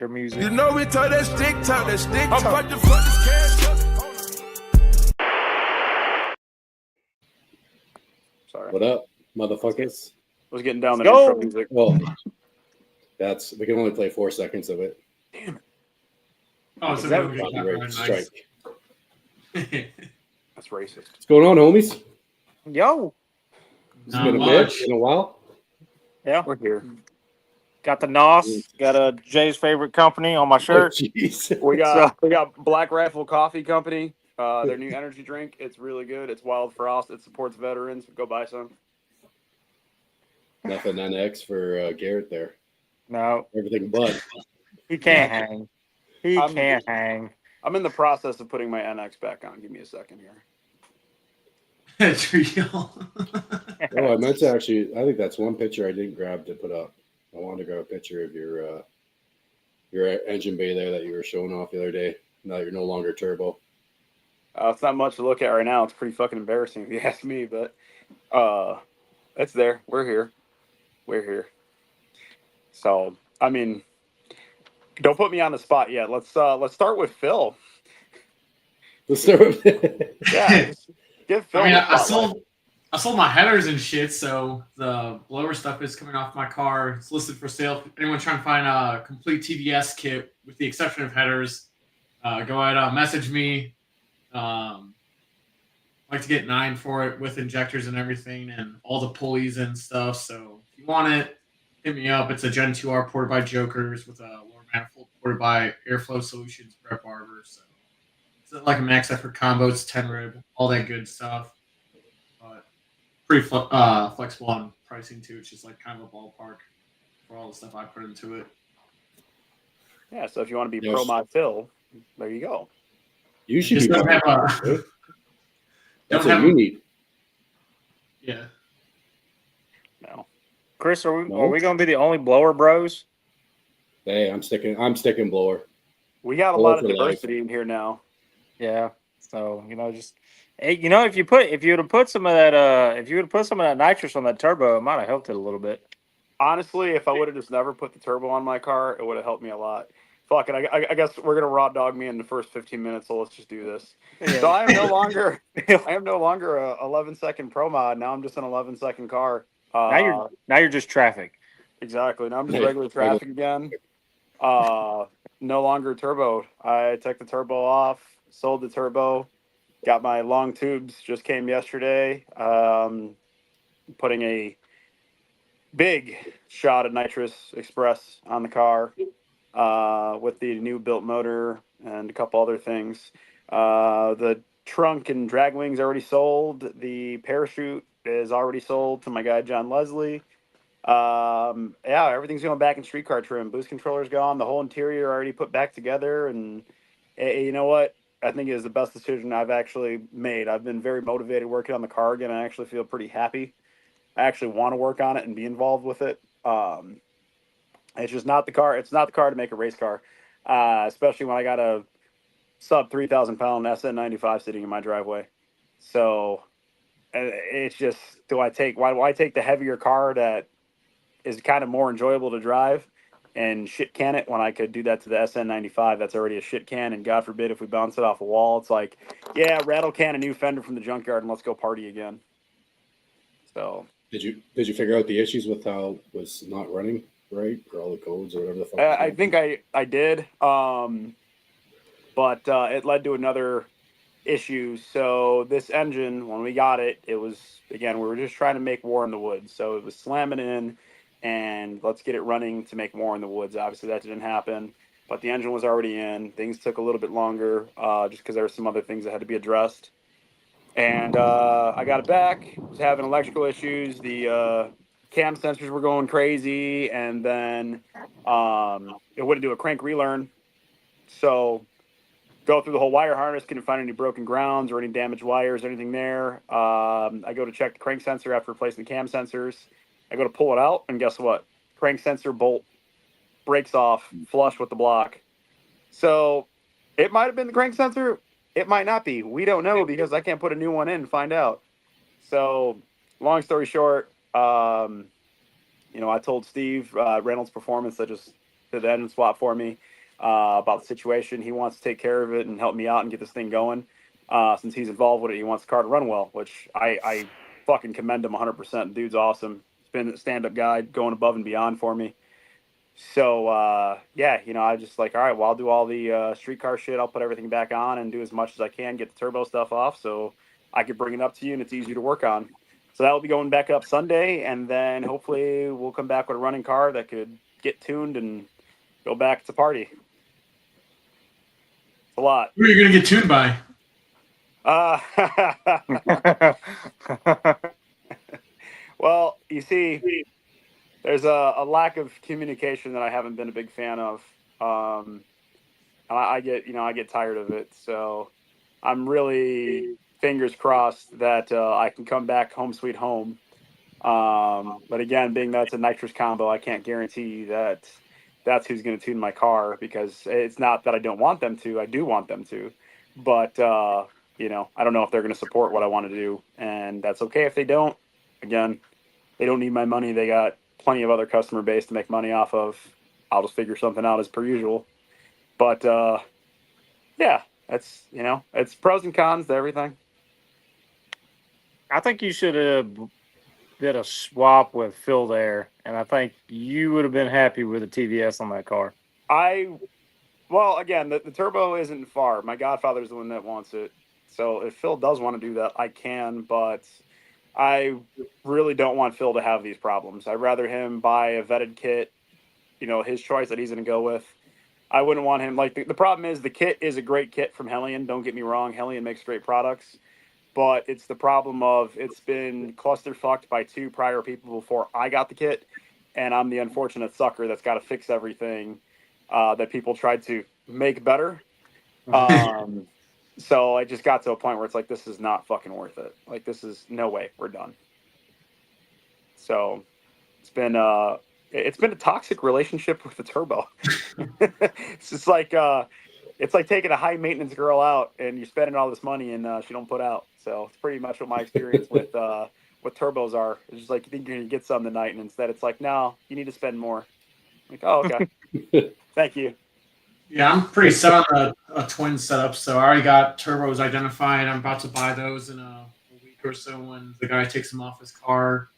Your music. You know we talk that stick talk. I'm about to fuck this cash up. Sorry. What up, motherfuckers? Was getting down the Go. intro music. Well, we can only play 4 seconds of it. Damn it. Oh, Is so that we don't get Copyright copyright, strike. nice. That's racist. What's going on, homies? Yo. It's Not been a much. bit, in a while. Yeah. We're here. Got the NOS. Got a Jay's favorite company on my Oh, shirt. jeez. We got Black Rifle Coffee Company. Their new energy drink. It's really good. It's Wild Frost. It supports veterans. Go buy some. Nothing NX for Garrett there. No, Everything but. he can't hang. He I'm- can't hang. I'm in the process of putting my NX back on. Give me a second here. It's real. Oh, I meant to actually. I think that's one picture I didn't grab to put up. I wanted to grab a picture of your engine bay there that you were showing off the other day. Now you're no longer turbo. It's not much to look at right now. It's pretty fucking embarrassing if you ask me, but it's there. We're here. We're here. So, I mean, don't put me on the spot yet. Let's start with Phil. Let's start with Yeah, just give Phil. I mean, the I spotlight. sold my headers and shit, so the blower stuff is coming off my car. It's listed for sale. If anyone's trying to find a complete TDS kit with the exception of headers, go ahead, message me. I'd like to get 9 for it with injectors and everything and all the pulleys and stuff. So if you want it, hit me up. It's a Gen 2R ported by Jokers with a lower manifold ported by Airflow Solutions, Brett Barber. So it's like a max effort combo. It's 10 rib, all that good stuff. But pretty flexible on pricing too. It's just like kind of a ballpark for all the stuff I put into it. Yeah, so if you want to be Yes. pro mod Phil, there you go. You should Just be. don't have a- That's don't what have you a- need. Yeah. No. Chris, are No. we going to be the only blower bros? Hey, I'm sticking blower. We got a Blow lot of for life. diversity in here now. Yeah. So just hey, if you would have put some of that nitrous on that turbo, it might have helped it a little bit. Honestly, if I would have just never put the turbo on my car, it would have helped me a lot. Fuck it. I guess we're gonna raw dog me in the first 15 minutes, so let's just do this. So I am no longer a 11-second pro mod. Now I'm just an 11-second car. now you're just traffic. Exactly. Now I'm just Hey, regular traffic again. No longer turbo. I took the turbo off, sold the turbo, got my long tubes, just came yesterday. Putting a big shot of nitrous express on the car with the new built motor and a couple other things. The trunk and drag wings already sold. The parachute is already sold to my guy John Leslie. Yeah, everything's going back in street car trim. Boost controller's gone. The whole interior already put back together. And you know what? I think it is the best decision I've actually made. I've been very motivated working on the car again. I actually feel pretty happy. I actually want to work on it and be involved with it. It's just not the car. It's not the car to make a race car, especially when I got a sub 3,000 pound SN95 sitting in my driveway. So it's just, why do I take the heavier car that is kind of more enjoyable to drive and shit can it when I could do that to the SN95 that's already a shit can, and God forbid if we bounce it off a wall, it's like, yeah, rattle can a new fender from the junkyard and let's go party again. So Did you figure out the issues with how it was not running right, or all the codes or whatever the fuck? I think I did, but it led to another issue. So this engine, when we got it, it was, again, we were just trying to make War in the Woods. So it was slamming in and let's get it running to make War in the Woods. Obviously that didn't happen, but the engine was already in. Things took a little bit longer just because there were some other things that had to be addressed. And I got it back. Was having electrical issues. The cam sensors were going crazy, and then it wouldn't do a crank relearn. So go through the whole wire harness, couldn't find any broken grounds or any damaged wires or anything there. I go to check the crank sensor after replacing the cam sensors. I go to pull it out, and guess what? Crank sensor bolt breaks off flush with the block. So it might have been the crank sensor. It might not be. We don't know because I can't put a new one in and find out. So long story short, I told Steve Reynolds Performance that just did the engine swap for me. about the situation. He wants to take care of it and help me out and get this thing going. Since he's involved with it, he wants the car to run well, which I fucking commend him 100%. The dude's awesome. He's been a stand-up guy, going above and beyond for me. So, yeah, you know, I just like, all right, well, I'll do all the streetcar shit. I'll put everything back on and do as much as I can, get the turbo stuff off so I can bring it up to you and it's easy to work on. So that will be going back up Sunday, and then hopefully we'll come back with a running car that could get tuned and go back to party. It's a lot. Who are you going to get tuned by? Well, you see, there's a lack of communication that I haven't been a big fan of. I get tired of it. So I'm really fingers crossed that I can come back home sweet home. But again, being that it's a nitrous combo, I can't guarantee that that's who's going to tune my car, because it's not that I don't want them to. I do want them to. But, you know, I don't know if they're going to support what I want to do. And that's okay if they don't. Again, they don't need my money. They got plenty of other customer base to make money off of. I'll just figure something out as per usual. But, yeah, that's, you know, it's pros and cons to everything. I think you should have did a swap with Phil there, and I think you would have been happy with a TVS on that car. Well, again, the turbo isn't far. My godfather's the one that wants it. So if Phil does want to do that, I can, but I really don't want Phil to have these problems. I'd rather him buy a vetted kit, you know, his choice that he's going to go with. I wouldn't want him, like, the problem is the kit is a great kit from Hellion. Don't get me wrong. Hellion makes great products. But it's the problem of it's been cluster-fucked by 2 prior people before I got the kit, and I'm the unfortunate sucker that's got to fix everything that people tried to make better. So I just got to a point where it's like, this is not fucking worth it. Like, this is no way. We're done. So it's been a toxic relationship with the turbo. It's just like it's like taking a high maintenance girl out and you're spending all this money and she don't put out. So it's pretty much what my experience with turbos are. It's just like, you think you're gonna get some tonight, and instead it's like, no, you need to spend more. Like, oh, okay. Thank you. Yeah, I'm pretty set on a twin setup, so I already got turbos identified. I'm about to buy those in a week or so when the guy takes them off his car.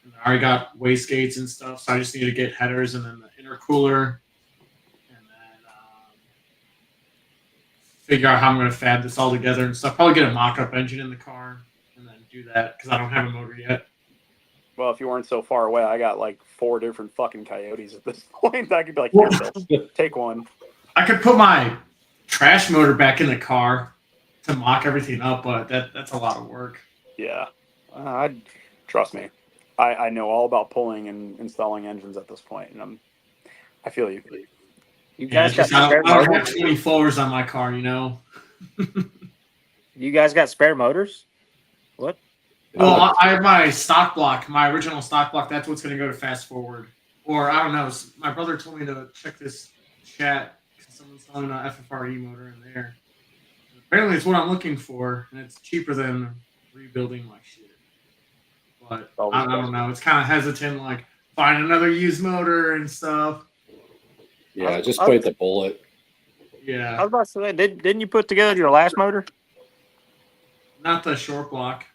And I already got wastegates and stuff, so I just need to get headers and then the intercooler, and then figure out how I'm going to fab this all together and stuff. Probably get a mock-up engine in the car and then do that, because I don't have a motor yet. Well, if you weren't so far away, I got like 4 different fucking Coyotes at this point. I could be like, here, take one. I could put my trash motor back in the car to mock everything up, but that's a lot of work. Yeah. Trust me. I know all about pulling and installing engines at this point, and I feel you. You guys got I spare don't have motors? 20 floors on my car, you know? You guys got spare motors? What? Well, I have my stock block, my original stock block. That's what's going to go to fast forward. Or, I don't know. My brother told me to check this chat because someone's selling an FFRE motor in there. Apparently, it's what I'm looking for, and it's cheaper than rebuilding my shit. But I don't know. It's kind of hesitant, like, find another used motor and stuff. Yeah, just bite the bullet. Yeah. I was about to say, didn't you put together your last motor? Not the short block.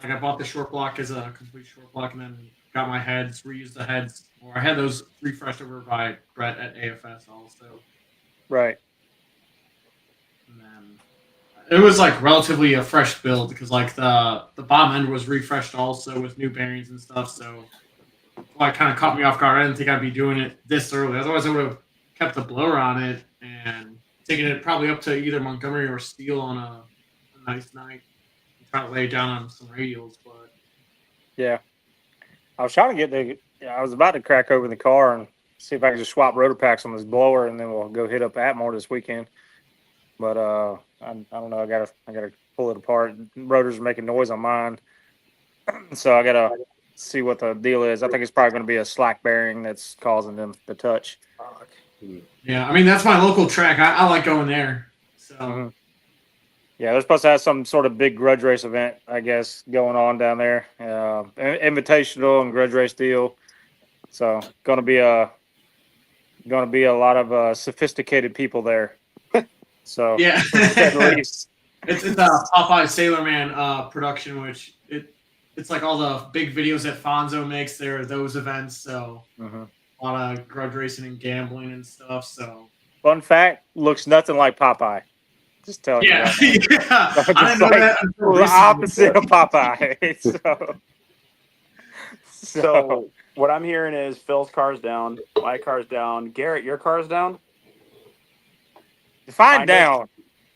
Like, I bought the short block as a complete short block and then got my heads, reused the heads. Or I had those refreshed over by Brett at AFS also. Right. And then it was like relatively a fresh build because like the bottom end was refreshed also with new bearings and stuff. So it kind of caught me off guard. I didn't think I'd be doing it this early. Otherwise, I would have kept the blower on it and taken it probably up to either Montgomery or Steel on a nice night. Try to lay down on some radials, but yeah, I was trying to I was about to crack open the car and see if I could just swap rotor packs on this blower, and then we'll go hit up Atmore this weekend. But I don't know. I gotta pull it apart. Rotors are making noise on mine, so I gotta see what the deal is. I think it's probably going to be a slack bearing that's causing them to touch. Yeah, I mean that's my local track. I like going there. So. Mm-hmm. Yeah, they're supposed to have some sort of big grudge race event, I guess, going on down there. Invitational and grudge race deal. So, going to be going to be a lot of sophisticated people there. So Yeah. at least. It's a Popeye Sailor Man production, which it's like all the big videos that Fonzo makes. There are those events, so Mhm. a lot of grudge racing and gambling and stuff. So Fun fact: looks nothing like Popeye. Just telling you yeah, right now. yeah. So I just didn't know like that until the recently. opposite of Popeye. So what I'm hearing is Phil's car's down, my car's down. Garrett, your car's down? define Kinda. down,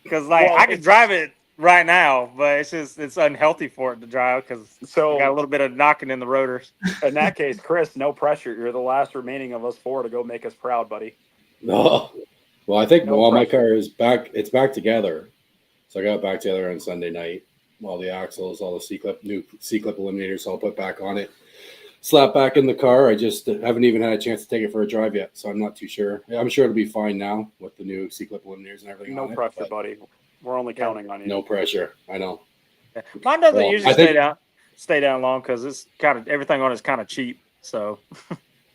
because like Well, I can it's- drive it right now, but it's unhealthy for it to drive because So- I got a little bit of knocking in the rotors. In that case, Chris, no pressure. You're the last remaining of us four to go make us proud, buddy. No. Well, I think No my pressure. car is back. It's back together. So I got it back together on Sunday night. All the axles, all the new C-clip eliminators, I'll put back on it. Slap back in the car. I just haven't even had a chance to take it for a drive yet, so I'm not too sure. I'm sure it'll be fine now with the new C-clip eliminators and everything. No on pressure, it, buddy. We're only counting on you. no pressure. I know. Mine doesn't Well, usually I think- stay down long because it's kind of everything on it's kind of cheap. So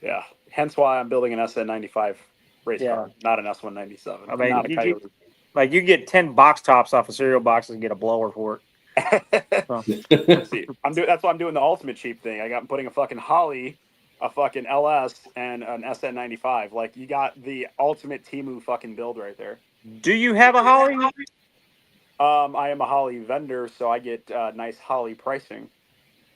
Yeah. Hence why I'm building an SN95 race Yeah. car, not an S197. I mean, not a you- Coyote. like you get 10 box tops off of cereal boxes and get a blower for it. See, that's why I'm doing the ultimate cheap thing. I'm putting a fucking Holly, a fucking LS, and an SN95. Like, you got the ultimate Temu fucking build right there. Do you have a Holly? I am a Holly vendor, so I get nice Holly pricing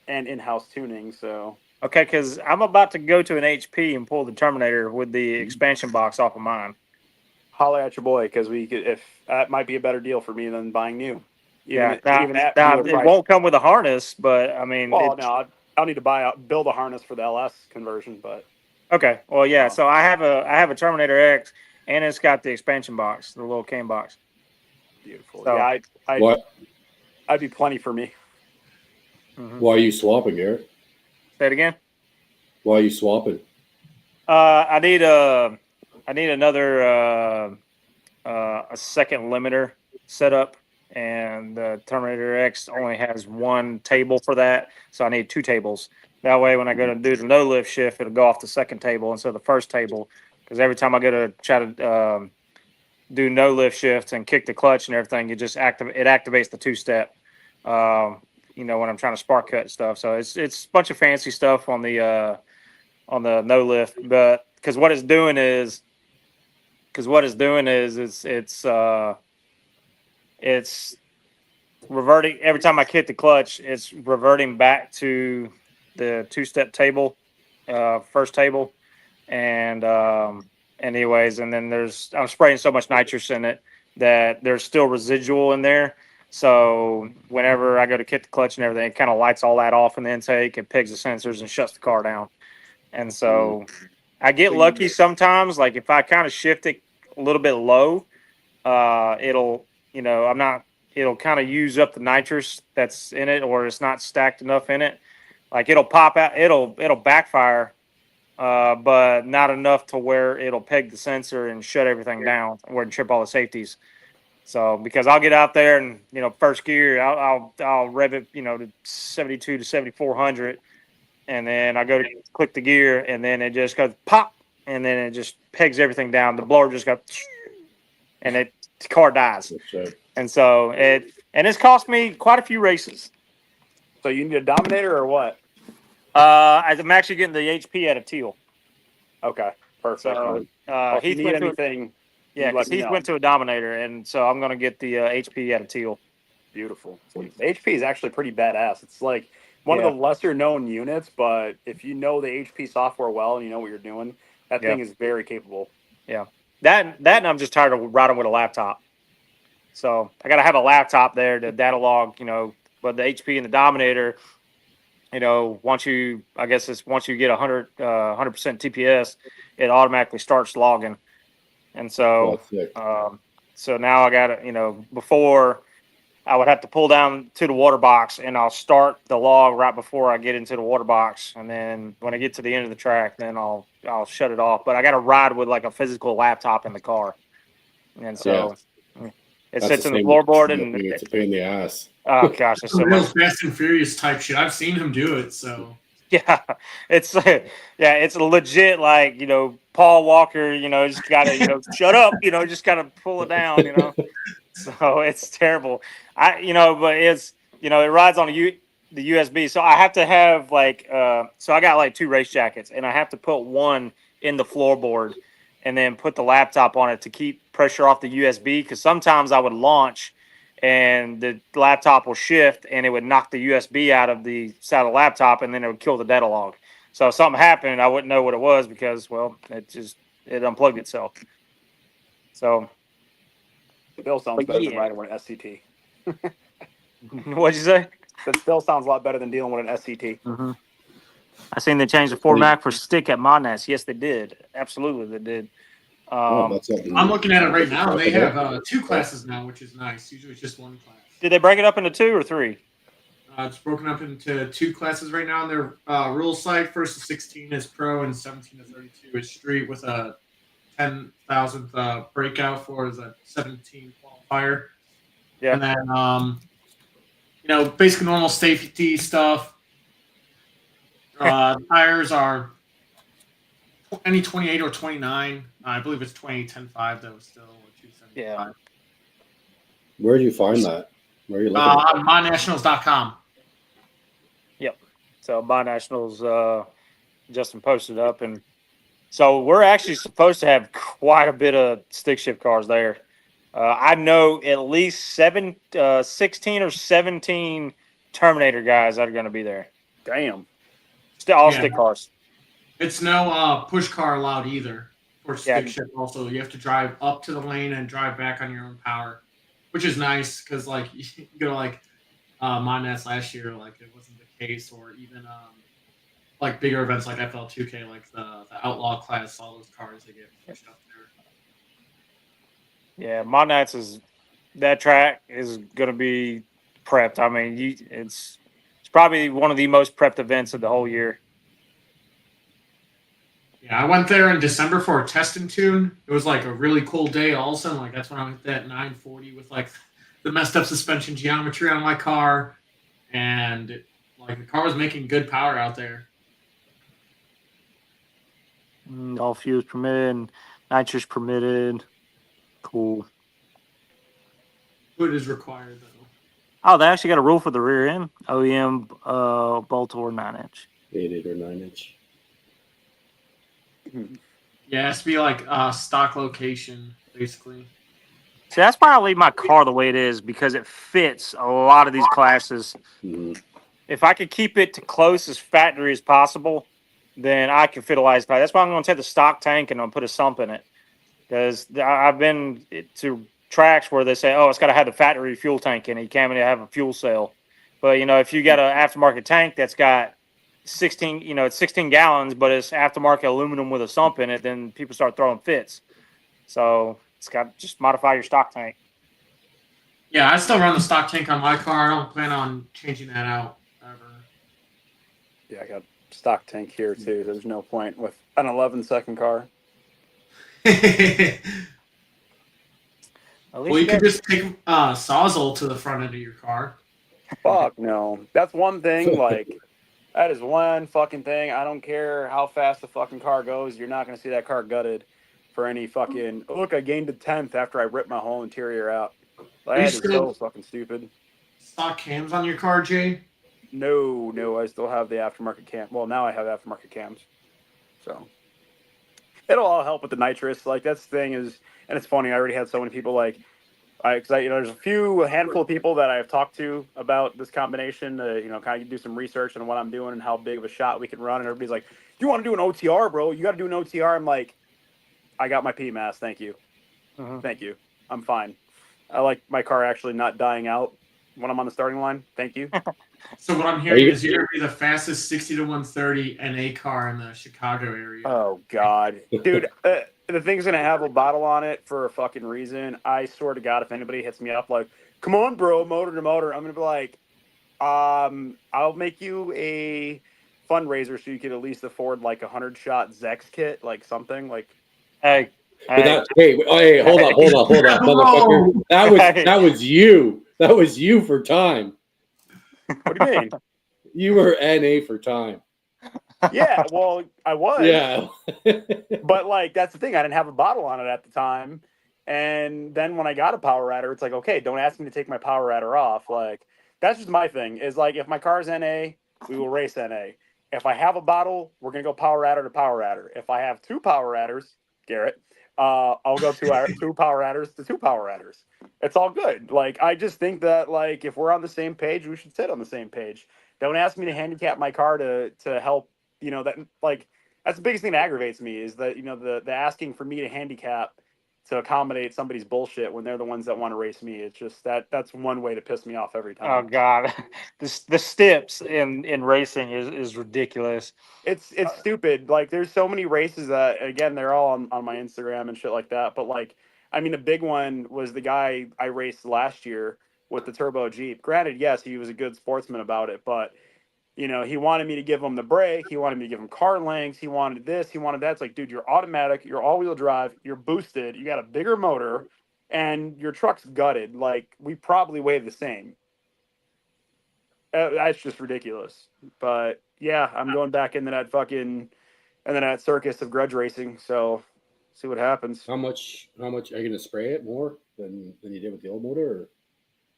and in-house tuning. So Okay, because I'm about to go to an HP and pull the Terminator with the expansion box off of mine. holler at your boy, because if that might be a better deal for me than buying new. Now, at now, newer it price. won't come with a harness, but I mean, Well, no, I'll need to build a harness for the LS conversion, but okay. Well, yeah. Oh. So I have a Terminator X, and it's got the expansion box, the little cane box. beautiful. So- Yeah, What? I'd be plenty for me. Mhm. Why are you swapping, Garrett? Say it again. Why are you swapping? I need another a second limiter setup, and the Terminator X only has one table for that, so I need two tables. That way, when I go to do the no lift shift, it'll go off the second table instead of the first table. Because every time I go to try to do no lift shifts and kick the clutch and everything, it just activates the two step. When I'm trying to spark cut and stuff. So it's a bunch of fancy stuff on the no lift, but because what it's doing is it's reverting every time I hit the clutch. It's reverting back to the two-step table, first table, and anyways, and then I'm spraying so much nitrous in it that there's still residual in there. So whenever I go to kick the clutch and everything, it kind of lights all that off in the intake. It pegs the sensors and shuts the car down. And so I get lucky sometimes. Like if I kind of shift it a little bit low, it'll kind of use up the nitrous that's in it, or it's not stacked enough in it. Like it'll pop out, it'll backfire, but not enough to where it'll peg the sensor and shut everything down or trip all the safeties. So because I'll get out there and first gear, I'll rev it to 72 to 7400. And then I go to click the gear, and then it just goes pop, and then it just pegs everything down. The blower just goes, and the car dies. And so it's cost me quite a few races. So you need a Dominator or what? I'm actually getting the HP out of Teal. Okay, perfect. So Well, if you Heath need went to anything, yeah, let because me Heath know. went to a Dominator, and so I'm gonna get the HP out of Teal. Beautiful. The HP is actually pretty badass. It's like one Yeah. of the lesser known units, but if you know the HP software well and you know what you're doing, that Yeah. thing is very capable. That and I'm just tired of riding with a laptop. So I gotta have a laptop there to data log, but the HP and the Dominator, once you get 100% TPS, it automatically starts logging. And so, so now I got to, before I would have to pull down to the water box, and I'll start the log right before I get into the water box. And then when I get to the end of the track, then I'll shut it off. But I got to ride with like a physical laptop in the car. And so it sits in the floorboard, and it's a pain in the ass. oh gosh, it's so Real much. Fast and Furious type shit. I've seen him do it. So Yeah, it's it's legit. Like Paul Walker. Just gotta shut up. Just gotta pull it down. So it's terrible. But it's it rides on the USB. So I have to have so I got like 2 race jackets, and I have to put one in the floorboard, and then put the laptop on it to keep pressure off the USB. Because sometimes I would launch, and the laptop will shift, and it would knock the USB out of the side of the laptop, and then it would kill the data log. So if something happened, I wouldn't know what it was because it unplugged itself. So. Still sounds But better yeah. than riding with an SCT. What'd you say? That still sounds a lot better than dealing with an SCT. Mm-hmm. I seen they changed the format for stick at Monas. Yes, they did. Absolutely, they did. I'm looking at it right now. They have 2 classes now, which is nice. Usually it's just 1 class. Did they break it up into 2 or 3? It's broken up into 2 classes right now on their rules site. First to 16 is pro, and 17 to 32 is street, with a 10,000th breakout for the 17 qualifier. Yeah. And then, basically normal safety stuff. Tires are any 28 or 29. I believe it's 20.10.5 though, still, or 275. Yeah. Where do you find that? Where are you looking? On mynationals.com. Yep. So Buy Nationals, Justin posted up, and so we're actually supposed to have quite a bit of stick shift cars there. I know at least 16 or 17 Terminator guys that are going to be there. Damn. All stick cars. It's no push car allowed either for stick Yeah. shift. Also, you have to drive up to the lane and drive back on your own power, which is nice because you go Monas last year, it wasn't the case, or even bigger events like FL2K, like the Outlaw class, all those cars they get pushed up there. Yeah, Monas that track is going to be prepped. I mean, it's probably one of the most prepped events of the whole year. Yeah, I went there in December for a test and tune. It was a really cool day. All of a sudden, that's when I went that 940 with the messed up suspension geometry on my car, and the car was making good power out there. All fuels permitted, nitrous permitted. Cool. Hood is required though. Oh, they actually got a rule for the rear end. OEM bolt or 9-inch. 8 or 9-inch. Yeah, it has to be stock location, basically. See, that's why I leave my car the way it is, because it fits a lot of these classes. Mm-hmm. If I could keep it to close as factory as possible, then I can fit a light pipe. That's why I'm going to take the stock tank and I'm put a sump in it. Because I've been to tracks where they say, oh, it's got to have the factory fuel tank in it. You can't even have a fuel cell. But, if you got an aftermarket tank that's got 16, it's 16 gallons, but it's aftermarket aluminum with a sump in it, then people start throwing fits. So it's got just modify your stock tank. Yeah, I still run the stock tank on my car. I don't plan on changing that out ever. Yeah, I got stock tank here too. There's no point with an 11-second car. Well, you could just take Sawzall to the front end of your car. Fuck no. That's one thing. That is one fucking thing. I don't care how fast the fucking car goes. You're not going to see that car gutted for any fucking. Look, I gained a 10th after I ripped my whole interior out. That is so fucking stupid. Stock cams on your car, Jay? No. I still have the aftermarket cam. Well, now I have aftermarket cams. So it'll all help with the nitrous. That's the thing is, and it's funny. I already had so many people because there's a handful of people that I've talked to about this combination. Kind of do some research on what I'm doing and how big of a shot we can run. And everybody's like, "You want to do an OTR, bro? You got to do an OTR." I'm like, "I got my PMAS. Thank you, Thank you. I'm fine. I like my car actually not dying out when I'm on the starting line. Thank you." So what I'm hearing is you're going to be the fastest 60 to 130 NA car in the Chicago area. Oh God, dude. The thing's going to have a bottle on it for a fucking reason. I swear to God, if anybody hits me up come on, bro, motor to motor, I'm going to be like, I'll make you a fundraiser so you can at least afford 100-shot Zex kit, something Hey, hey, hold up, motherfucker. That was you. That was you for time. What do you mean? You were NA for time. Yeah, well, I was. Yeah. But like that's the thing, I didn't have a bottle on it at the time. And then when I got a power adder, it's like, okay, don't ask me to take my power adder off. Like that's just my thing. Is like if my car's NA, we will race NA. If I have a bottle, we're gonna go power adder to power adder. If I have two power adders, Garrett, I'll go two power adders to two power adders. It's all good. Like I just think that like if we're on the same page, we should sit on the same page. Don't ask me to handicap my car to help. You know that like that's the biggest thing that aggravates me is that the asking for me to handicap to accommodate somebody's bullshit when they're the ones that want to race me. It's just that's one way to piss me off every Oh time. God, the steps in racing is ridiculous. It's stupid. Like there's so many races that again they're all on my Instagram and shit like that. But like I mean a big one was the guy I raced last year with the turbo Jeep. Granted, yes, he was a good sportsman about it, but he wanted me to give him the brake. He wanted me to give him car lengths. He wanted this. He wanted that. It's like, dude, you're automatic. You're all-wheel drive. You're boosted. You got a bigger motor, and your truck's gutted. Like, we probably weigh the same. That's just ridiculous. But, yeah, I'm going back into that circus of grudge racing. So, see what happens. How much are you gonna spray it more than you did with the old motor? Or?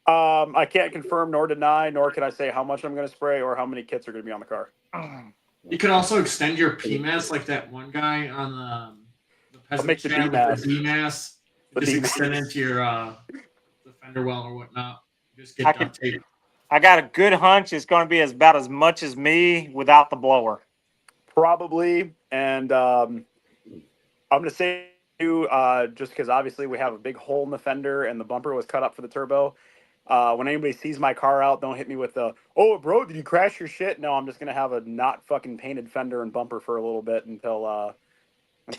I can't confirm nor deny, nor can I say how much I'm going to spray or how many kits are going to be on the car. You can also extend your PMAS like that one guy on the I'll make the DMAS. The Just DMAS. extend it to your the fender well or whatnot. Just get duct tape. I got a good hunch it's going to be about as much as me without the blower. Probably, and I'm going to say just because obviously we have a big hole in the fender and the bumper was cut up for the turbo. When anybody sees my car out, don't hit me with the, oh, bro, did you crash your shit? No, I'm just going to have a not fucking painted fender and bumper for a little bit until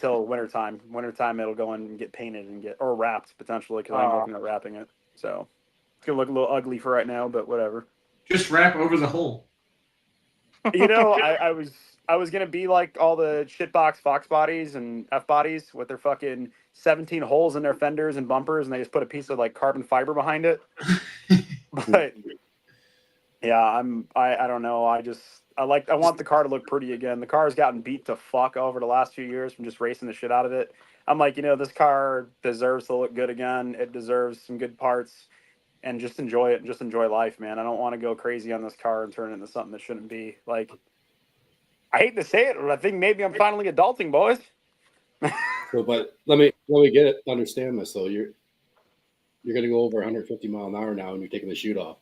wintertime. Wintertime, it'll go in and get painted or wrapped potentially because I'm looking at wrapping it. So it's going to look a little ugly for right now, but whatever. Just wrap over the hole. I was going to be like all the shitbox Fox bodies and F bodies with their fucking 17 holes in their fenders and bumpers, and they just put a piece of like carbon fiber behind it. But yeah, I don't know. I want the car to look pretty again. The car has gotten beat to fuck over the last few years from just racing the shit out of it. I'm like, this car deserves to look good again. It deserves some good parts and just enjoy it and just enjoy life, man. I don't want to go crazy on this car and turn it into something that shouldn't be. Like, I hate to say it, but I think maybe I'm finally adulting, boys. So, but let me get it. Understand this though. You're going to go over 150 mile an hour now, and you're taking the chute off.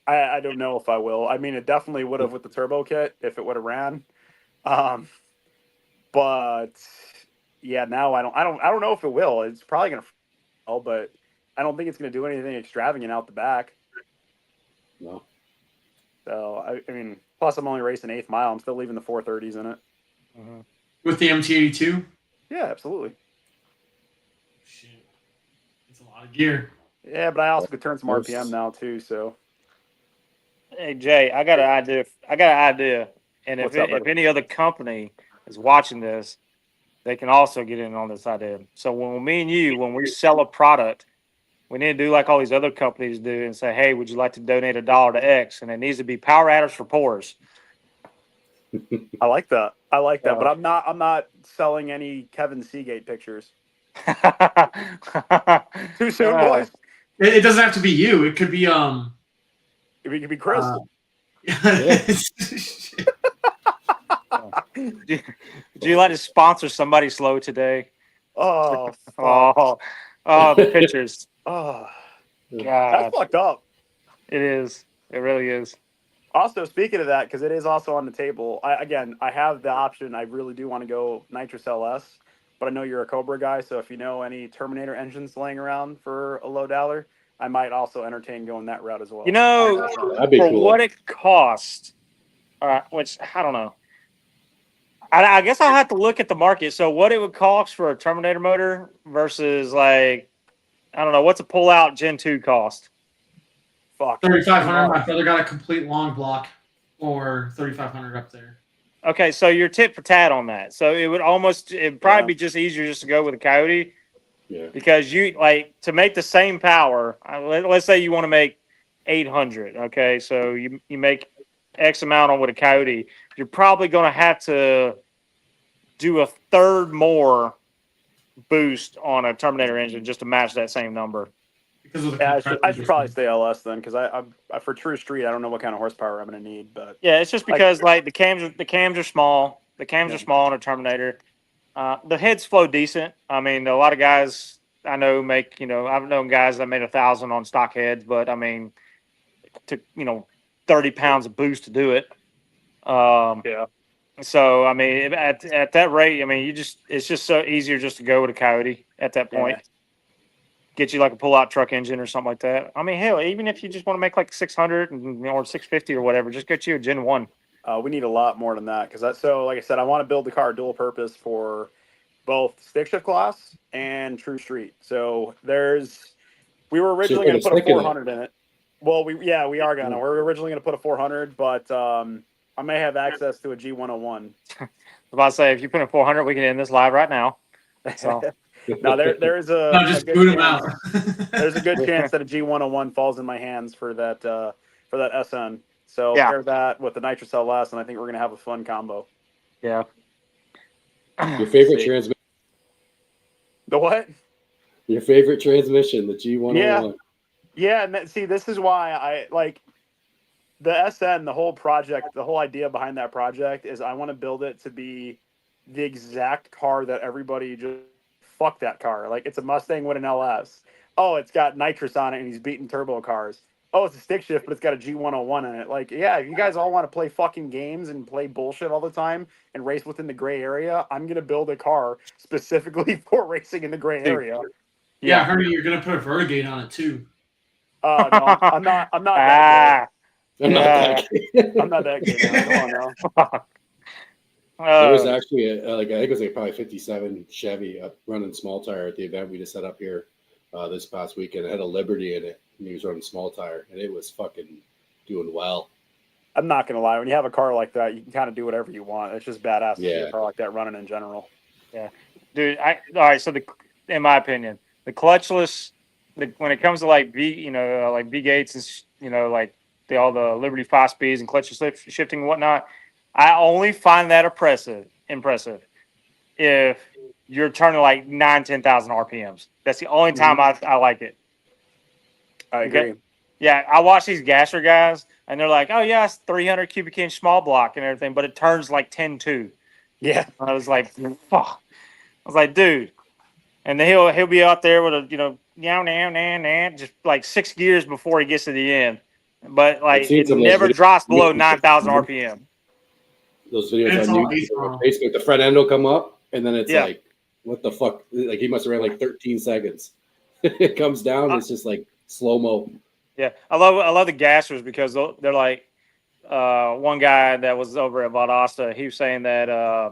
I don't know if I will. I mean, it definitely would have with the turbo kit if it would have ran. But yeah, now I don't know if it will. It's probably going to, but I don't think it's going to do anything extravagant out the back. No. So I mean, plus I'm only racing 8th mile. I'm still leaving the 430s in it. Mm-hmm. With the MT82? Yeah, absolutely. Shit. It's a lot of gear. Yeah, but I also could turn some RPM now too, so. Hey Jay, I got an idea. And if any other company is watching this, they can also get in on this idea. So when we sell a product, we need to do like all these other companies do and say, hey, would you like to donate $1 to X? And it needs to be power adders for pours. I like that. But I'm not selling any Kevin Seagate pictures. Too soon, boys. It doesn't have to be you. It could be It could be Chris. Do you like to sponsor somebody slow today? Oh, the pictures. Oh, God, that's fucked up. It is. It really is. Also, speaking of that, because it is also on the table. I have the option. I really do want to go Nitrous LS, but I know you're a Cobra guy, so if you know any Terminator engines laying around for a low dollar, I might also entertain going that route as well. That'd be for cool. what it costs, which I don't know. I guess I'll have to look at the market. So what it would cost for a Terminator motor versus like, I don't know, what's a pull-out Gen 2 cost? Fuck. 3,500. My brother got a complete long block for 3,500 up there. Okay, so you're tit for tat on that. So it'd probably be just easier just to go with a Coyote. Yeah. Because you like to make the same power. Let's say you want to make 800. Okay, so you make X amount on with a Coyote. you're probably going to have to do a third more boost on a Terminator engine just to match that same number. Because of the Yeah, I compressor should probably system. stay LS then, because I for True Street, I don't know what kind of horsepower I'm going to need, but Yeah, it's just because like the cams are small. The cams Yeah. are small on a Terminator. The heads flow decent. I mean, a lot of guys I know make, I've known guys that made 1,000 on stock heads, but I mean, it took 30 pounds of boost to do it. yeah, So I mean, at that rate, I mean, it's just so easier just to go with a Coyote at that point. Yeah. Get you like a pull-out truck engine or something like that. I mean, hell, even if you just want to make like 600 or 650 or whatever, just get you a Gen 1. We need a lot more than that because so like I said, I want to build the car dual purpose for both stick shift class and True Street. So we were originally you're going to put a putting a stick in it. 400 in it. Well, we are gonna. We're originally going to put a 400, but I may have access to a G101. I was about to say, if you put in 400, we can end this live right now. So Now there's a No, just good boot him chance- out. There's a good chance that a G101 falls in my hands for that SN. So Yeah. pair that with the Nitrous LS, and I think we're gonna have a fun combo. yeah. Your favorite See. transmission? The what? Your favorite transmission, the G101. Yeah, and see, this is why I like the SN. The whole project, the whole idea behind that project is I want to build it to be the exact car that everybody just fuck that car. Like it's a Mustang with an LS. Oh, it's got nitrous on it, and he's beating turbo cars. Oh, it's a stick shift, but it's got a G101 in it. Like, yeah, if you guys all want to play fucking games and play bullshit all the time and race within the gray area, I'm gonna build a car specifically for racing in the gray area. Yeah, I heard you're gonna put a Vertigate on it too. No, I'm not. I'm not Ah, that I'm not that gay. I'm not that gay. Man. Come on now. There was actually I think it was like probably 57 Chevy up running small tire at the event we just set up here this past weekend. It had a Liberty in it, and he was running small tire, and it was fucking doing well. I'm not gonna lie. When you have a car like that, you can kind of do whatever you want. It's just badass to see a car like that running in general. Yeah, dude. All right. So in my opinion, the clutchless, when it comes to like like V gates and like all the Liberty 5 speeds and clutchless shifting and whatnot, I only find that impressive if you're turning like 10,000 RPMs. That's the only time I like it. I agree. Okay? Yeah, I watch these gasser guys, and they're like, "Oh yeah, it's 300 cubic inch small block and everything," but it turns like 10.2. Yeah. I was like, "Fuck!" I was like, "Dude," and then he'll be out there with a just like 6 gears before he gets to the end, but like seen it some of those never videos. drops below 9,000 RPM. Those videos It's on all YouTube, based or on- Facebook, the front end will come up, and then it's Yeah. like, what the fuck? Like he must have ran like 13 seconds. It comes down, it's just like slow mo. Yeah, I love the gassers because they're like one guy that was over at Valdosta. He was saying that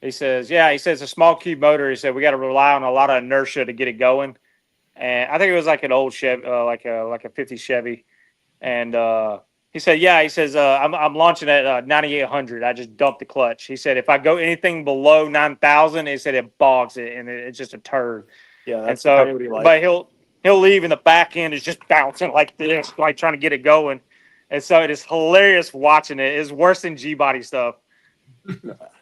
he says a small cube motor. He said we got to rely on a lot of inertia to get it going, and I think it was like an old Chevy, like a 50 Chevy, and he said I'm launching at 9,800. I just dumped the clutch. He said if I go anything below 9,000, he said it bogs it and it's just a turd. Yeah, And that's so, Coyote like. but he'll leave, and the back end is just bouncing like this, like trying to get it going. And so it is hilarious watching it. It's worse than G body stuff.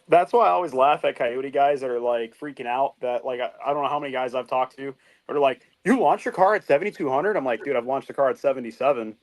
That's why I always laugh at Coyote guys that are like freaking out. That like I don't know how many guys I've talked to that are like, "You launched your car at 7,200?" I'm like, "Dude, I've launched a car at 77."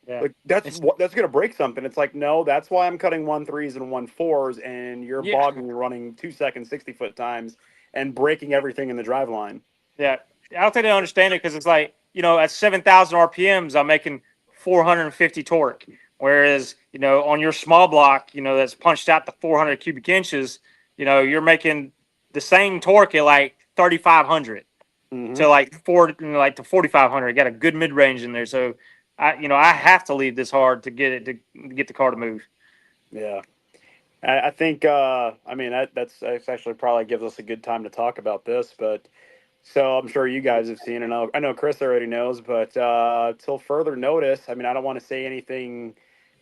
Yeah. Like that's gonna break something. It's like, no, that's why I'm cutting 1.3s and 1.4s, and you're Yeah. bogging running 2 second 60-foot times and breaking everything in the drive line. Yeah, I don't think they understand it because it's like at 7,000 RPMs, I'm making 450 torque, whereas on your small block, that's punched out to 400 cubic inches, you're making the same torque at like 3,500 to like to 4,500. Got a good mid range in there, so I have to lead this hard to get the car to move. Yeah. I think I mean that's actually probably gives us a good time to talk about this, but so I'm sure you guys have seen, and I know Chris already knows, but till further notice, I mean, I don't want to say anything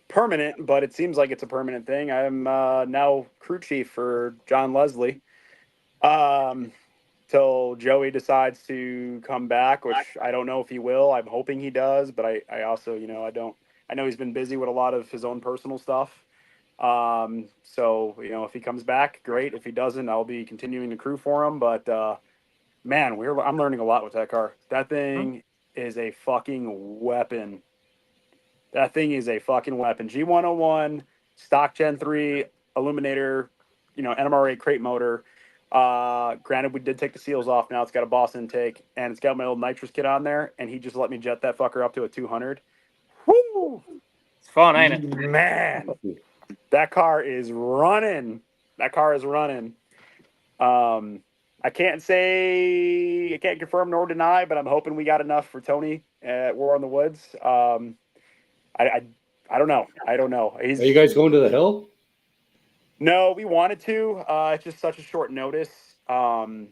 permanent, but it seems like it's a permanent thing. I'm now crew chief for John Leslie till Joey decides to come back, which I don't know if he will. I'm hoping he does, but I also, I know he's been busy with a lot of his own personal stuff. So, if he comes back, great. If he doesn't, I'll be continuing to crew for him. But, man, I'm learning a lot with that car. That thing is a fucking weapon. That thing is a fucking weapon. G101, stock Gen 3, Illuminator, NMRA crate motor. Granted, we did take the seals off now. It's got a Boss intake, and it's got my old nitrous kit on there, and he just let me jet that fucker up to a 200. Woo! It's fun, ain't it? Man, that car is running. I can't confirm nor deny, but I'm hoping we got enough for Tony at War on the Woods. I don't know. Are you guys going to the hill? No, we wanted to. It's just such a short notice. And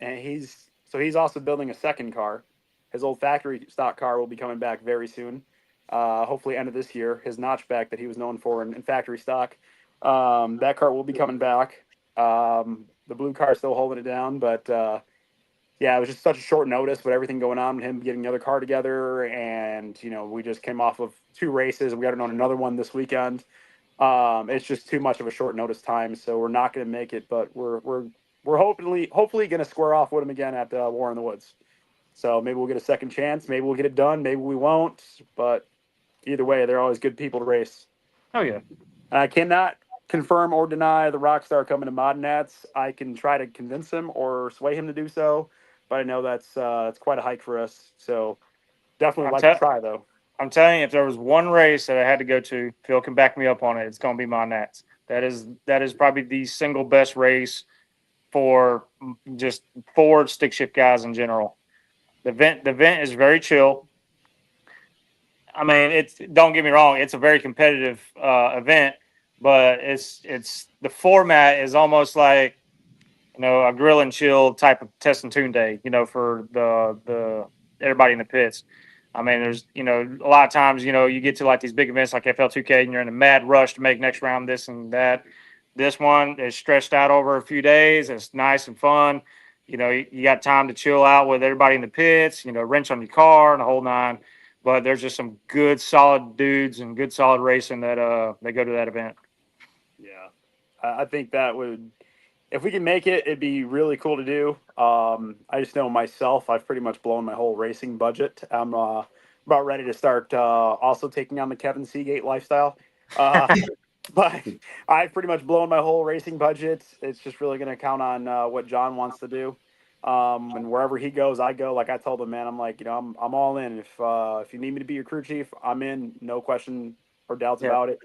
he's also building a second car. His old factory stock car will be coming back very soon. Hopefully end of this year. His notchback that he was known for in factory stock. That car will be coming back. The blue car is still holding it down, but yeah, it was just such a short notice with everything going on and him getting the other car together. And, we just came off of 2 races. We got on another one this weekend. It's just too much of a short notice time. So we're not going to make it, but we're hopefully going to square off with him again at War in the Woods. So maybe we'll get a second chance. Maybe we'll get it done. Maybe we won't. But either way, they're always good people to race. Oh, yeah. And I cannot confirm or deny the Rockstar coming to Mod Nats. I can try to convince him or sway him to do so, but I know that's quite a hike for us. So definitely like to try, though. I'm telling you, if there was one race that I had to go to, Phil can back me up on it. It's going to be Mod Nats. That is probably the single best race for just Ford stick shift guys in general. The event is very chill. I mean, don't get me wrong, it's a very competitive event, but it's the format is almost like a grill and chill type of test and tune day, for the everybody in the pits. I mean, there's a lot of times you get to like these big events like FL2K and you're in a mad rush to make next round this and that. This one is stretched out over a few days. It's nice and fun. You got time to chill out with everybody in the pits, wrench on your car and the whole nine. But there's just some good, solid dudes and good, solid racing that they go to that event. Yeah, I think that would, if we can make it, it'd be really cool to do. I just know myself, I've pretty much blown my whole racing budget. I'm about ready to start also taking on the Kevin Seagate lifestyle. But I've pretty much blown my whole racing budget. It's just really going to count on what John wants to do. And wherever he goes, I go. Like I told him, man, I'm like, I'm all in. If you need me to be your crew chief, I'm in. No question or doubts about it.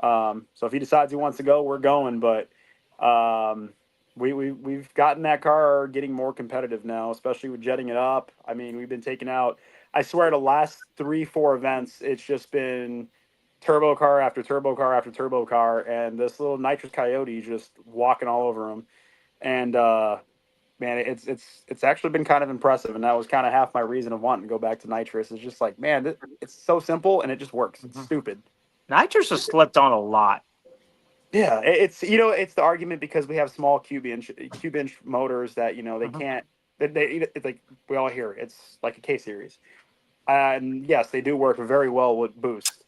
So if he decides he wants to go, we're going. But we've gotten that car getting more competitive now, especially with jetting it up. I mean, we've been taking out, I swear, the last 3-4 events, it's just been turbo car after turbo car after turbo car, and this little nitrous coyote just walking all over him. And man, it's actually been kind of impressive, and that was kind of half my reason of wanting to go back to nitrous. It's just like, man, it's so simple and it just works. It's stupid. Nitrous has slept on a lot. Yeah, it's it's the argument because we have small cube inch motors that they can't. It's like we all hear it's like a K series, and yes, they do work very well with boost,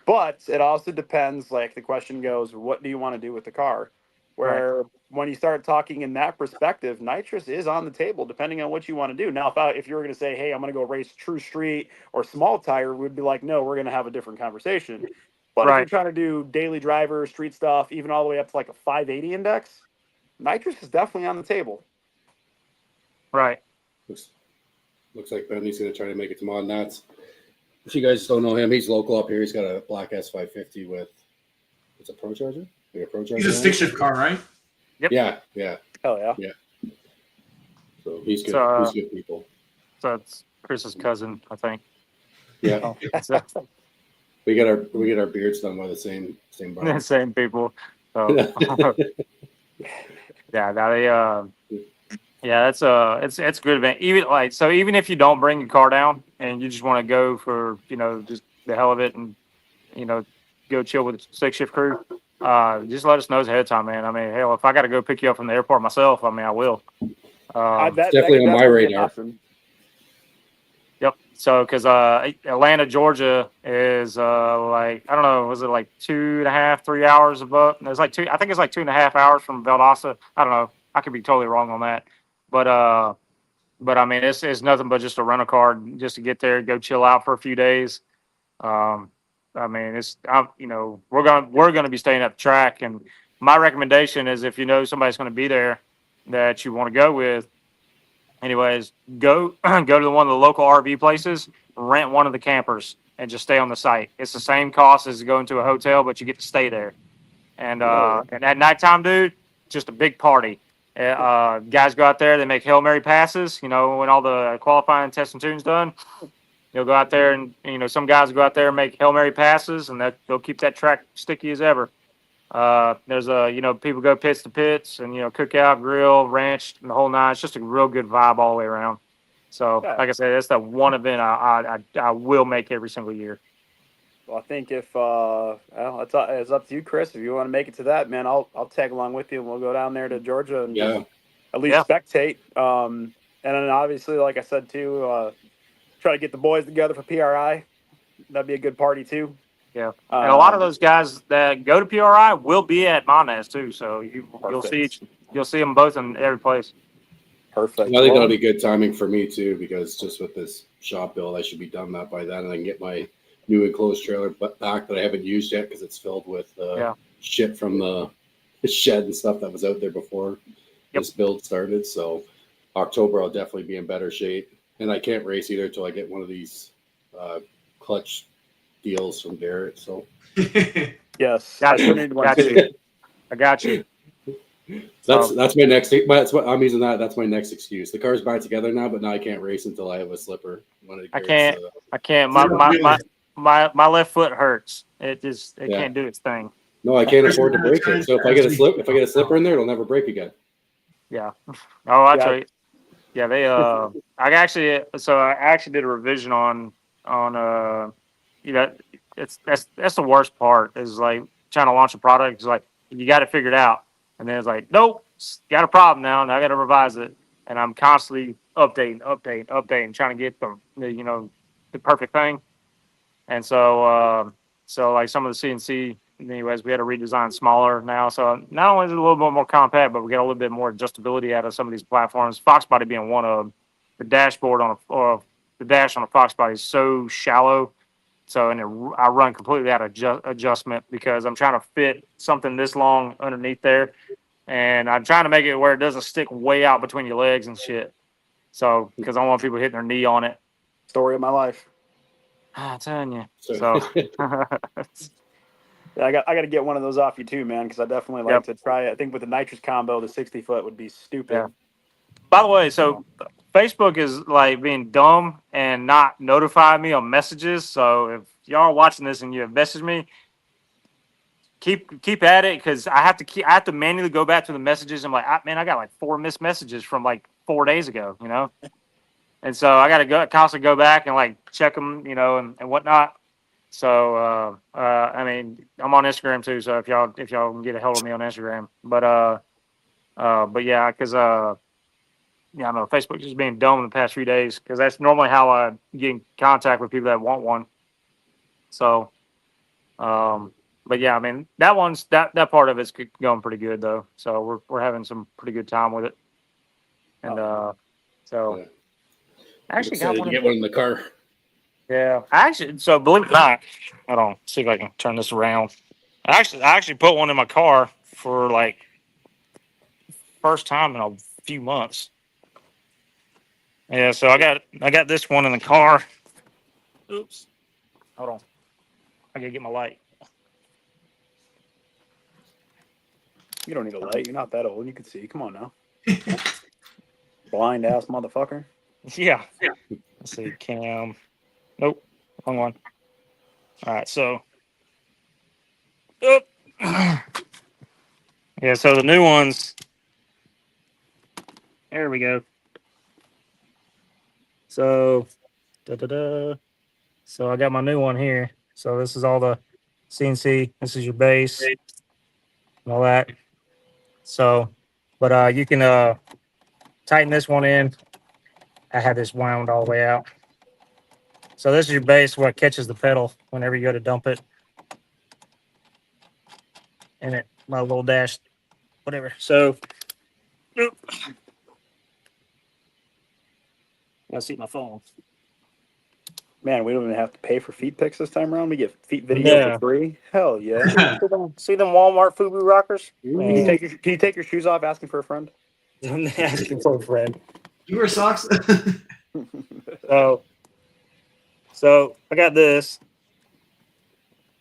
but it also depends. Like the question goes, what do you want to do with the car? Where when you start talking in that perspective, nitrous is on the table depending on what you want to do. Now, if you were going to say, hey, I'm going to go race true street or small tire, we'd be like, no, we're going to have a different conversation. But if you're trying to do daily driver, street stuff, even all the way up to like a 580 index, nitrous is definitely on the table. Right. Looks like Bentley's going to try to make it to Mod Nats. If you guys don't know him, he's local up here. He's got a black S550 with, it's a Pro Charger? Like a Pro Charger? He's a stick shift car, right? Yep. Yeah. Hell yeah. Yeah. So he's good. He's good people. So it's Chris's cousin, I think. Yeah. We get our beards done by the same barber. Same people. So, it's a good event. Even if you don't bring your car down and you just want to go for just the hell of it and go chill with the stick shift crew, just let us know ahead of time, man. I mean, hell, if I got to go pick you up from the airport myself, I mean, I will. Definitely on my radar. Yep. So, because Atlanta, Georgia is like, I don't know, was it like 2.5, 3 hours above? It's like I think it's like 2.5 hours from Valdosta. I don't know. I could be totally wrong on that. But I mean, it's nothing but just a rental car just to get there, go chill out for a few days. I mean, we're gonna be staying at the track, and my recommendation is if you know somebody's going to be there that you want to go with, anyways, go go to one of the local RV places, rent one of the campers, and just stay on the site. It's the same cost as going to a hotel, but you get to stay there. And at nighttime, dude, just a big party. Guys go out there, they make Hail Mary passes. You know, when all the qualifying test and tunes done, they'll go out there and some guys go out there and make Hail Mary passes, and they'll keep that track sticky as ever. There's people go pits to pits and cook out, grill, ranch, and the whole nine. It's just a real good vibe all the way around. So, like I said, that's the one event I will make every single year. Well, I think if it's up to you, Chris. If you want to make it to that, man, I'll tag along with you, and we'll go down there to Georgia and just at least spectate. And then obviously, like I said too, try to get the boys together for PRI. That'd be a good party too. Yeah, and a lot of those guys that go to PRI will be at Monaz too. So you'll see them both in every place. Perfect. I think that'll be good timing for me too, because just with this shop build, I should be done that by then, and I can get my new enclosed trailer back that I haven't used yet because it's filled with shit from the shed and stuff that was out there before this build started. So October I'll definitely be in better shape, and I can't race either until I get one of these clutch deals from Garrett. So yes, got you. I got you. That's my next. That's what I'm using. That's my next excuse. The car's back together now, but now I can't race until I have a slipper. I can't. My left foot hurts. It can't do its thing. No, I can't afford to break it. So if I get a slipper in there, it'll never break again. Yeah. Oh, that's right. Yeah, they. I actually did a revision on. That's the worst part is like trying to launch a product. It's like you got it figured out, and then it's like, nope, got a problem now. Now I got to revise it, and I'm constantly updating, trying to get the perfect thing. And so like some of the CNC, anyways, we had to redesign smaller now. So not only is it a little bit more compact, but we get a little bit more adjustability out of some of these platforms. Fox body being one of them. The dashboard the dash on a Fox body is so shallow. So I run completely out of adjustment because I'm trying to fit something this long underneath there, and I'm trying to make it where it doesn't stick way out between your legs and shit. So because I don't want people hitting their knee on it. Story of my life. I'm telling you. So I got to get one of those off you too, man, because I definitely like to try it. I think with the nitrous combo, the 60-foot would be stupid. Yeah. By the way, so Facebook is like being dumb and not notifying me on messages. So if y'all are watching this and you have messaged me, keep at it, because I have to manually go back to the messages. I'm like, I got like 4 missed messages from like 4 days ago, and so I got to constantly go back and like check them, and whatnot. So I mean, I'm on Instagram too. So if y'all can get a hold of me on Instagram, but yeah, because I know Facebook just being dumb in the past few days, because that's normally how I get in contact with people that want one. So, but yeah, I mean that part of it's going pretty good though. So we're having some pretty good time with it, and so I actually got one. Get one in the car. Yeah, so believe it or not, hold on, see if I can turn this around. I actually put one in my car for like first time in a few months. Yeah, so I got this one in the car. Oops. Hold on. I gotta get my light. You don't need a light. You're not that old. You can see. Come on now. Blind ass motherfucker. Yeah. Let's see. Cam. Nope. Wrong one. All right. So. Oop. Yeah. So the new ones. There we go. So. So I got my new one here. So this is all the CNC. This is your base. And all that. So, but you can tighten this one in. I had this wound all the way out. So this is your base where it catches the pedal whenever you go to dump it. And it, my little dash, whatever. So, I see my phone. Man, we don't even have to pay for feet pics this time around. We get feet video Yeah. for free. Hell yeah! See them Walmart FUBU rockers? Can you take your shoes off? Asking for a friend. Asking for a friend. You wear socks? So I got this.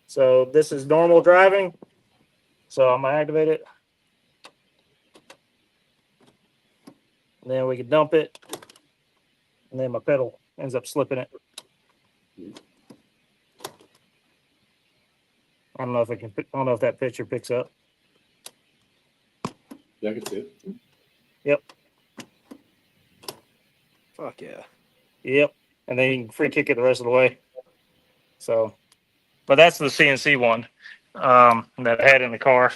So this is normal driving. So I'm gonna activate it. And then we can dump it. And then my pedal ends up slipping it. I don't know if I can. I don't know if that picture picks up. Yeah, I can see it. Yep. Fuck yeah! Yep. And then you can free kick it the rest of the way. So, but that's the CNC one that I had in the car.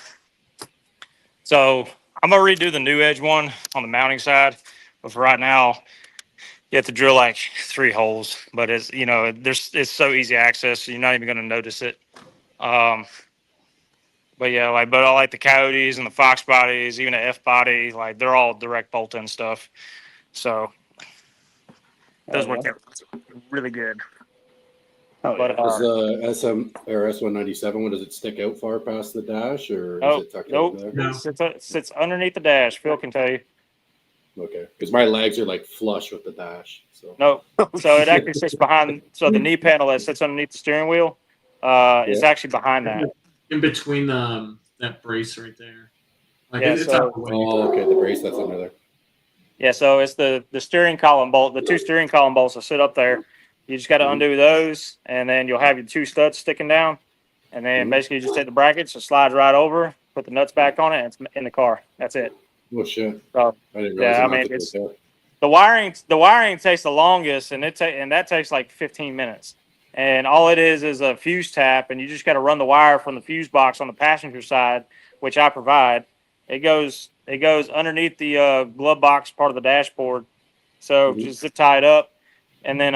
So I'm gonna redo the new edge one on the mounting side. But for right now, you have to drill like 3 holes. But it's it's so easy access, so you're not even gonna notice it. But yeah, but I like the Coyotes and the Fox bodies, even the F body, like they're all direct bolt-in stuff. So those work out really good. Oh, But Does the SM or S197 one, does it stick out far past the dash, or is it tucked out there? No. It sits underneath the dash. Phil can tell you. Okay, because my legs are like flush with the dash. So No, so it actually sits behind. So the knee panel that sits underneath the steering wheel is actually behind that. In between that brace right there. Like Yeah, it's so- out the way. oh, okay, the brace that's under there. Yeah, so it's the steering column bolt, the 2 steering column bolts that sit up there. You just got to undo those, and then you'll have your 2 studs sticking down, and then basically you just take the brackets, it slides right over, put the nuts back on it, and it's in the car. That's it. Oh shit! So I didn't yeah, realize I it mean, mounted it's- right there. the wiring takes the longest, and that takes like 15 minutes. And all it is a fuse tap, and you just got to run the wire from the fuse box on the passenger side, which I provide. It goes underneath the glove box part of the dashboard. So just zip tie it up, and then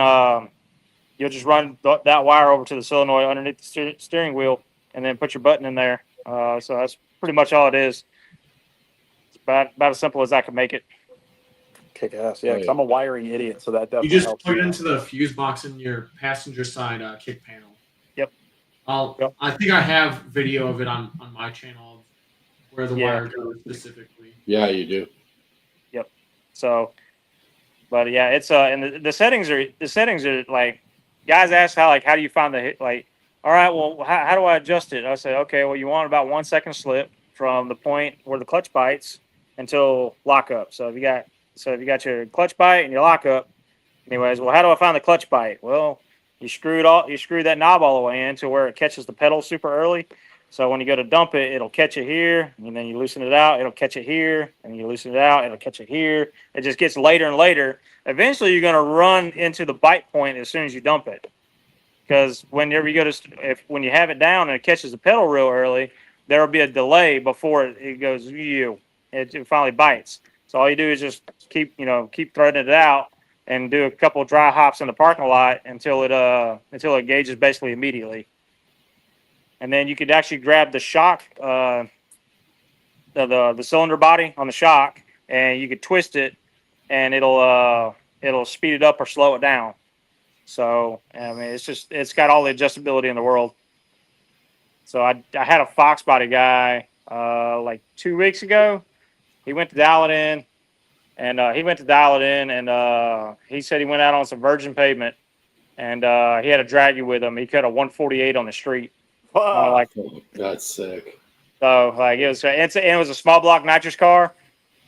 you'll just run that wire over to the solenoid underneath the steering wheel, and then put your button in there. So that's pretty much all it is. It's about as simple as I can make it. Kick ass! Yeah, Oh, because yeah. I'm a wiring idiot, so that You definitely just helps. plug it me out. into the fuse box in your passenger side kick panel. Yep. I think I have video of it on my channel of where the Yeah. wire goes specifically. Yeah, you do. So, but yeah, it's and the settings are like, guys ask how do you find the hit, like, all right, well, how do I adjust it? I say, okay, well, you want about 1 second slip from the point where the clutch bites until lockup. So if you got your clutch bite and your lockup, anyways, well, how do I find the clutch bite? Well, you screw that knob all the way in to where it catches the pedal super early. So when you go to dump it, it'll catch it here, and then you loosen it out, it'll catch it here, and you loosen it out, it'll catch it here. It just gets later and later. Eventually, you're going to run into the bite point as soon as you dump it. Because whenever you when you have it down and it catches the pedal real early, there will be a delay before it goes, it finally bites. So all you do is just keep threading it out and do a couple of dry hops in the parking lot until it gauges basically immediately. And then you could actually grab the shock, the cylinder body on the shock, and you could twist it, and it'll speed it up or slow it down. So I mean, it's got all the adjustability in the world. So I had a Fox body guy like 2 weeks ago. He went to dial it in, and he said he went out on some virgin pavement, and he had a Dragway with him. He cut a 148 on the street. Fuck. Oh, that's sick. So like it was a small block nitrous car,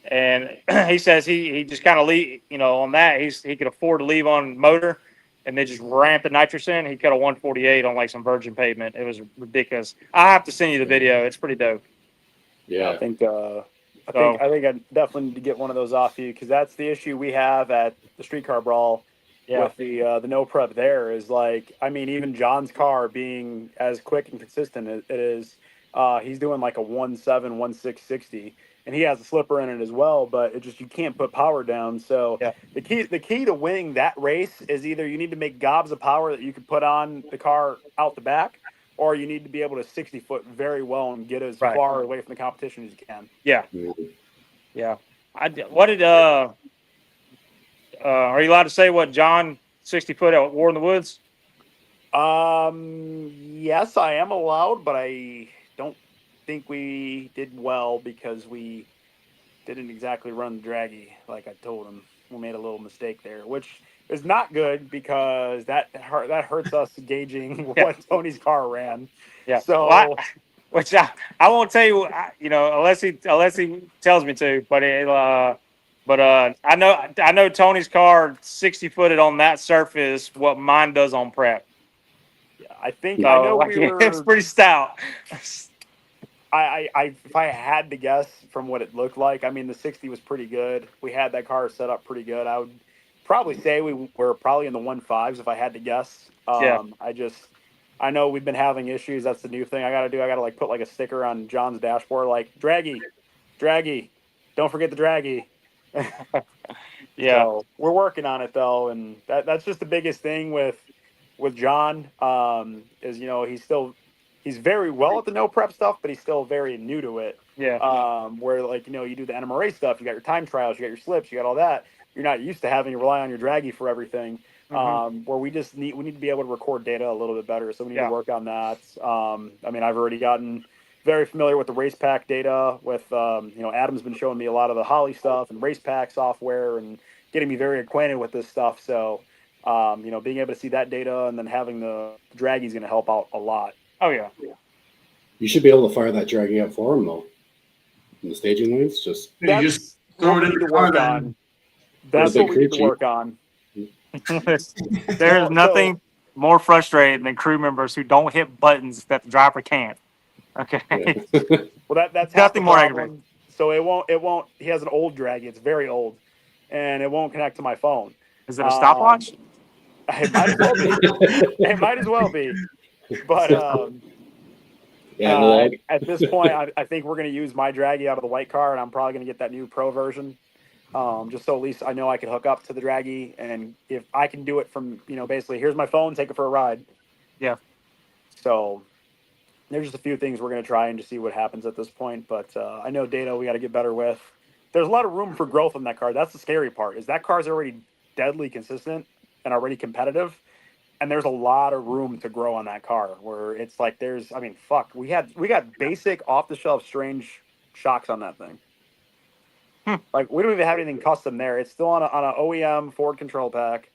and he says he just kind of on that he could afford to leave on motor, and then just ramp the nitrous in. He cut a 148 on like some virgin pavement. It was ridiculous. I have to send you the video. It's pretty dope. Yeah. I think I definitely need to get one of those off you, because that's the issue we have at the Streetcar Brawl. Yeah. With the no prep there is like, I mean, even John's car being as quick and consistent as it is, he's doing like a 1.7, 1.660, and he has a slipper in it as well. But it just you can't put power down. So Yeah. the key to winning that race is either you need to make gobs of power that you can put on the car out the back, or you need to be able to 60-foot very well and get as Right. far away from the competition as you can. Yeah. Mhm. Yeah. What did are you allowed to say what John 60-foot at War in the Woods? Yes, I am allowed, but I don't think we did well because we didn't exactly run the draggy like I told him. We made a little mistake there, which is not good because that hurts us gauging Yeah. what Tony's car ran. Yeah. So Well, which I won't tell you, unless he tells me to. But I know Tony's car 60-footed on that surface what mine does on prep. yeah, I think So I know like, we were. it's pretty stout. I if I had to guess from what it looked like, I mean the 60 was pretty good. We had that car set up pretty good. I would probably say we were probably in the 1.5s if I had to guess. Yeah. I know we've been having issues. That's the new thing I got to do. I got to like put like a sticker on John's dashboard, like draggy, don't forget the draggy. Yeah. So we're working on it though, and that's just the biggest thing with John. Is he's very well at the no prep stuff, but he's still very new to it. Yeah. Where like you do the NMRA stuff, you got your time trials, you got your slips, you got all that. You're not used to having to rely on your draggy for everything. Where we need to be able to record data a little bit better, so we need to work on that. I mean, I've already gotten very familiar with the race pack data. With Adam's been showing me a lot of the Holly stuff and race pack software and getting me very acquainted with this stuff. So being able to see that data and then having the draggy is going to help out a lot. Oh yeah. You should be able to fire that draggy up for him though. In the staging lanes, just You just throw it in the car then. That's Big what we need crew to work on. There's nothing more frustrating than crew members who don't hit buttons that the driver can't. Okay. yeah. Well, that's Nothing half more the aggravating. problem. So it won't. He has an old draggy. It's very old, and it won't connect to my phone. Is it a stopwatch? It might as well be. It might as well be. But at this point, I think we're going to use my draggy out of the white car, and I'm probably going to get that new Pro version, just so at least I know I can hook up to the draggy, and if I can do it from basically here's my phone, take it for a ride. Yeah. So there's just a few things we're going to try and just see what happens at this point, but I know data we got to get better with. There's a lot of room for growth on that car. That's the scary part. Is that car's already deadly consistent and already competitive. And there's a lot of room to grow on that car where it's like we got basic off the shelf strange shocks on that thing. Like we don't even have anything custom there. It's still on a OEM Ford control pack.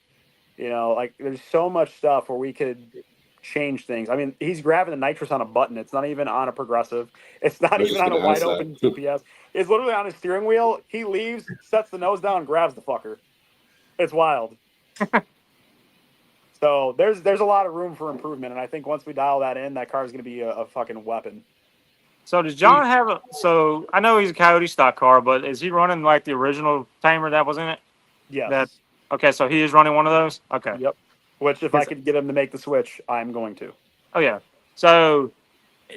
Like there's so much stuff where we could change things. I mean, he's grabbing the nitrous on a button. It's not even on a progressive. It's not even on a wide open TPS. It's literally on his steering wheel. He leaves, sets the nose down, and grabs the fucker. It's wild. So there's a lot of room for improvement, and I think once we dial that in, that car is going to be a fucking weapon. So does John have a? So I know he's a Coyote stock car, but is he running like the original Tamer that was in it? Yes. Okay, so he is running one of those. Okay. Yep. Which, if I could get him to make the switch, I'm going to. Oh yeah. So,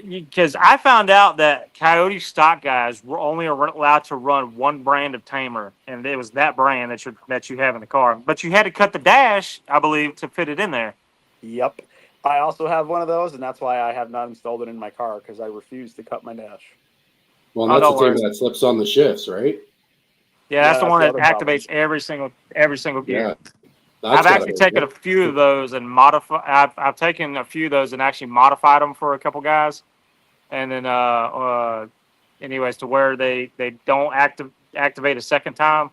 because I found out that Coyote stock guys were only allowed to run one brand of Tamer, and it was that brand that you have in the car. But you had to cut the dash, I believe, to fit it in there. Yep. I also have one of those, and that's why I have not installed it in my car, because I refuse to cut my dash. Well, that's the thing that slips on the shifts, right? Yeah, that's the one that activates every single gear. Yeah. I've actually taken a few of those and I've taken a few of those and actually modified them for a couple guys, and then anyways, to where they don't activate a second time.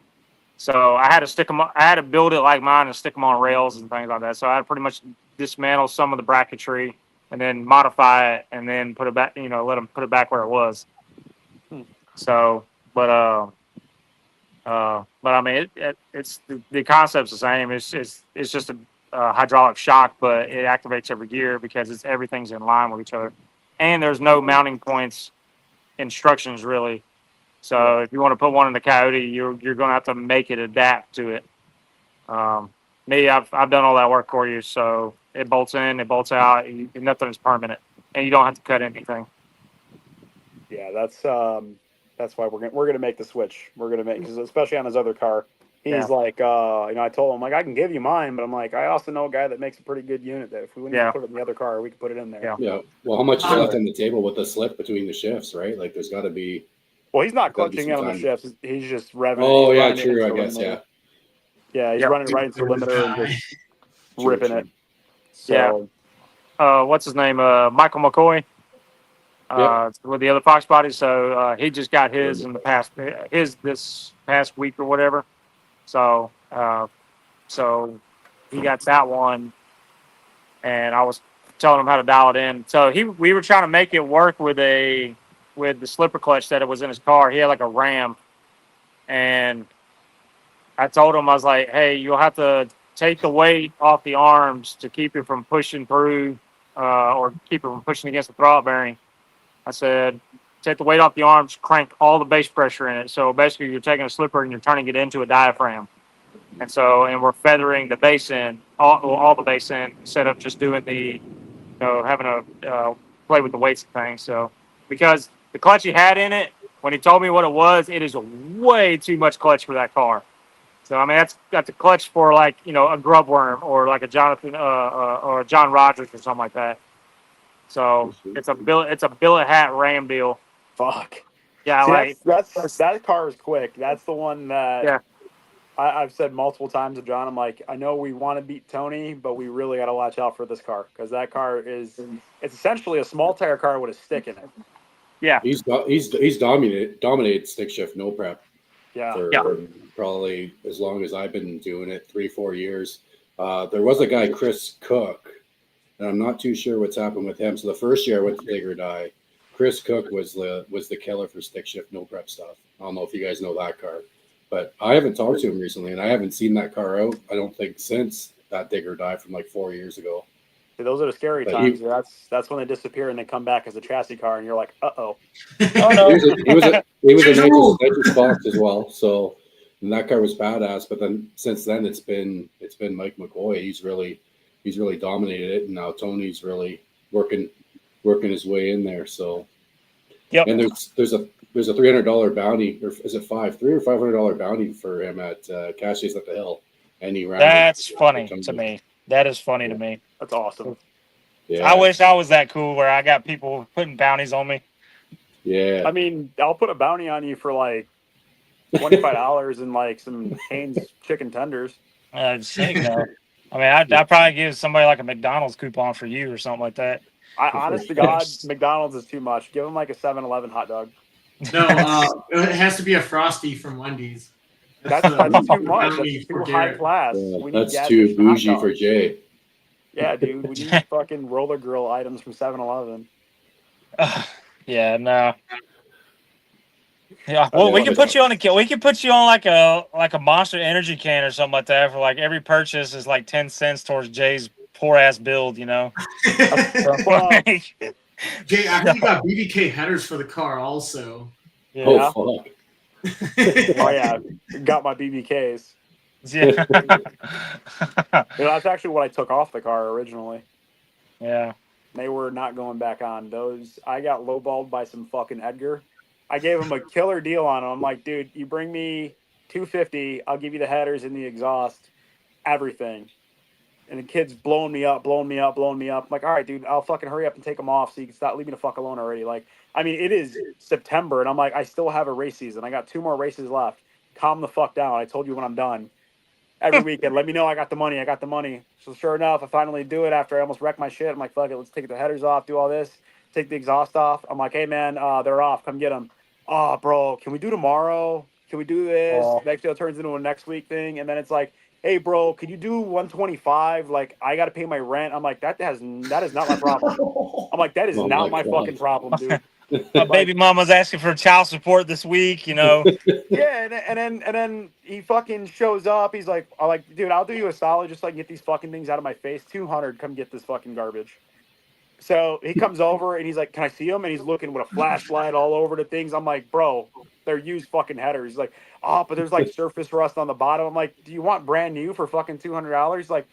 So I had to stick them. I had to build it like mine and stick them on rails and things like that. So I had to pretty much dismantle some of the bracketry and then modify it and then put it back. Let them put it back where it was. So, but I mean, it's the concept's the same. It's just a hydraulic shock, but it activates every gear because everything's in line with each other, and there's no mounting points instructions really. So if you want to put one in the Coyote, you're going to have to make it adapt to it. I've done all that work for you, so it bolts in, it bolts out, nothing's permanent, and you don't have to cut anything. Yeah, That's why we're gonna make the switch. We're gonna make, because especially on his other car, he's Yeah. like, I told him like I can give you mine, but I'm like, I also know a guy that makes a pretty good unit that if we need Yeah. to put it in the other car, we can put it in there. Yeah. Yeah. Well, how much is Oh. left on the table with the slip between the shifts, right? Like, there's got to be. Well, he's not Gotta be clutching in some on the time. shifts. He's just revving. Oh he's yeah, running it true. I into the guess limiter. yeah. He's Yep. running right into the limiter and just ripping it. So What's his name? Michael McCoy. With the other Fox bodies. So he just got his in this past week or whatever. So so he got that one, and I was telling him how to dial it in. So we were trying to make it work with the slipper clutch that it was in his car. He had like a Ram, and I told him, I was like, hey, you'll have to take the weight off the arms to keep it from pushing through or keep it from pushing against the throttle bearing. I said, take the weight off the arms, crank all the base pressure in it. So basically, you're taking a slipper and you're turning it into a diaphragm. And we're feathering the base end, all the base end, instead of just doing having a play with the weights and things. So, because the clutch he had in it, when he told me what it was, it is way too much clutch for that car. So, I mean, that's a clutch for like, a grub worm or like a Jonathan or a John Rogers or something like that. So it's a billet hat Ram deal. fuck. Yeah, See, that car is quick. That's the one that Yeah. I've said multiple times to John. I'm like, I know we want to beat Tony, but we really got to watch out for this car because that car it's essentially a small tire car with a stick in it. Yeah. He's dominated stick shift no prep Yeah. for probably as long as I've been doing it, 3-4 years. There was a guy, Chris Cook, and I'm not too sure what's happened with him. So the first year I went to Dig or Die, Chris Cook was the killer for stick shift no prep stuff. I don't know if you guys know that car, but I haven't talked to him recently, and I haven't seen that car out. I don't think since that Dig or Die from like 4 years ago. See, those are the scary But times. That's when they disappear and they come back as a chassis car, and you're like, Oh He no. was a Change the rule. nitrous box as well. So, and that car was badass. But then since then, it's been Mike McCoy. He's really dominated it, and now Tony's really working his way in there. So, Yep. and there's a $300 bounty, or is it $300 or $500 bounty for him at Cashier's at the Hill, and he ran. That's funny to me. That is funny to me. that's awesome. Yeah, I wish I was that cool where I got people putting bounties on me. yeah. I mean, I'll put a bounty on you for like $25 and like some Hanes chicken tenders. Sick, no. I mean, I'd probably give somebody like a McDonald's coupon for you or something like that. Honest to God, McDonald's is too much. Give them like a 7-Eleven hot dog. No, it has to be a Frosty from Wendy's. That's too much. bounty That's for too high Garrett. class. Yeah, We need that's gas too station hot bougie for dogs. Jay. Yeah, dude. We need fucking roller grill items from 7-Eleven. Yeah, no. Yeah, well, we can put you on like a Monster Energy can or something like that for like every purchase is like 10 cents towards Jay's poor ass build, Well, Jay, I think you got BBK headers for the car also. Yeah. Oh fuck! oh yeah, got my BBKs. Yeah. That's actually what I took off the car originally. Yeah. They were not going back on those. I got lowballed by some fucking Edgar. I gave him a killer deal on them. I'm like, dude, you bring me $250, I'll give you the headers and the exhaust, everything. And the kid's blowing me up. I'm like, all right, dude, I'll fucking hurry up and take them off so you can stop leaving the fuck alone already. Like, I mean, it is September, and I'm like, I still have a race season. I got 2 more races left. Calm the fuck down. I told you when I'm done. Every weekend, let me know I got the money. So sure enough, I finally do it after I almost wrecked my shit. I'm like, fuck it, let's take the headers off, do all this, take the exhaust off. I'm like, hey man, they're off. Come get them. Oh, bro, can we do tomorrow? Can we do this? Oh. Next day it turns into a next week thing, and then it's like, hey, bro, can you do 125? Like, I got to pay my rent. I'm like, that is not my problem. I'm like, that is Oh not my my God. fucking problem, dude. My baby mama's asking for child support this week, Yeah, and then he fucking shows up. He's like, I'm like, dude, I'll do you a solid just so I can get these fucking things out of my face. 200, come get this fucking garbage. So he comes over and he's like, can I see him? And he's looking with a flashlight all over the things. I'm like, bro, they're used fucking headers. He's like, oh, but there's like surface rust on the bottom. I'm like, do you want brand new for fucking $200? He's like,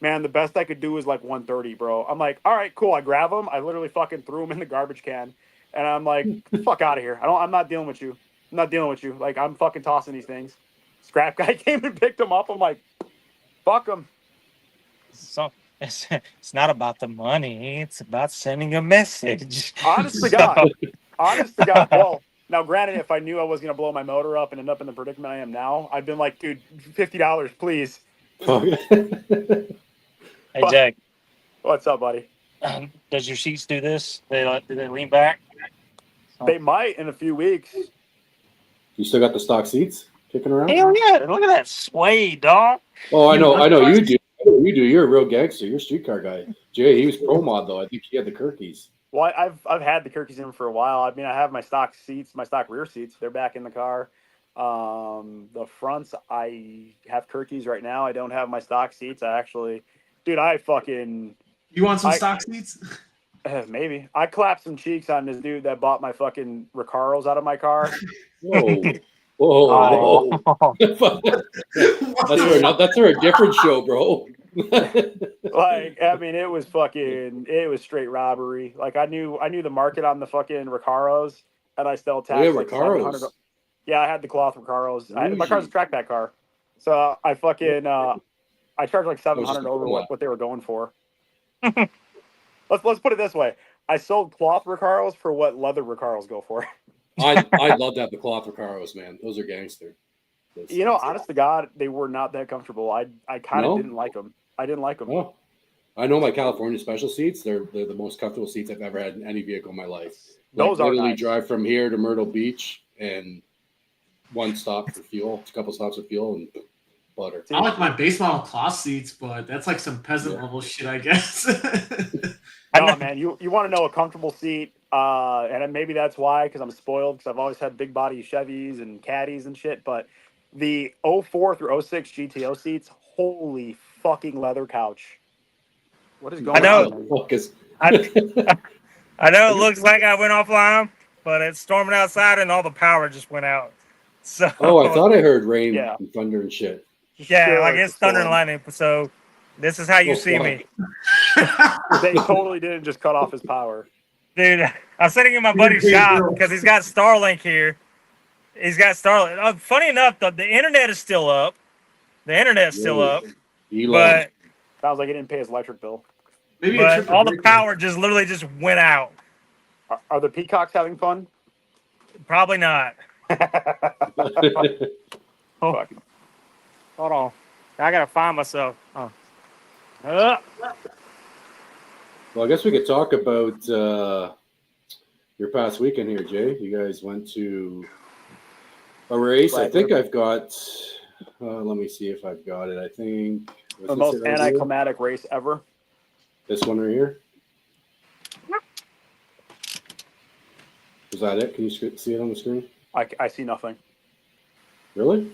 man, the best I could do is like 130, bro. I'm like, all right, cool. I grab them. I literally fucking threw them in the garbage can. And I'm like, fuck out of here. I'm not dealing with you. I'm not dealing with you. Like, I'm fucking tossing these things. Scrap guy came and picked them up. I'm like, fuck them. So it's not about the money. It's about sending a message. Honest to God. Honest to God. Well, now, granted, if I knew I was going to blow my motor up and end up in the predicament I am now, I'd been like, dude, $50, please. Hey, Jack, What's up, buddy? does your seats do this? Do they lean back? They might in a few weeks. You still got the stock seats kicking around? Hell yeah! Look at that sway, dog. Oh, I know you do. You do. You're a real gangster. You're a streetcar guy. Jay, he was pro mod though. I think he had the Kirkies. Well, I've had the Kirkies in for a while. I mean, I have my stock seats, my stock rear seats. They're back in the car. The fronts, I have Kirkies right now. I don't have my stock seats. Dude, You want some stock seats? maybe. I clapped some cheeks on this dude that bought my fucking Recaros out of my car. Whoa. Whoa. That's for a different show, bro. Like, I mean, it was straight robbery. Like, I knew the market on the fucking Recaros, and I still taxed like Recaros. $700. Yeah, I had the cloth Recaros. My car's a trackback car, so I fucking I charged like $700 over what they were going for. Let's put it this way: I sold cloth Recaros for what leather Recaros go for. I'd love to have the cloth Recaros, man. Those are gangster. You know, honest to God, they were not that comfortable. I kind of didn't like them. I didn't like them. Oh. I know my California special seats. They're the most comfortable seats I've ever had in any vehicle in my life. Those are literally nice. Drive from here to Myrtle Beach and one stop for fuel, a couple stops of fuel and butter. I like my base model cloth seats, but that's like some peasant level shit, I guess. No, man, you want to know a comfortable seat, and maybe that's why, because I'm spoiled, because I've always had big body Chevys and Caddies and shit, but the 04 through 06 GTO seats, holy fucking leather couch. What is going on? I know it looks like I went offline, but it's storming outside and all the power just went out. So I thought I heard rain and thunder and shit. Yeah, Sure, like it's thunder and lightning. So this is how you see me. They totally didn't just cut off his power. Dude, I'm sitting in my buddy's shop because he's got Starlink here. He's got Starlink. Funny enough, the internet is still up. The internet's still up. But sounds like he didn't pay his electric bill. But all the power just literally just went out. Are the peacocks having fun? Probably not. Fuck. Hold on. I gotta find myself. Well, I guess we could talk about your past weekend here, Jay. You guys went to a race. I think I've got. Let me see if I've got it. I think the most anticlimactic race ever. This one right here. Is that it? Can you see it on the screen? I see nothing. Really?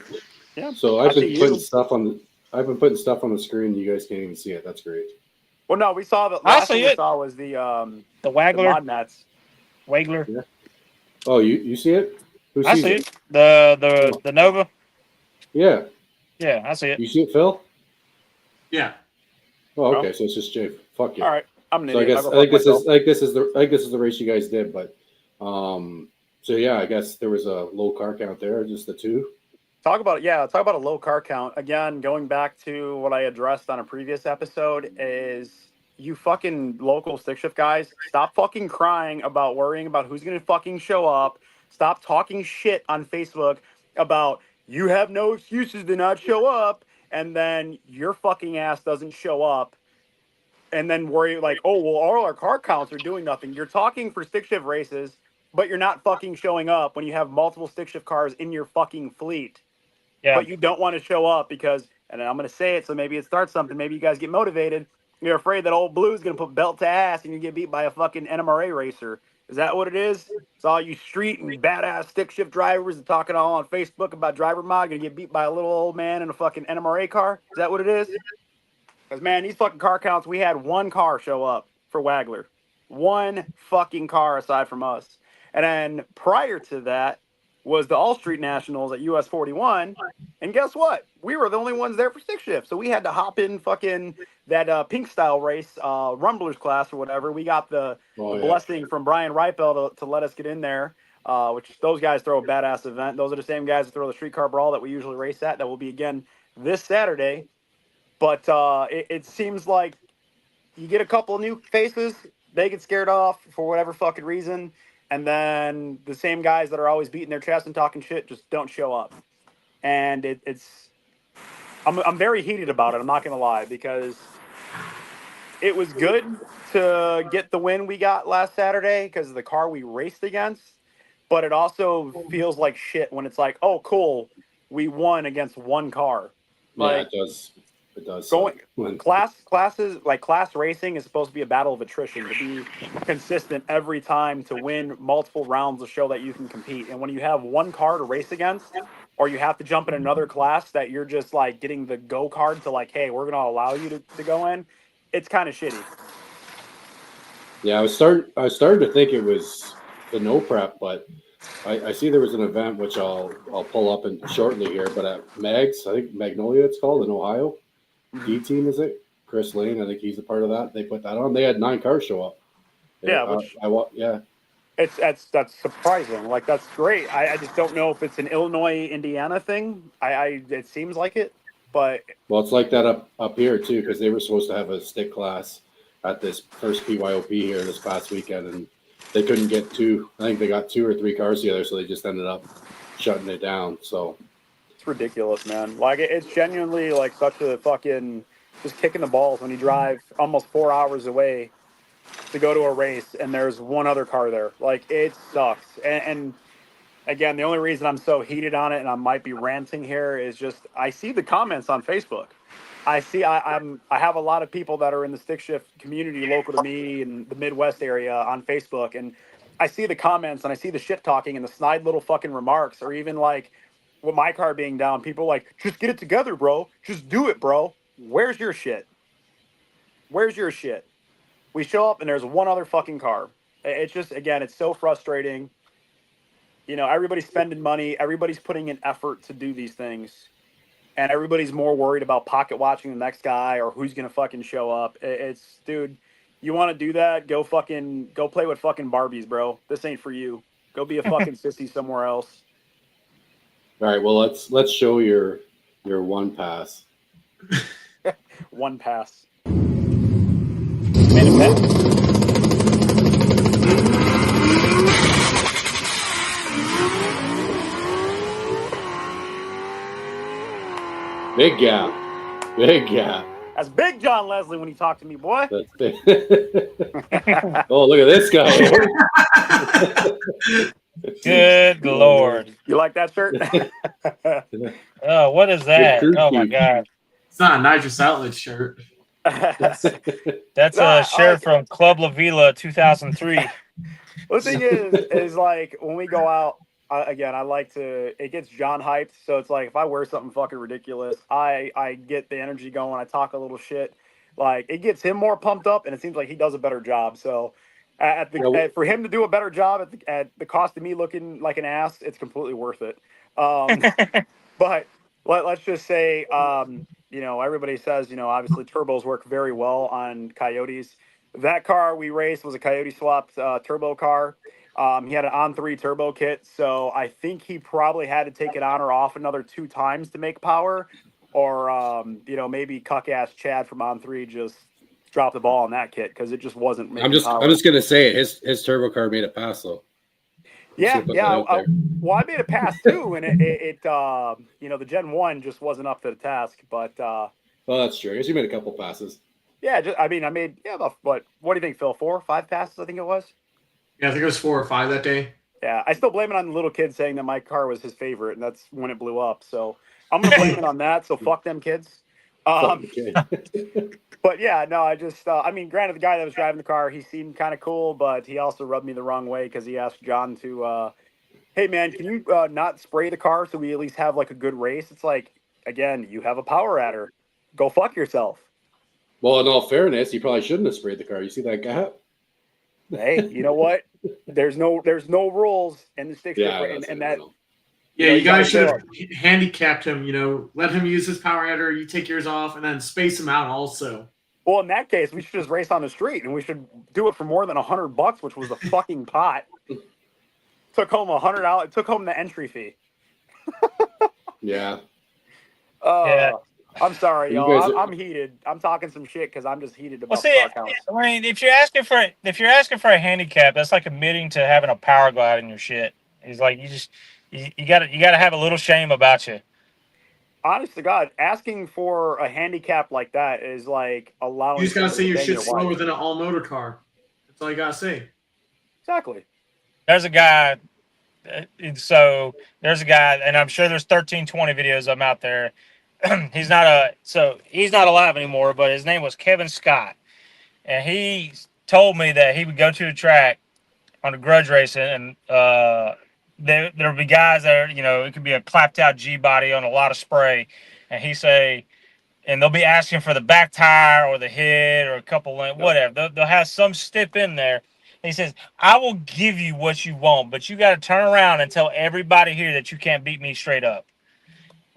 Yeah. So I've been putting stuff on the screen. You guys can't even see it. That's great. Well, no, we saw the last thing we saw was the Waggler, the mod mats. Waggler. Yeah. Oh, you see it? Who I sees see it. The Nova. Yeah. Yeah, I see it. You see it, Phil? Yeah. Oh, okay. So it's just Jay. Fuck you. All right. I'm an so idiot. I think this is the race you guys did, but so yeah, I guess there was a low car count there, just the two. Talk about a low car count. Again, going back to what I addressed on a previous episode is you fucking local stick shift guys, stop fucking crying about worrying about who's going to fucking show up. Stop talking shit on Facebook about you have no excuses to not show up, and then your fucking ass doesn't show up, and then worry like, oh, well, all our car counts are doing nothing. You're talking for stick shift races, but you're not fucking showing up when you have multiple stick shift cars in your fucking fleet. Yeah. But you don't want to show up because, and I'm going to say it so maybe it starts something, maybe you guys get motivated. You're afraid that old Blue's going to put belt to ass and you get beat by a fucking NMRA racer. Is that what it is? It's all you street and badass stick shift drivers and talking all on Facebook about driver mod going to get beat by a little old man in a fucking NMRA car? Is that what it is? Because, man, these fucking car counts, we had one car show up for Waggler. One fucking car aside from us. And then prior to that was the All Street Nationals at US 41. And guess what? We were the only ones there for stick shift. So we had to hop in fucking that pink style race, Rumblers class or whatever. We got the blessing from Brian Reipel to let us get in there, which those guys throw a badass event. Those are the same guys that throw the streetcar brawl that we usually race at. That will be again this Saturday. But it seems like you get a couple of new faces, they get scared off for whatever fucking reason. And then the same guys that are always beating their chest and talking shit just don't show up. And I'm very heated about it. I'm not going to lie, because it was good to get the win we got last Saturday because of the car we raced against. But it also feels like shit when it's like, oh, cool, we won against one car. Like, yeah, it does. It does. Class racing is supposed to be a battle of attrition, to be consistent every time, to win multiple rounds to show that you can compete. And when you have one car to race against, or you have to jump in another class that you're just like getting the go card to like, hey, we're going to allow you to go in, it's kind of shitty. Yeah, I was starting to think it was the no prep, but I see there was an event which I'll pull up in shortly here, but at Mags, I think Magnolia it's called in Ohio. D team, is it? Chris Lane, I think he's a part of that. They put that on. They had 9 cars show up. That's surprising. Like, that's great. I just don't know if it's an Illinois, Indiana thing. It seems like it, but well, it's like that up here too, because they were supposed to have a stick class at this first PYOP here this past weekend, and they couldn't get 2. I think they got 2 or 3 cars together, so they just ended up shutting it down. So it's ridiculous, man. Like, it's genuinely like such a fucking just kicking the balls when you drive almost 4 hours away to go to a race and there's one other car there. Like, it sucks. And again, the only reason I'm so heated on it and I might be ranting here is just I see the comments on Facebook. I have a lot of people that are in the stick shift community local to me in the Midwest area on Facebook, and I see the comments and I see the shit talking and the snide little fucking remarks, or even like with my car being down, people like, just get it together, bro. Just do it, bro. Where's your shit? Where's your shit? We show up and there's one other fucking car. It's just, again, it's so frustrating. You know, everybody's spending money. Everybody's putting in effort to do these things. And everybody's more worried about pocket watching the next guy or who's going to fucking show up. It's, dude, you want to do that? Go play with fucking Barbies, bro. This ain't for you. Go be a fucking sissy somewhere else. all right, well let's show your one pass. One pass. Big gap. That's Big John Leslie when he talked to me, boy. That's big. Oh, look at this guy. Good Lord. You like that shirt? Oh, what is that? Oh, my God. It's not a nitrous outlet shirt. That's a shirt from Club La Vila 2003. The thing is like when we go out, again, I like to, it gets John hyped. So it's like if I wear something fucking ridiculous, I get the energy going. I talk a little shit. Like, it gets him more pumped up, and it seems like he does a better job. So for him to do a better job at the cost of me looking like an ass, it's completely worth it. But let's just say, you know, everybody says, you know, obviously turbos work very well on Coyotes. That car we raced was a Coyote swapped turbo car. He had an on-3 turbo kit, so I think he probably had to take it on or off another 2 times to make power. Or, you know, maybe cuck-ass Chad from on-3 just dropped the ball on that kit because it just wasn't making power. I'm just going to say it. His turbo car made it pass, though. Yeah. Well, I made a pass too, and it you know, the Gen 1 just wasn't up to the task. But well, that's true. I guess you made a couple passes. Yeah, I made about what do you think, Phil? 4 or 5 passes, I think it was. Yeah, I think it was 4 or 5 that day. Yeah, I still blame it on the little kid saying that my car was his favorite, and that's when it blew up. So I'm gonna blame it on that. So fuck them kids. But yeah, no, I just, I mean, granted, the guy that was driving the car, he seemed kind of cool, but he also rubbed me the wrong way because he asked John to, hey man, can you not spray the car so we at least have like a good race? It's like, again, you have a power adder. Go fuck yourself. Well, in all fairness, you probably shouldn't have sprayed the car. You see that gap? Hey, you know what? There's no rules in the stick shift, and that, Yeah, you guys should gotta have handicapped him. Let him use his power header. You take yours off, and then space him out also. Well, in that case, we should just race on the street, and we should do it for more than $100, which was the fucking pot. Took home $100. Took home the entry fee. Yeah. Yeah. I'm sorry, You y'all. guys are- I'm heated. I'm talking some shit because I'm just heated about Well, the see, car counts. I mean, if you're asking for a handicap, that's like admitting to having a power glide in your shit. He's like, you gotta have a little shame about you. Honest to God, asking for a handicap like that is like allowing. You just gotta say somebody your to bang shit's wife. slower than an all motor car. That's all you gotta say. Exactly. There's a guy. So there's a guy, and I'm sure there's 1320 videos of him out there. he's not alive anymore, but his name was Kevin Scott, and he told me that he would go to the track on a grudge racing, and there'll be guys that are, it could be a clapped out G body on a lot of spray, and and they'll be asking for the back tire or the head or a couple whatever. They'll have some stip in there. He says, I will give you what you want, but you got to turn around and tell everybody here that you can't beat me straight up.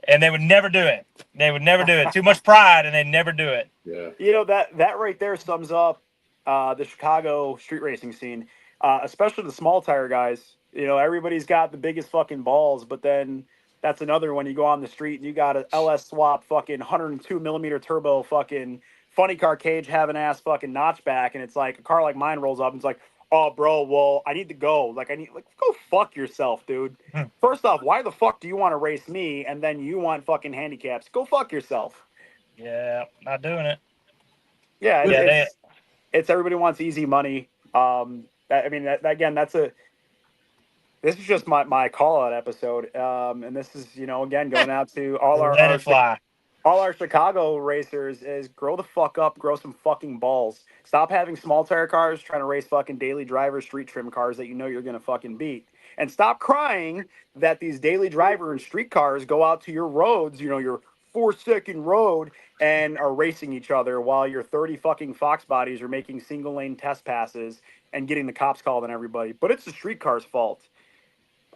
And they would never do it. They would never do it. Too much pride, and they never do it. Yeah. That right there sums up the Chicago street racing scene, especially the small tire guys. Everybody's got the biggest fucking balls, but then that's another when you go on the street and you got an LS swap fucking 102 millimeter turbo fucking funny car cage having ass fucking notchback, and it's like a car like mine rolls up and it's like, oh bro, well I need to go. Go fuck yourself, dude. First off, why the fuck do you want to race me and then you want fucking handicaps? Go fuck yourself. Yeah, not doing it. Yeah, it's everybody wants easy money. This is just my call out episode, and this is again going out to all our Chicago racers is grow the fuck up, grow some fucking balls. Stop having small tire cars trying to race fucking daily driver street trim cars that you're gonna fucking beat, and stop crying that these daily driver and street cars go out to your roads, your 4-second road, and are racing each other while your 30 fucking Fox bodies are making single lane test passes and getting the cops called on everybody. But it's the street car's fault.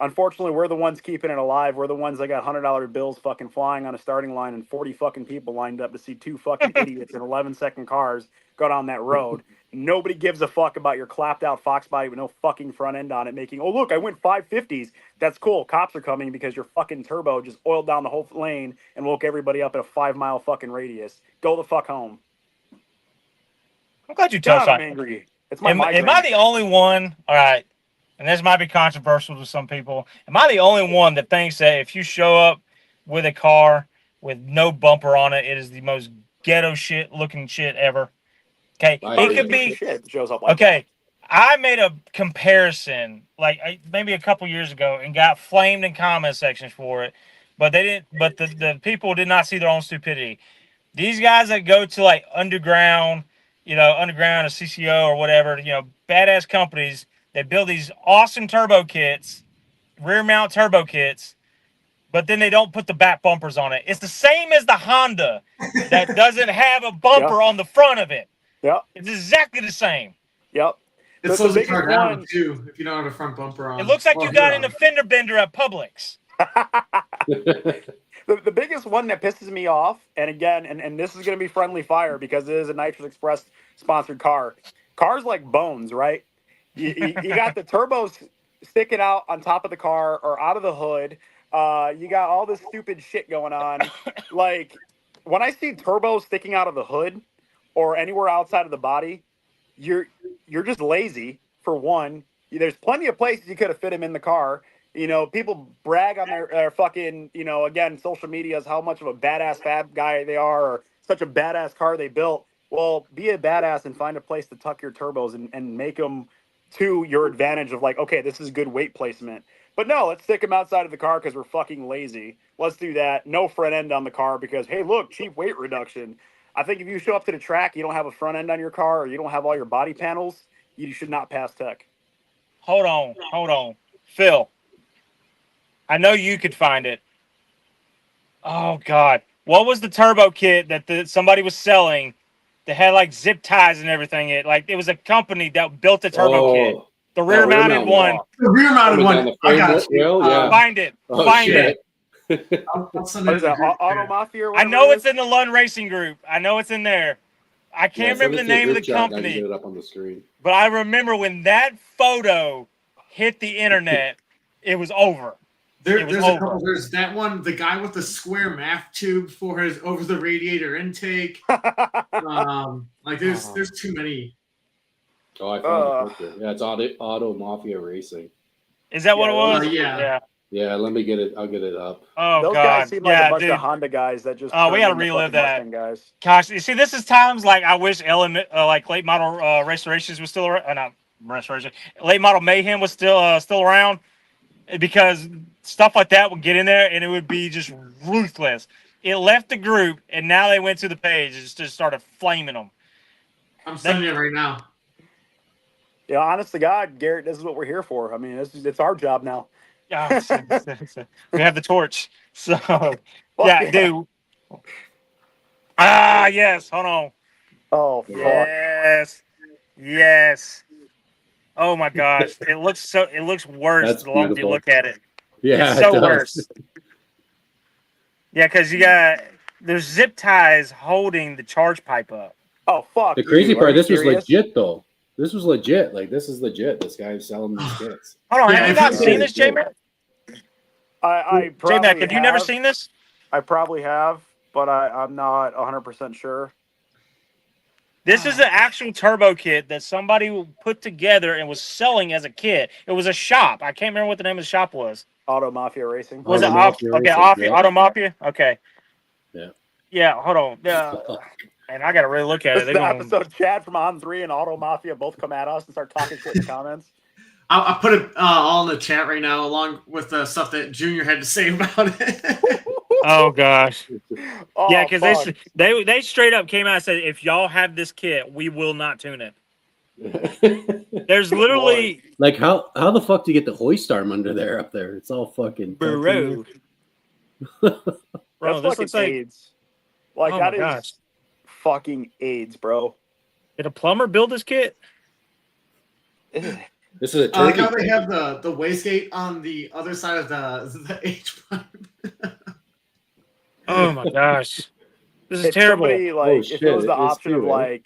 Unfortunately, we're the ones keeping it alive. We're the ones that got $100 bills fucking flying on a starting line and 40 fucking people lined up to see two fucking idiots in 11-second cars go down that road. Nobody gives a fuck about your clapped out Fox body with no fucking front end on it making, oh, look, I went 550s. That's cool. Cops are coming because your fucking turbo just oiled down the whole lane and woke everybody up at a 5-mile fucking radius. Go the fuck home. I'm glad you touched on I'm it. angry. It's my Am migraine. I the only one? All right, and this might be controversial to some people. Am I the only one that thinks that if you show up with a car with no bumper on it, it is the most ghetto shit looking shit ever? Okay, it could be. Shit shows up like Okay, I made a comparison maybe a couple years ago and got flamed in comment sections for it, but they didn't. But the people did not see their own stupidity. These guys that go to like underground or CCO or whatever, badass companies that build these awesome turbo kits, rear mount turbo kits, but then they don't put the back bumpers on it. It's the same as the Honda that doesn't have a bumper on the front of it. Yep. It's exactly the same. Yep. It slows the car down too if you don't have a front bumper on. It looks like you got in a fender bender at Publix. The biggest one that pisses me off, and again, and this is going to be friendly fire because it is a Nitrous Express sponsored car. Cars like bones, right? You got the turbos sticking out on top of the car or out of the hood. You got all this stupid shit going on. Like when I see turbos sticking out of the hood or anywhere outside of the body, you're just lazy for one. There's plenty of places you could have fit them in the car. People brag on their fucking, again, social media is how much of a badass fab guy they are or such a badass car they built. Well, be a badass and find a place to tuck your turbos and make them to your advantage of like, okay, this is good weight placement. But no, let's stick them outside of the car because we're fucking lazy. Let's do that. No front end on the car because, hey, look, cheap weight reduction. I think if you show up to the track, you don't have a front end on your car or you don't have all your body panels, you should not pass tech. Hold on. Phil. I know you could find it. Oh, God. What was the turbo kit that somebody was selling that had, like, zip ties and everything? It was a company that built a turbo kit. The rear-mounted one. The rear-mounted Coming down one. the I frame got you. rail, yeah. Find it. Oh, Find shit. it. I'll send What it is to that? the group Auto chat. Mafia or I whatever? know it it's is? in the Lund Racing Group. I know it's in there. I can't remember the name of the company, I can get it up on the screen. but I remember when that photo hit the internet, it was over. It was There's over. a couple. There's that one. The guy with the square math tube for his over the radiator intake. There's too many. Oh, I found the picture. Yeah, it's Auto Mafia Racing. Is that what it was? Yeah. Yeah, let me get it. I'll get it up. Oh, Those God. guys seem like a bunch dude. of Honda guys that just. Oh, we turned gotta into relive fucking that. Mustang guys. Gosh, you see, this is times like I wish like late model restorations was still around. Not restoration. Late model mayhem was still around, because stuff like that would get in there and it would be just ruthless. It left the group and now they went to the page and just started flaming them. I'm sending it right now. Yeah, honest to God, Garrett, this is what we're here for. I mean, it's our job now. Yeah, we have the torch. So, yeah, dude. Ah, yes. Hold on. Oh, fuck. Yes. Oh my gosh. It looks worse That's the longer you beautiful. look at it. Yeah, It's so it does. worse. Yeah, because there's zip ties holding the charge pipe up. Oh, fuck. The crazy you. Are part, you this was serious? legit though. This was legit. Like, this is legit. This guy's selling these kits. Hold on, Yeah, have you if not you seen did, this, J-Mac? I probably J-Mac, have you never have. seen this? I probably have, but I'm not 100% sure. This is the actual turbo kit that somebody put together and was selling as a kit. It was a shop. I can't remember what the name of the shop was. Auto Mafia Racing. Was Auto it Mafia okay? Racing, yeah. Auto Mafia. Okay. Yeah. Yeah. Hold on. And I gotta really look at This it. is They're the going, episode Chad from On 3 and Auto Mafia both come at us and start talking shit in the comments. I put it all in the chat right now, along with the stuff that Junior had to say about it. oh gosh. Oh, Yeah, because fuck. they straight up came out and said, if y'all have this kit, we will not tune it. There's literally Like, how the fuck do you get the hoist arm under there up there? It's all fucking bro. titanium. Bro, That's this fucking looks like AIDS. Like, oh that my is gosh. fucking AIDS, bro. Did a plumber build this kit? Ugh. This is a I like turkey. how they have the wastegate on the other side of the H pipe. Oh my gosh. This is If terrible. somebody, like, Oh, if shit, it was the it is option of, too, right?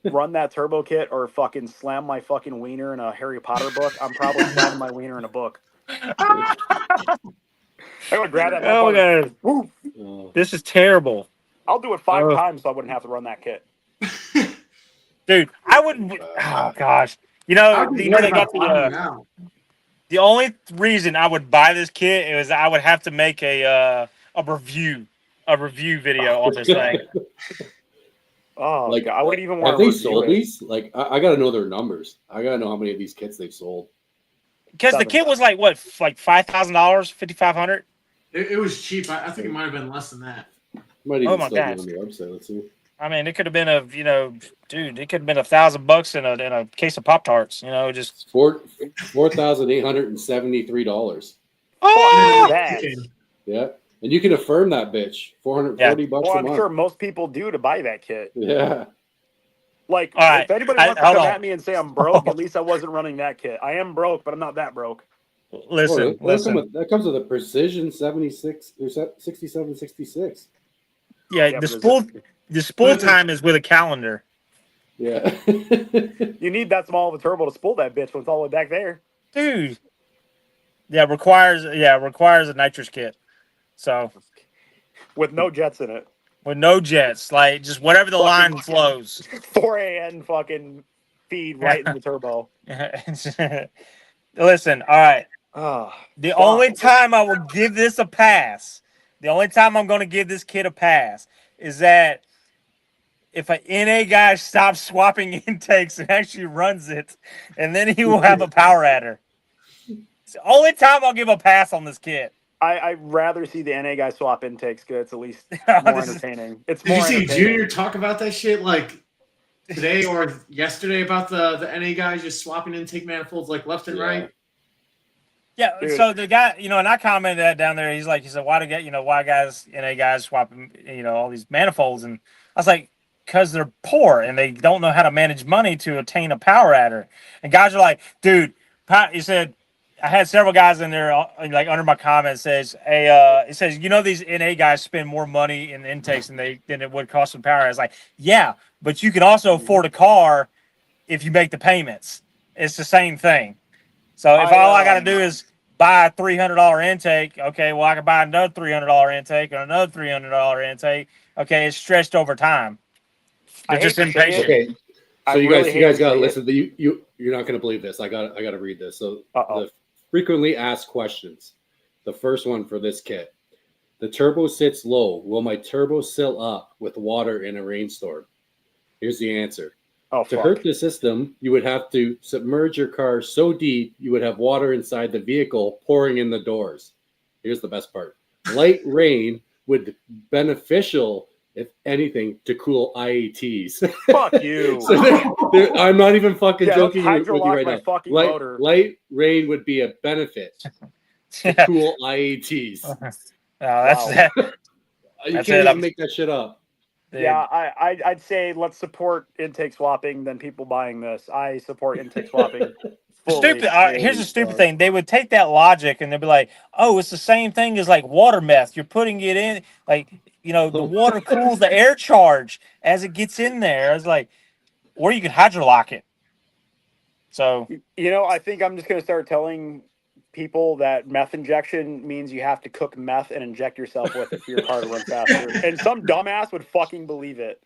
like, run that turbo kit or fucking slam my fucking wiener in a Harry Potter book, I'm probably slamming my wiener in a book. I would grab that Oh motherfucker. god. Woo. Oh. This is terrible. I'll do it 5 Oh. times so I wouldn't have to run that kit. Dude, I wouldn't oh gosh. You I know, would be you know worried they got about bottoming the out. the only reason I would buy this kit is I would have to make a review video on this thing. Oh, Like, God, I wouldn't even want have to they review sold it. these? Like, I got to know their numbers. I got to know how many of these kits they've sold. Because the kit was like what, like $5,000, $5,500? It was cheap. I think it might have been less than that. Might Oh even my still gosh. be on the website. Let's see. I mean, it could have been dude, it could have been $1,000 in a case of Pop-Tarts. Just $4,873. oh, That. Yeah, and you can affirm that bitch. $440 Well, a I'm month. sure most people do to buy that kit. Yeah. Like, All right, if anybody wants to hold come on. at me and say I'm broke, at least I wasn't running that kit. I am broke, but I'm not that broke. listen. That comes with a Precision 76 or 6766. Yeah, Yeah, the but spool time is with a calendar. Yeah. You need that small of a turbo to spool that bitch when it's all the way back there. Dude. Yeah, requires a nitrous kit. So With no jets in it. with no jets, like just whatever the line flows. 4 a.m. fucking feed right in the turbo. Listen, all right. Oh, The only time I will give this a pass, the only time I'm going to give this kid a pass is that if an NA guy stops swapping intakes and actually runs it, and then he will have a power adder. It's the only time I'll give a pass on this kid. I'd rather see the NA guy swap intakes because it's at least more entertaining. It's Did you more see entertaining. Junior talk about that shit like today or yesterday about the NA guys just swapping intake manifolds like left and right? Yeah, Dude. so the guy, and I commented that down there. He said, why guys, NA guys swapping, all these manifolds, and I was like, because they're poor and they don't know how to manage money to attain a power adder. And guys are like, dude, he said, I had several guys in there, like under my comment says, hey, it says, these NA guys spend more money in intakes than it would cost them power adders. Like, yeah, but you can also afford a car if you make the payments. It's the same thing. So if all I got to do is buy a $300 intake, okay, well, I can buy another $300 intake and another $300 intake. Okay, it's stretched over time. They're just impatient. Okay, so you guys got to listen. You're not going to believe this. I got to read this. So the frequently asked questions. The first one for this kit: the turbo sits low. Will my turbo sill up with water in a rainstorm? Here's the answer. To hurt the system, you would have to submerge your car so deep you would have water inside the vehicle pouring in the doors. Here's the best part. Light rain would be beneficial, if anything, to cool IATs. Fuck you. So I'm not even fucking joking with you right now. Motor. Light rain would be a benefit to cool IATs. You can't even make that shit up. Yeah, I'd say let's support intake swapping than people buying this. I support intake swapping. Stupid. Here's the stupid thing. They would take that logic and they'd be like, "Oh, it's the same thing as like water meth. You're putting it in, like the water cools the air charge as it gets in there." It's like, or you can hydrolock it. So I think I'm just gonna start telling people that meth injection means you have to cook meth and inject yourself with it for your car to run faster. And some dumbass would fucking believe it.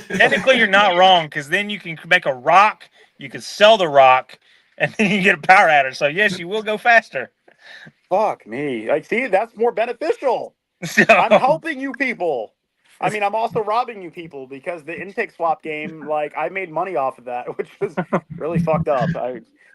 Technically, you're not wrong, because then you can make a rock, you can sell the rock, and then you get a power adder. So, yes, you will go faster. Fuck me. Like, see, that's more beneficial. I'm helping you people. I mean, I'm also robbing you people, because the intake swap game, like, I made money off of that, which was really fucked up.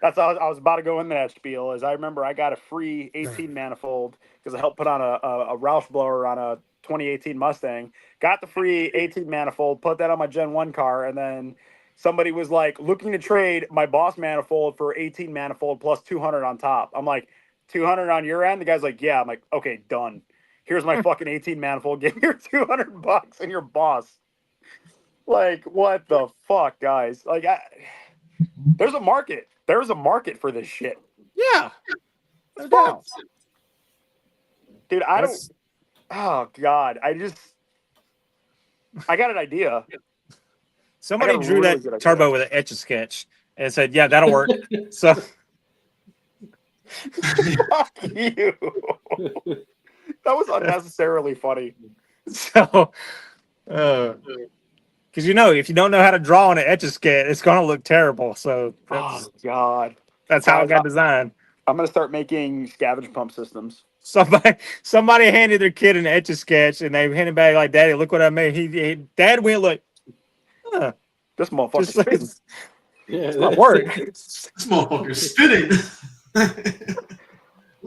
That's how I was about to go in that spiel. Is I remember I got a free 18 manifold because I helped put on a Roush blower on a 2018 Mustang. Got the free 18 manifold, put that on my Gen 1 car, and then somebody was like looking to trade my Boss manifold for 18 manifold plus 200 on top. I'm like, 200 on your end? The guy's like, yeah. I'm like, okay, done. Here's my fucking 18 manifold. Give me your $200 and your Boss. Like, what the fuck, guys? Like, there's a market. There's a market for this shit. Yeah. No doubt. Dude, I don't. Oh, God. I got an idea. Somebody drew that turbo with an Etch-a-Sketch and said, yeah, that'll work. So. Fuck you. That was unnecessarily funny. So, because if you don't know how to draw on an Etch-a-Sketch, it's going to look terrible. So, God, that's how it got designed. I'm going to start making scavenge pump systems. Somebody handed their kid an Etch-a-Sketch, and they handed back like, "Daddy, look what I made." Dad went like, "Huh, this motherfucker's it's not work. This motherfucker's spitting."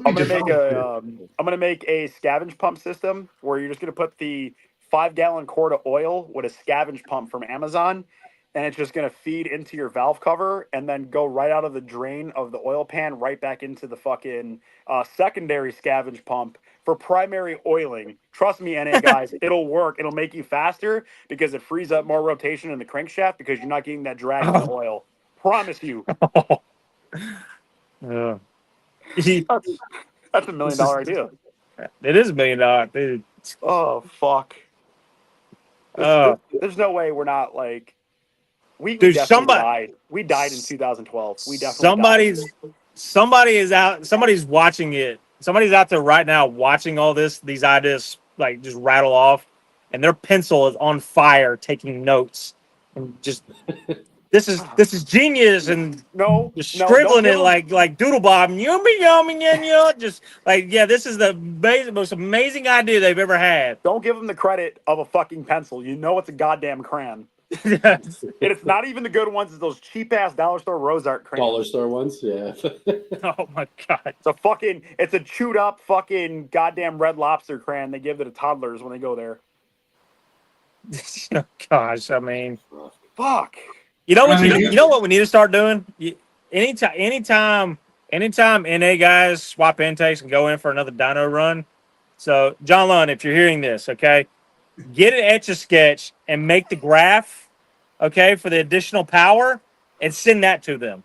I'm gonna make a scavenge pump system where you're just gonna put the 5-gallon quart of oil with a scavenge pump from Amazon, and it's just gonna feed into your valve cover and then go right out of the drain of the oil pan right back into the fucking secondary scavenge pump for primary oiling. Trust me, NA guys, it'll work. It'll make you faster because it frees up more rotation in the crankshaft because you're not getting that drag in the oil. Promise you. Yeah. That's $1 million idea. It is $1 million, dude. Oh fuck! There's no way we're not like we died. We died in 2012. We definitely somebody's out. Somebody's watching it. Somebody's out there right now watching all these ideas like just rattle off, and their pencil is on fire, taking notes, and just. This is genius, and just scribbling it like Doodle Bob, yummy, just like, yeah, this is the most amazing idea they've ever had. Don't give them the credit of a fucking pencil. You know it's a goddamn crayon. And it's not even the good ones. It's those cheap ass dollar store Rosart crayons. Dollar store ones, yeah. Oh my god, it's a chewed up fucking goddamn Red Lobster crayon they give to the toddlers when they go there. Gosh, I mean, fuck. You know what we need to start doing? Anytime NA guys swap intakes and go in for another dyno run. So, John Lund, if you're hearing this, okay, get an Etch-a-Sketch and make the graph, okay, for the additional power, and send that to them.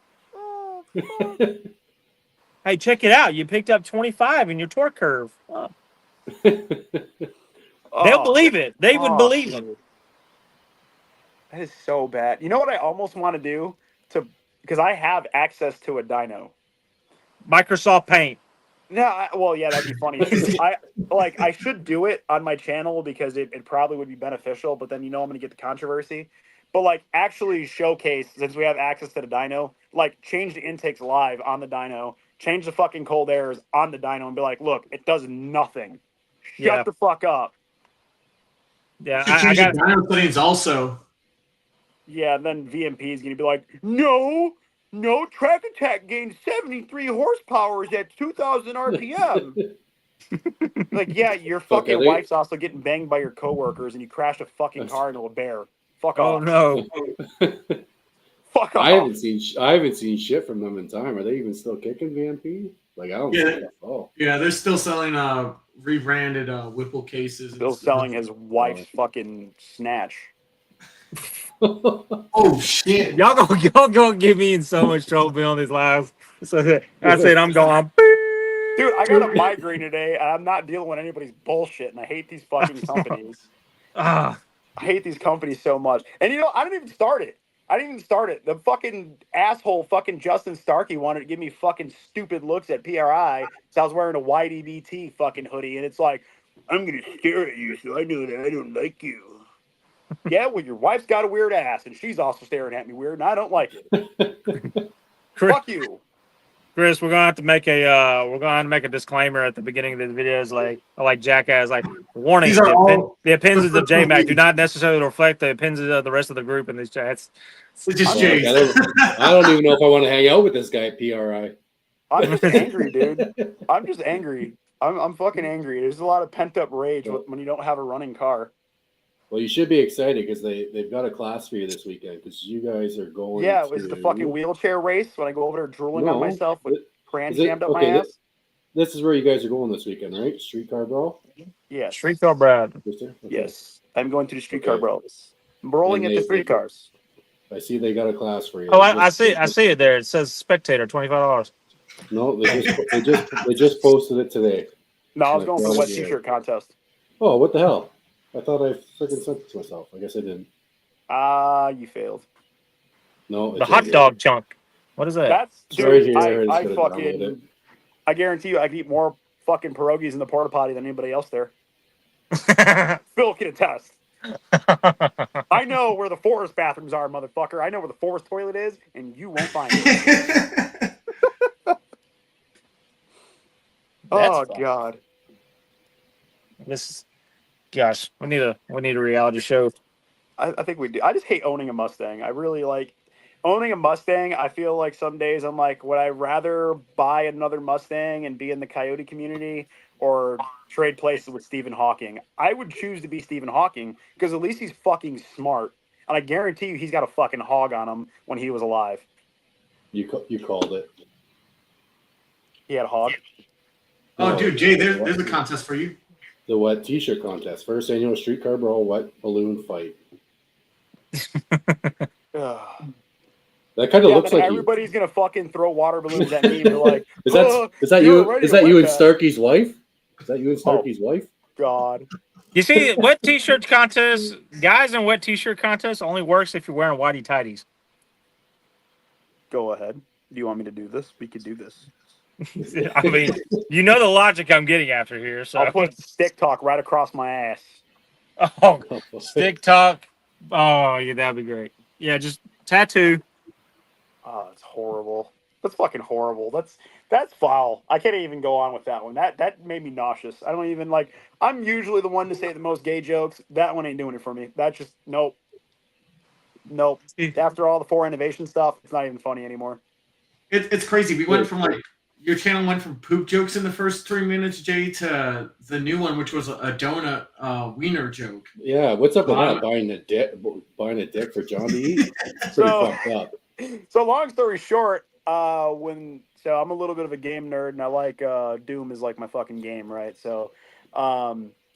Hey, check it out. You picked up 25 in your torque curve. They'll believe it. They would believe it. That is so bad. You know what I almost want to do because I have access to a dyno. Microsoft Paint. No, well, yeah, that'd be funny. I should do it on my channel because it probably would be beneficial. But then I'm going to get the controversy. But actually showcase, since we have access to the dyno, change the intakes live on the dyno, change the fucking cold airs on the dyno, and be like, look, it does nothing. Shut the fuck up. Yeah, I got dyno settings also. Yeah, and then VMP is going to be like, no, track attack gains 73 horsepower at 2,000 RPM. Yeah, your fucking wife's also getting banged by your coworkers, and you crashed a fucking car into a bear. Fuck off. Oh no. Fuck off. I haven't seen shit from them in time. Are they even still kicking VMP? I don't see that. Oh. Yeah, they're still selling rebranded Whipple cases. Still selling his wife's fucking snatch. Oh shit! Y'all gonna get me in so much trouble on these lives. So I said I'm going. Dude, I got a migraine today, and I'm not dealing with anybody's bullshit, and I hate these fucking companies. I hate these companies so much. And I didn't even start it. The fucking asshole fucking Justin Starkey wanted to give me fucking stupid looks at PRI, so I was wearing a YDBT fucking hoodie, and it's like, I'm gonna stare at you so I know that I don't like you. Yeah, well, your wife's got a weird ass, and she's also staring at me weird, and I don't like it. Fuck you. Chris, we're gonna have to make a disclaimer at the beginning of the videos, like Jackass, warning: the opinions of J-Mac do not necessarily reflect the opinions of the rest of the group in these chats. It's just I don't even know if I want to hang out with this guy at PRI. I'm just angry, dude. I'm just angry. I'm fucking angry. There's a lot of pent up rage when you don't have a running car. Well, you should be excited because they've got a class for you this weekend because you guys are going. Yeah, it was the fucking wheelchair race when I go over there drooling on myself with crayons jammed up my ass. This is where you guys are going this weekend, right? Streetcar Brawl? Yes. Streetcar Brad. Okay. Yes. I'm going to the Streetcar Brawl. I'm rolling at the streetcars. I see they got a class for you. Oh, I see it there. It says spectator, $25. No, they just posted it today. No, I was going for the wet t-shirt contest. Oh, what the hell? I thought I freaking sent it to myself. I guess I didn't. You failed. No, the hot dog chunk. What is that? That's dude, I guarantee you I could eat more fucking pierogies in the porta potty than anybody else there. Phil can attest. I know where the forest bathrooms are, motherfucker. I know where the forest toilet is, and you won't find it. Oh God. Gosh, we need a reality show. I think we do. I just hate owning a Mustang. I really like owning a Mustang. I feel like some days I'm like, would I rather buy another Mustang and be in the Coyote community or trade places with Stephen Hawking? I would choose to be Stephen Hawking because at least he's fucking smart. And I guarantee you he's got a fucking hog on him when he was alive. You called it. He had a hog? Oh, dude, Jay, there's a contest for you. The wet t-shirt contest. First annual Streetcar Brawl wet balloon fight. That kind of looks like everybody's gonna fucking throw water balloons at me and be like, is that you and Starkey's wife? Is that you and Starkey's wife? God. You see, wet t-shirt contest, guys in wet t-shirt contests only works if you're wearing whitey tighties. Go ahead. Do you want me to do this? We could do this. I mean, you know the logic I'm getting after here. So I'll put stick talk right across my ass. Oh, stick talk. Oh, yeah, that'd be great. Yeah, just tattoo. Oh, it's horrible. That's fucking horrible. That's foul. I can't even go on with that one. That made me nauseous. I don't even like. I'm usually the one to say the most gay jokes. That one ain't doing it for me. That's just nope. After all the 4 innovation stuff, it's not even funny anymore. It's crazy. We went from your channel went from poop jokes in the first 3 minutes, Jay, to the new one, which was a donut wiener joke. Yeah, what's up with that? Buying a dick for John to eat? Pretty fucked up. So long story short, I'm a little bit of a game nerd, and I like Doom is like my fucking game, right? So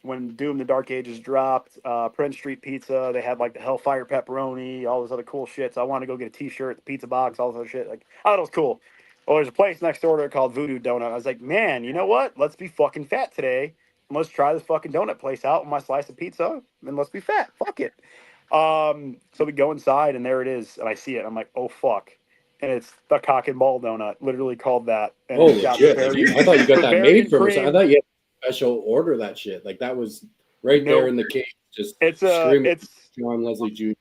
when Doom the Dark Ages dropped, Prince Street Pizza, they had like the Hellfire pepperoni, all this other cool shit. So I wanted to go get a T-shirt, the pizza box, all this other shit. Like, I thought it was cool. Well, there's a place next door to it called Voodoo Donut. I was like, man, you know what? Let's be fucking fat today. And let's try this fucking donut place out with my slice of pizza, and let's be fat. Fuck it. So we go inside, and there it is, and I see it. I'm like, oh fuck. And it's the cock and ball donut, literally called that. And Oh, it's got legit. Bavarian- I thought you got that Bavarian made from us. I cream. thought you had to special order that shit. Like that was right there Nope. in the cage, just It's a screaming it's John Leslie Jr.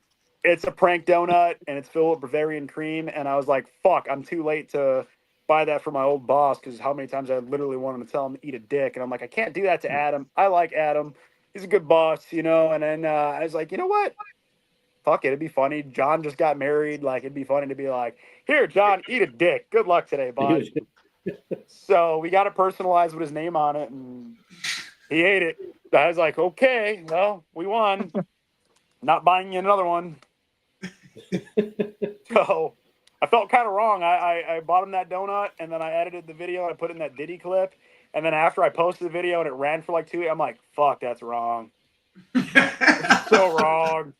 it's a prank donut, and it's filled with Bavarian cream. And I was like, fuck, I'm too late to buy that for my old boss, because how many times I literally wanted to tell him to eat a dick, and I'm like, I can't do that to Adam. I like Adam. He's a good boss, you know. And then I was like, you know what? Fuck it, it'd be funny. John just got married. Like, it'd be funny to be like, here, John, eat a dick. Good luck today, bud. So we got it personalized with his name on it, and he ate it. I was like, okay, well, we won. Not buying you another one. So I felt kind of wrong. I bought him that donut, and then I edited the video, and I put in that Diddy clip. And then after I posted the video and it ran for like 2 weeks, I'm like, fuck, that's wrong. So wrong.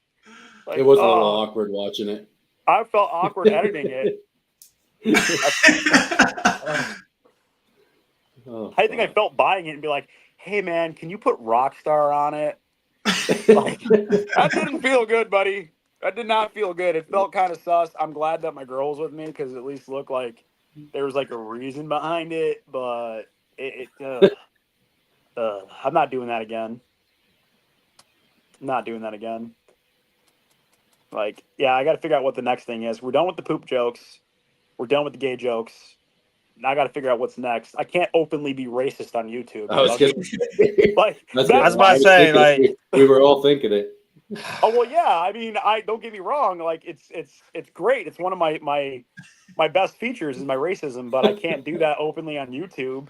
Like, It was a little awkward watching it. I felt awkward editing it. I think I felt buying it and be like, hey, man, can you put Rockstar on it? Like, that didn't feel good, buddy. That did not feel good. It felt kind of sus. I'm glad that my girl was with me, because it at least looked like there was like a reason behind it, but I'm not doing that again. Like, yeah, I got to figure out what the next thing is. We're done with the poop jokes. We're done with the gay jokes. Now I got to figure out what's next. I can't openly be racist on YouTube. I was Like, I was about to say, like, we were all thinking it. oh well, yeah. I mean, I don't get me wrong. Like, it's great. It's one of my best features is my racism, but I can't do that openly on YouTube.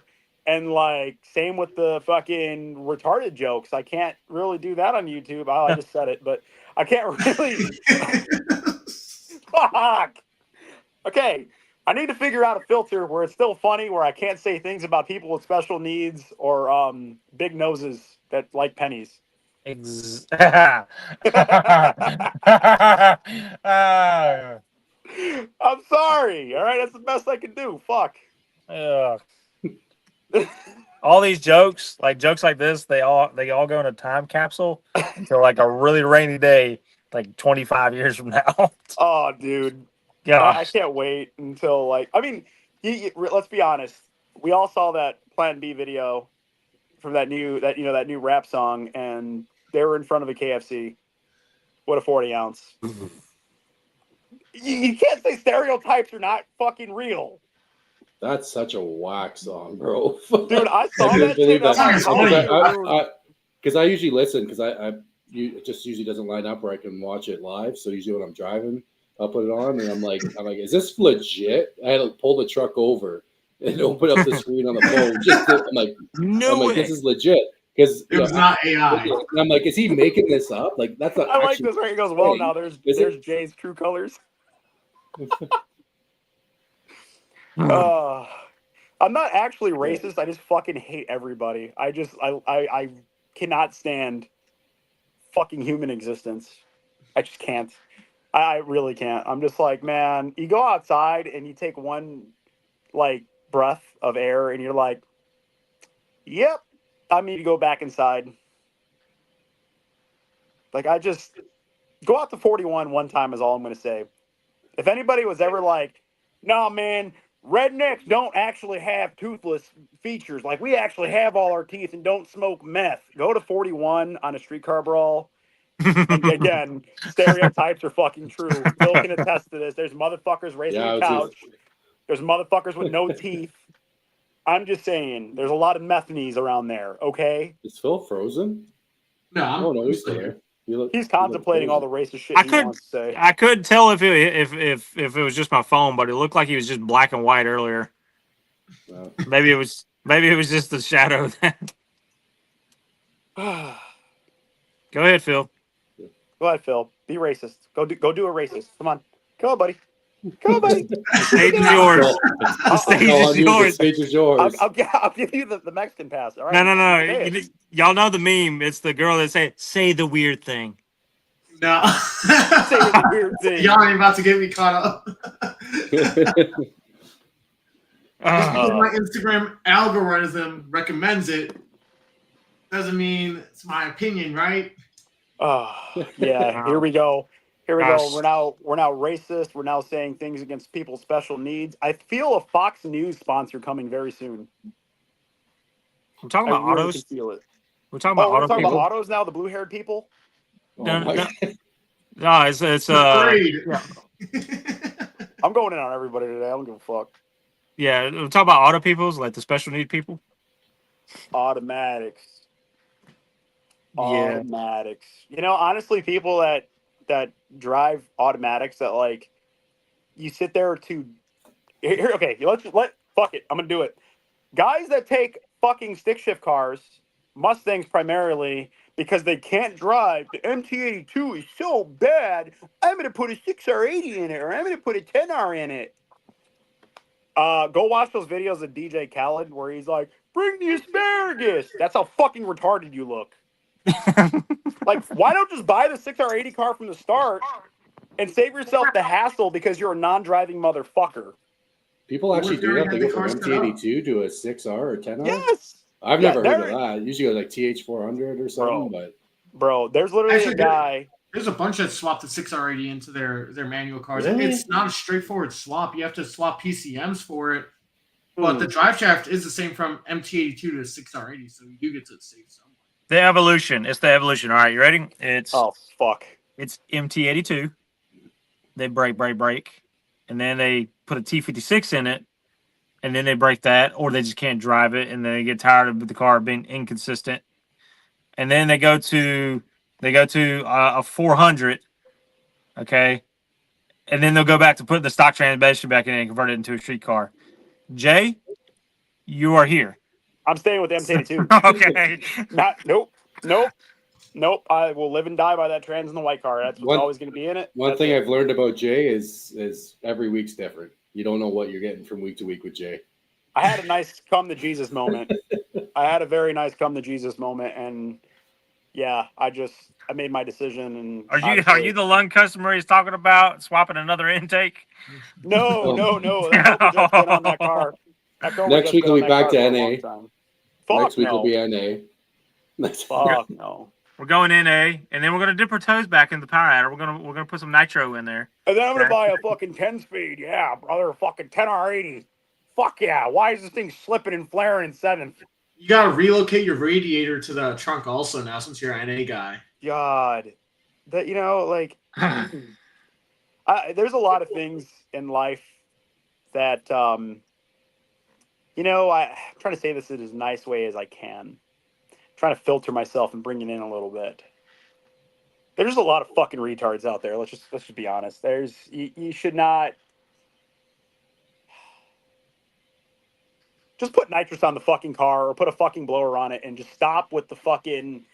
And like, same with the fucking retarded jokes. I can't really do that on YouTube. Oh, I just said it, but I can't really. Fuck. Okay, I need to figure out a filter where it's still funny, where I can't say things about people with special needs or big noses that like pennies. I'm sorry. All right, that's the best I can do. Fuck. All these jokes like this, they all go in a time capsule until like a really rainy day, like 25 years from now. Oh, dude. Yeah, I can't wait until like. I mean, let's be honest. We all saw that Plan B video from that new rap song, and they were in front of a KFC. What a 40-ounce. You can't say stereotypes are not fucking real. That's such a whack song, bro. Dude, I saw that shit. Because I usually listen, because it just usually doesn't line up where I can watch it live. So usually when I'm driving, I'll put it on, and I'm like, is this legit? I had to pull the truck over and open up the screen on the phone. This is legit. Because it was not AI. And I'm like, is he making this up? Like, that's not. I like this where he goes, well, now there's Jay's true colors. I'm not actually racist. I just fucking hate everybody. I cannot stand fucking human existence. I just can't. I really can't. I'm just like, man, you go outside and you take one like breath of air and you're like, yep, I need to go back inside. Like, I just go out to 41 one time is all I'm going to say. If anybody was ever like, no, man, rednecks don't actually have toothless features. Like, we actually have all our teeth and don't smoke meth. Go to 41 on a streetcar brawl. And again, stereotypes are fucking true. Phil can attest to this. There's motherfuckers racing a couch. There's motherfuckers with no teeth. I'm just saying, there's a lot of meth knees around there, okay? Is Phil frozen? No, he's there. He's contemplating all the racist shit he wants to say. I couldn't tell if it was just my phone, but it looked like he was just black and white earlier. Wow. Maybe it was just the shadow. Go ahead, Phil. Go ahead, Phil. Be racist. Go do a racist. Come on, buddy. Come on, buddy. The stage is yours. The stage is yours. The stage is yours. I'll give you the Mexican pass. All right. No. Say it. Y'all know the meme. It's the girl that say the weird thing. No. Say the weird thing. Y'all ain't about to get me caught up. Just because my Instagram algorithm recommends it doesn't mean it's my opinion, right? Oh, yeah. Here we go. We're now racist. We're now saying things against people's special needs. I feel a Fox News sponsor coming very soon. I'm talking about really autos. can feel it. We're talking about we're auto talking people. about autos now. The blue-haired people. No, my- it's Agreed. yeah. I'm going in on everybody today. I don't give a fuck. Yeah, we're talking about auto peoples, like the special need people. Automatics. Yeah. Automatics. You know, honestly, people that drive automatics that like you sit there to here. Okay, fuck it. I'm gonna do it. Guys that take fucking stick shift cars, Mustangs primarily, because they can't drive. The MT82 is so bad. I'm gonna put a 6R80 in it, or I'm gonna put a 10R in it. Go watch those videos of DJ Khaled where he's like, "Bring the asparagus." That's how fucking retarded you look. Like, why don't just buy the 6R80 car from the start and save yourself the hassle because you're a non-driving motherfucker? People actually do that. They go from MT82 to a 6R or 10R. Yes. I've never heard of that. Usually go like TH400 or something. Bro, there's literally a guy. There's a bunch that swap the 6R80 into their manual cars. Really? It's not a straightforward swap. You have to swap PCMs for it. But the drive shaft is the same from MT82 to 6R80, so you do get to save some. The evolution. It's the evolution. All right, you ready? It's fuck. It's MT82. They break, and then they put a T56 in it, and then they break that, or they just can't drive it, and then they get tired of the car being inconsistent, and then they go to a 400, okay, and then they'll go back to put the stock transmission back in and convert it into a street car. Jay, you are here. I'm staying with the MT82. Okay. Nope. I will live and die by that trans in the white car. That's what's always going to be in it. One thing I've learned about Jay is every week's different. You don't know what you're getting from week to week with Jay. I had a nice come to Jesus moment. I had a very nice come to Jesus moment, and yeah, I made my decision. And are you the lung customer he's talking about swapping another intake? No. That car just been on that car. Next week we'll be back to NA. Next week will be NA. Fuck no. We're going NA, and then we're gonna dip our toes back in the power adder. We're gonna put some nitro in there. And then I'm gonna buy a fucking 10-speed. Yeah, brother, fucking 10R80. Fuck yeah. Why is this thing slipping and flaring in 7th? You gotta relocate your radiator to the trunk also now since you're an NA guy. God. That, there's a lot of things in life that I'm trying to say this in as nice way as I can. Trying to filter myself and bring it in a little bit. There's a lot of fucking retards out there. Let's just be honest. You should not just put nitrous on the fucking car or put a fucking blower on it and just stop with the fucking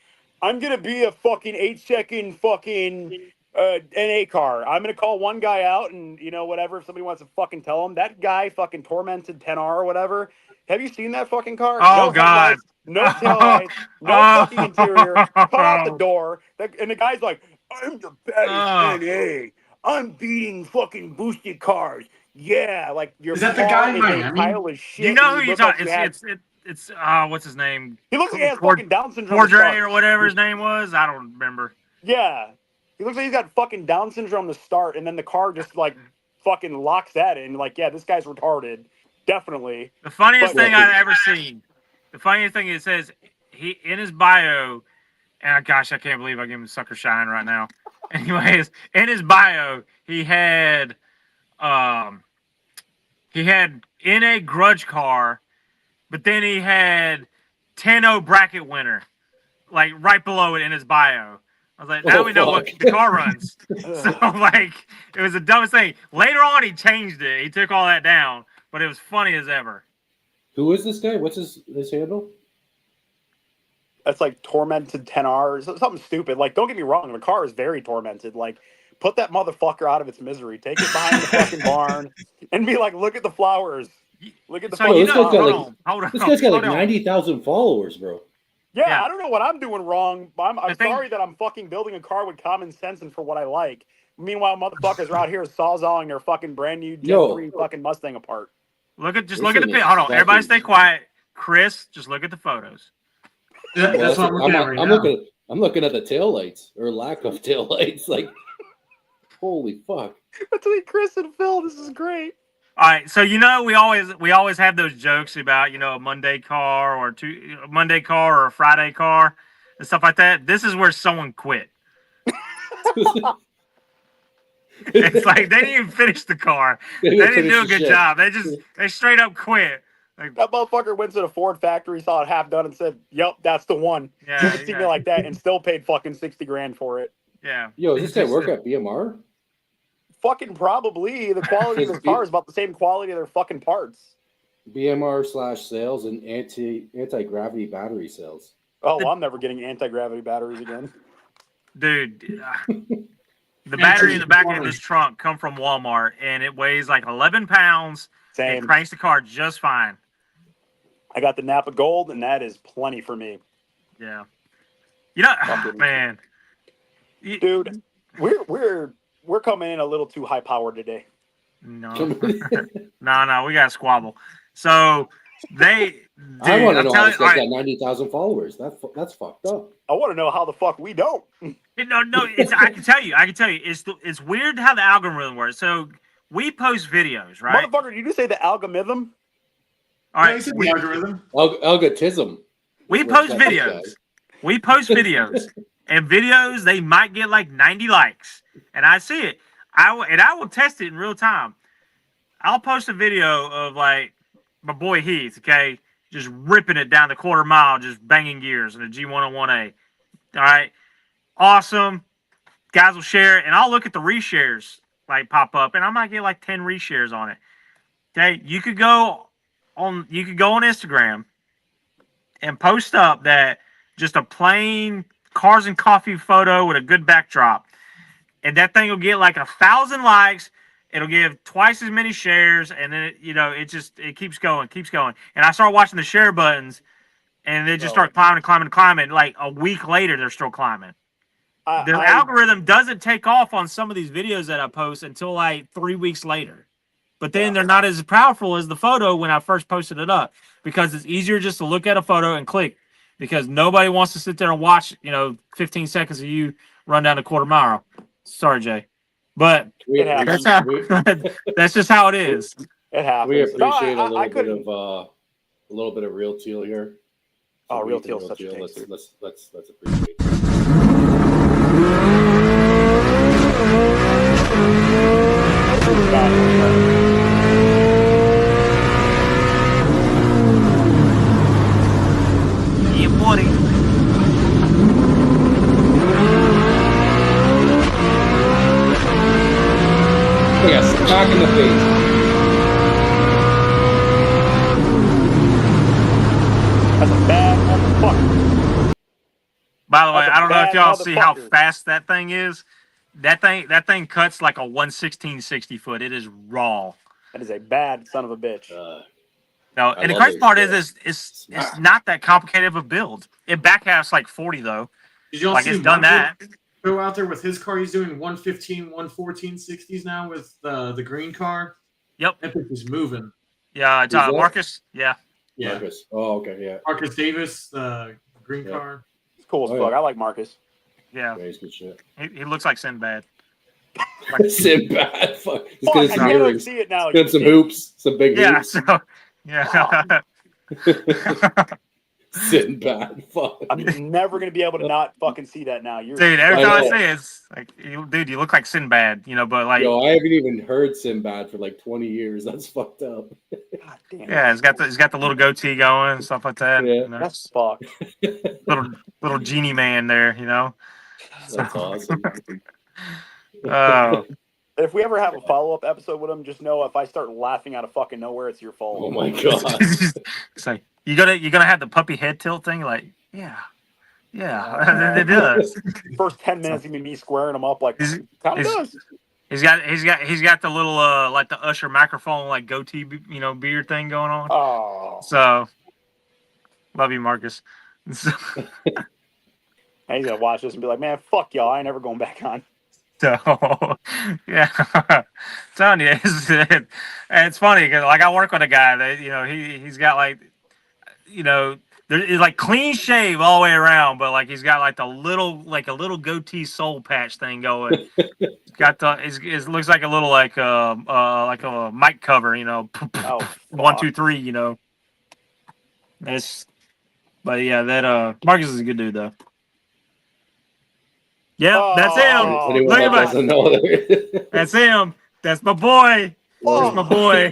I'm gonna be a fucking 8-second fucking NA car. I'm gonna call one guy out and whatever, if somebody wants to fucking tell him that guy fucking tormented 10R or whatever. Have you seen that fucking car? Oh, God. No taillights, no fucking interior, cut out the door. And the guy's like, I'm the baddest NA. I'm beating fucking boosted cars. Yeah, like your is that the guy in Miami? Pile of shit. You know who you're talking? It's what's his name? He looks like he has fucking Down syndrome. Cordray or whatever his name was. I don't remember. Yeah, he looks like he's got fucking Down syndrome to start, and then the car just like fucking locks that in. Like, yeah, this guy's retarded. Definitely. The funniest thing I've ever seen. The funniest thing it says he in his bio, and gosh, I can't believe I gave him sucker shine right now. Anyways, in his bio, he had in a grudge car, but then he had 10-0 bracket winner, like right below it in his bio. I was like, now we know what the car runs. So like, it was the dumbest thing. Later on, he changed it. He took all that down, but it was funny as ever. Who is this guy? What's his handle? That's like tormented 10R, something stupid. Like, don't get me wrong, the car is very tormented. Like, put that motherfucker out of its misery. Take it behind the fucking barn and be like, look at the flowers. Look at the So fucking you this know, guy's got hold like- on, hold on. This guy's got like hold on. 90,000 followers, bro. Yeah, I don't know what I'm doing wrong. But I'm The thing- sorry that I'm fucking building a car with common sense and for what I like. Meanwhile, motherfuckers are out here sawzawing their fucking brand new Gen 3 fucking Mustang apart. Look at This look at the thing pic. is Hold on, everybody, fucking- stay quiet. Chris, just look at the photos. That's what I'm looking at right now. I'm looking at the tail lights or lack of tail lights. Like, holy fuck! Between Chris and Phil, this is great. All right, so you know we always have those jokes about a Monday car or a Monday car or a Friday car and stuff like that. This is where someone quit. It's like they didn't even finish the car. They didn't do a good job. They straight up quit. Like, That motherfucker went to the Ford factory, saw it half done, and said, "Yep, that's the one." Yeah, Just see me like that, and still paid fucking $60,000 for it. yeah. Yo, does this guy work at BMR? Fucking probably. The quality of their car is about the same quality of their fucking parts. BMR/sales and anti-gravity battery sales. Oh, well, I'm never getting anti-gravity batteries again. Dude, the battery in the back of this trunk come from Walmart, and it weighs like 11 pounds. Same. It cranks the car just fine. I got the Napa Gold, and that is plenty for me. Yeah. Fucking- Man. Dude, we're coming in a little too high powered today. No. No, we got to squabble. So they. Dude, I want to I'm know how telling this you- guy's all got 90,000 followers. That's fucked up. I want to know how the fuck we don't. right. No. I can tell you. It's weird how the algorithm works. So we post videos, right? Motherfucker, did you just say the algorithm? All Yeah, right. it's in the algorithm. Algotism. We What's post that videos. guy? We post videos, and videos they might get like 90 likes, and I see it. I will test it in real time. I'll post a video of like my boy Heath, okay, just ripping it down the quarter mile, just banging gears in a G101A. All right, awesome. Guys will share it, and I'll look at the reshares like pop up, and I might get like 10 reshares on it. Okay, you could go on Instagram and post up that just a plain cars and coffee photo with a good backdrop, and that thing will get like 1,000 likes. It'll give twice as many shares, and then it keeps going. And I start watching the share buttons, and they just start climbing. Like a week later, they're still climbing. The algorithm doesn't take off on some of these videos that I post until like 3 weeks later. But then they're not as powerful as the photo when I first posted it up, because it's easier just to look at a photo and click, because nobody wants to sit there and watch 15 seconds of you run down a quarter mile. Sorry, Jay. But that's just how it is. It happens. We appreciate No, a little bit of real teal here. Oh, So real we teal's can such a let's taste. let's appreciate it. Yeah, buddy. Look at smack in the face. That's a bad motherfucker. By the way, That's a I don't know if bad y'all see how motherfucker. fast that thing is. That thing cuts like a 1/1660 foot. It is raw. That is a bad son of a bitch. No, I and the love crazy it. part is it's not that complicated of a build. It back half's like 40 though. Did y'all Like see it's done Marco that. go out there with his car? He's doing 115, 114, 60s now with the green car. Yep. That bitch is moving. Yeah, it's Who's that? Marcus. Yeah. Yeah. Marcus. Oh, okay, yeah. Marcus Davis, the green Yeah. car. It's cool as Oh, fuck. yeah. I like Marcus. Yeah. Yeah, he's good shit. He looks like Sinbad. Sinbad. Fuck. He's Fuck, got I some can't earrings. see it now. Got some hoops. Some big Yeah, hoops. so yeah. Sinbad. Fuck. I'm never gonna be able to not fucking see that now. You're Dude, every I time I know. say it, it's like, dude, you look like Sinbad, but like, Yo, I haven't even heard Sinbad for like 20 years. That's fucked up. God damn. yeah, he's got the little goatee going and stuff like that. Yeah. That's fuck. Little genie man there, That's awesome. Oh, If we ever have a follow-up episode with him, just know if I start laughing out of fucking nowhere, it's your fault. Oh my god. it's like you're gonna have the puppy head tilt thing, like, yeah, Yeah, it does. First 10 minutes, even me squaring him up like kind of he's- does. He's got the little like the Usher microphone like goatee beard thing going on. Oh, So love you, Marcus. So, and he's gonna watch this and be like, "Man, fuck y'all! I ain't never going back on." yeah, telling you, it's funny because like I work with a guy that he's got like there's like clean shave all the way around, but like he's got like a little goatee soul patch thing going. Got it looks like a little like a mic cover, Oh, 1, 2, 3, but yeah, that Marcus is a good dude though. Yep, that's him. Oh, Anyone Look that at my- doesn't know that. That's him. That's my boy. That's my boy.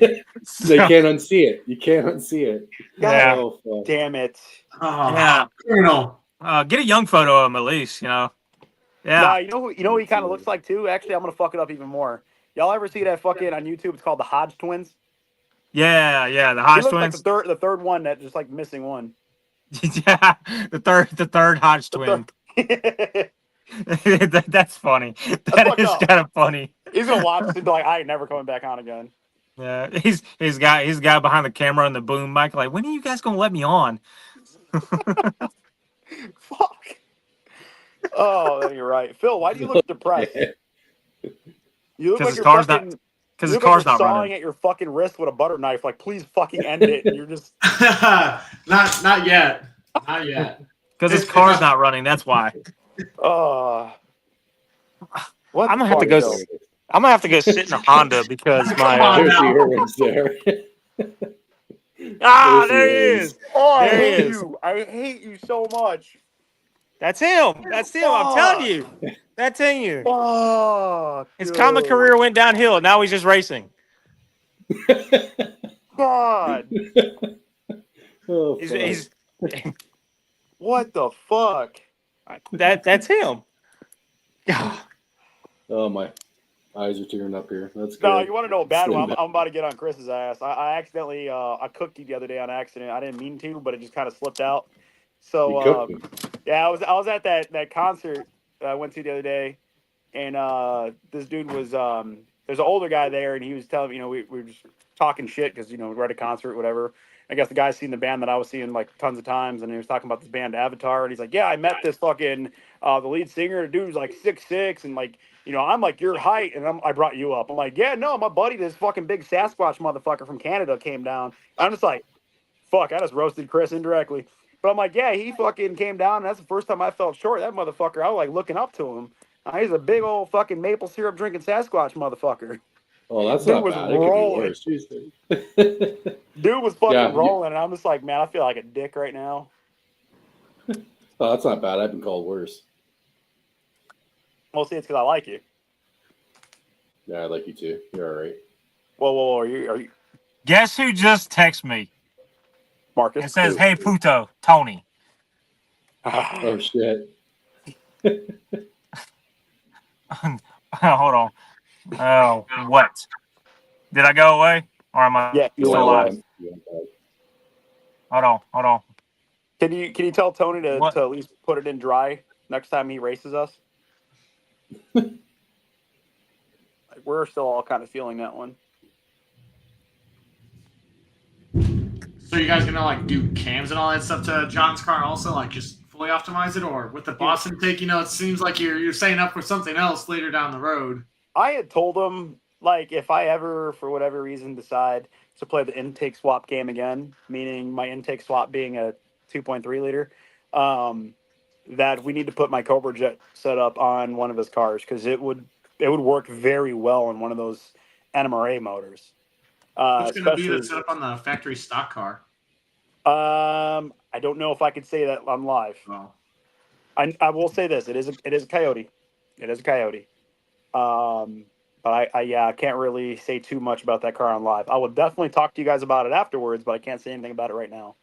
They can't unsee it. You can't unsee it. Yeah. Oh, fuck. damn it! Oh, Yeah. criminal. Get a young photo of him at least, Yeah. Nah, you know who he kind of looks like too. Actually, I'm gonna fuck it up even more. Y'all ever see that fucking on YouTube? It's called the Hodge twins. Yeah, the He Hodge looks like twins. the third one that just like missing one. Yeah, the third Hodge twin. That's funny. That fucked is up. kind of funny. He's gonna watch this and be like, "I ain't never coming back on again." Yeah, he's got behind the camera and the boom mic. Like, when are you guys gonna let me on? Fuck. Oh, you're right, Phil. Why do you look depressed? You look 'Cause like his you're car's fucking. not- Because you his look like car's you're not sawing running. at your fucking wrist with a butter knife. Like, please fucking end it. And you're just. Not yet. Not yet. Because his car's not running. That's why. What I'm gonna the have to fuck, go. Phil? I'm gonna have to go sit in a Honda because Come my. on. There's the now. earrings there. Ah, There's there the he earrings. is. Oh, I There he hate is. you. I hate you so much. That's him. That's him. I'm telling you. That's him. Fuck. His comic career went downhill. And now he's just racing. God. Oh, fuck. He's What the fuck? that's him. God. Oh, my eyes are tearing up here. That's good. No, you want to know a bad one? Slim I'm about to get on Chris's ass. I accidentally I cooked you the other day on accident. I didn't mean to, but it just kind of slipped out. You So cooked me. yeah, I was at that concert that I went to the other day, and this dude was there's an older guy there, and he was telling me, we were just talking shit because we're at a concert, whatever. I guess the guy's seen the band that I was seeing like tons of times, and he was talking about this band Avatar, and he's like, yeah, I met this fucking the lead singer. The dude was like 6'6", and like I'm like your height, and I brought you up. I'm like, yeah, no, my buddy, this fucking big Sasquatch motherfucker from Canada came down. I'm just like, fuck, I just roasted Chris indirectly. But I'm like, yeah, he fucking came down, and that's the first time I felt short. That motherfucker, I was like looking up to him. He's a big old fucking maple syrup drinking Sasquatch motherfucker. Oh, that's Dude not was bad. It could be rolling. worse. Dude was fucking Yeah. rolling, and I'm just like, man, I feel like a dick right now. Oh, that's not bad. I've been called worse. Well, see, it's because I like you. Yeah, I like you too. You're all right. Whoa, are you Guess who just texted me? Marcus? It says, "Hey, puto, Tony." Oh, shit. Hold on. Oh, what? Did I go away, or am I Yeah, you still went alive? away. Hold on. Can you tell Tony to What? at least put it in dry next time he races us? Like, we're still all kind of feeling that one. So you guys gonna like do cams and all that stuff to John's car also, like just fully optimize it, or with the Boston take, it seems like you're setting up for something else later down the road. I had told him, like, if I ever, for whatever reason, decide to play the intake swap game again, meaning my intake swap being a 2.3 liter, that we need to put my Cobra Jet setup on one of his cars because it would work very well on one of those NMRA motors. What's going to be the Especially, setup on the factory stock car? I don't know if I could say that on live. Well, I will say this: it is a Coyote. It is a Coyote. But I can't really say too much about that car on live. I will definitely talk to you guys about it afterwards, but I can't say anything about it right now.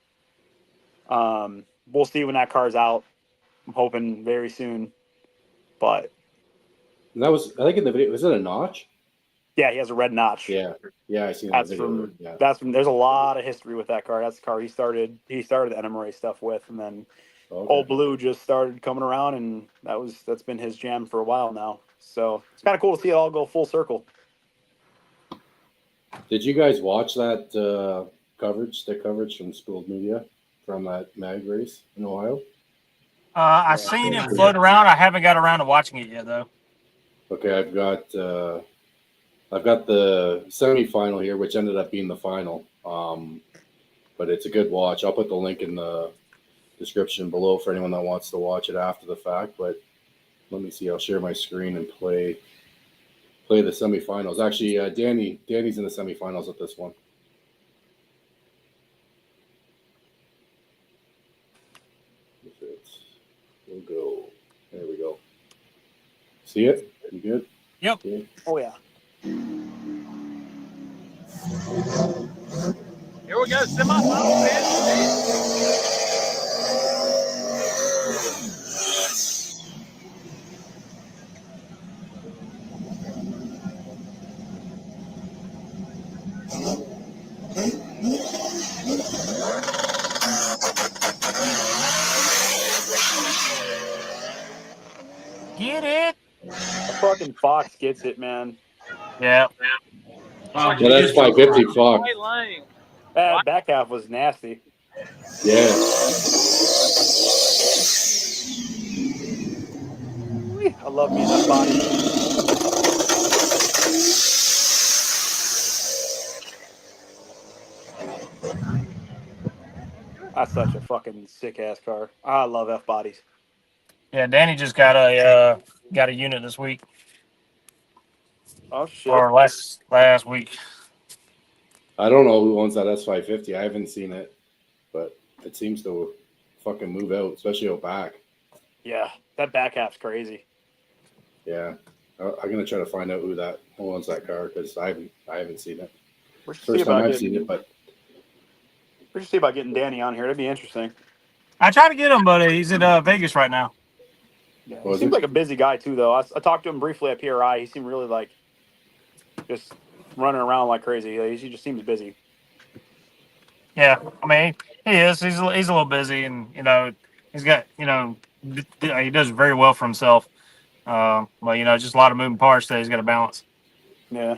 We'll see when that car's out. I'm hoping very soon. But And that was, I think in the video, was it a notch? yeah, he has a red notch. Yeah. Yeah, I seen that That's video. from Yeah. that's from. There's a lot of history with that car. That's the car he started the NMRA stuff with, and then Okay. Old Blue just started coming around, and that's been his jam for a while now. So it's kind of cool to see it all go full circle. Did you guys watch that stick coverage from Spoold Media from that mag race in Ohio? I seen it float around. I haven't got around to watching it yet, though. Okay, I've got the semifinal here, which ended up being the final. But it's a good watch. I'll put the link in the description below for anyone that wants to watch it after the fact. But let me see. I'll share my screen and play the semifinals. Actually, Danny's in the semifinals at this one. We'll go. There we go. See it? You good? Yep. Okay. Oh yeah. Here we go, semifinal pitch. Get it? The fucking Fox gets it, man. Yeah. Wow, Yeah, that's 550 Fox. Right lane. That back half was nasty. Yeah. I love me that body. That's such a fucking sick ass car. I love F bodies. Yeah, Danny just got a unit this week Oh shit. or last week. I don't know who owns that S550. I haven't seen it, but it seems to fucking move out, especially out back. Yeah, that back half's crazy. Yeah, I'm gonna try to find out who owns that car because I haven't seen it. We should First time I've seen it, but we should see about getting Danny on here. That'd be interesting. I tried to get him, but he's in Vegas right now. Yeah, Was he seems he? like a busy guy too, though. I talked to him briefly at PRI. He seemed really like just running around like crazy. He just seems busy. Yeah, I mean he is. He's a little busy, and he's got he does very well for himself. But just a lot of moving parts that he's got to balance. Yeah,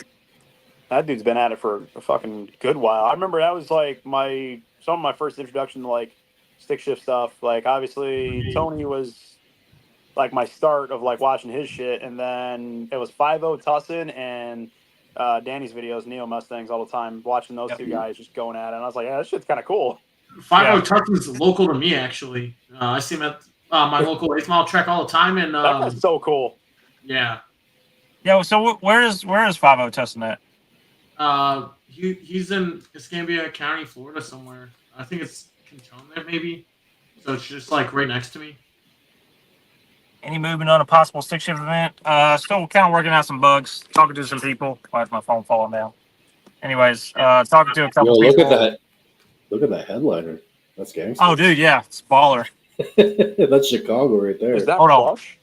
that dude's been at it for a fucking good while. I remember that was like some of my first introduction to like stick shift stuff. Like obviously Tony was like my start of like watching his shit, and then it was 5-0 Tussin and Danny's videos, Neo Mustangs all the time, watching those two guys just going at it. And I was like, yeah, that shit's kind of cool. 5-0 Tucker's local to me, actually. I see him at my local 8th mile track all the time. And That guy's so cool. yeah. Yeah. So where is 5-0 testing at? He's in Escambia County, Florida somewhere. I think it's Canton maybe. So it's just like right next to me. Any movement on a possible stick shift event? Still kind of working out some bugs. Talking to some people. Why is my phone falling down? Anyways, talking to a couple look people. at that! Look at that headliner. That's gangster. Oh, dude, yeah, it's baller. That's Chicago right there. Is that Hold on. plush?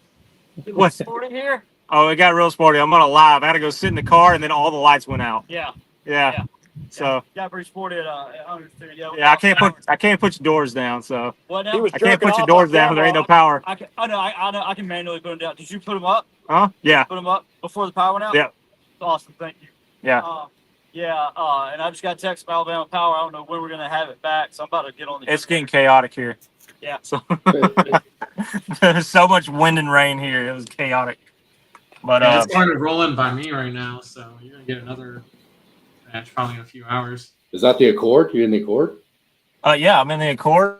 What's Sporty here? Oh, it got real sporty. I'm on a live. I had to go sit in the car, and then all the lights went out. Yeah. Yeah. So Got pretty sporty at 130. yeah, I can't put your doors down. So What now? He was I can't jerking put your off doors on down. There ain't no camera. power. I know. I can manually put them down. Did you put them up? Huh? Yeah. Put them up before the power went out? Yeah. Awesome. Thank you. Yeah. And I just got text from Alabama Power. I don't know when we're gonna have it back, so I'm about to get on the. It's getting chaotic here. Yeah. So there's so much wind and rain here. It was chaotic. But Yeah, it's starting to roll in by me right now, so you're gonna get another match probably in a few hours. Is that the Accord? You in the Accord? yeah, I'm in the Accord.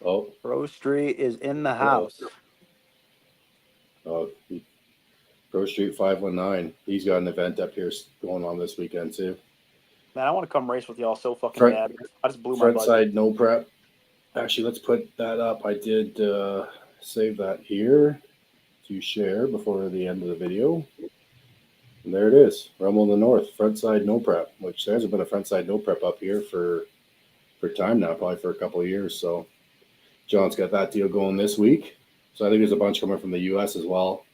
Oh, Rose Street is in the house. oh, Grove Street 519. He's got an event up here going on this weekend too. Man, I want to come race with y'all so fucking Front- bad. I just blew my budget. Frontside no prep. Actually, let's put that up. I did save that here to share before the end of the video. And there it is, Rumble in the North, Frontside no prep, which there hasn't been a Frontside no prep up here for time now, probably for a couple of years. So John's got that deal going this week. So I think there's a bunch coming from the U.S. as well,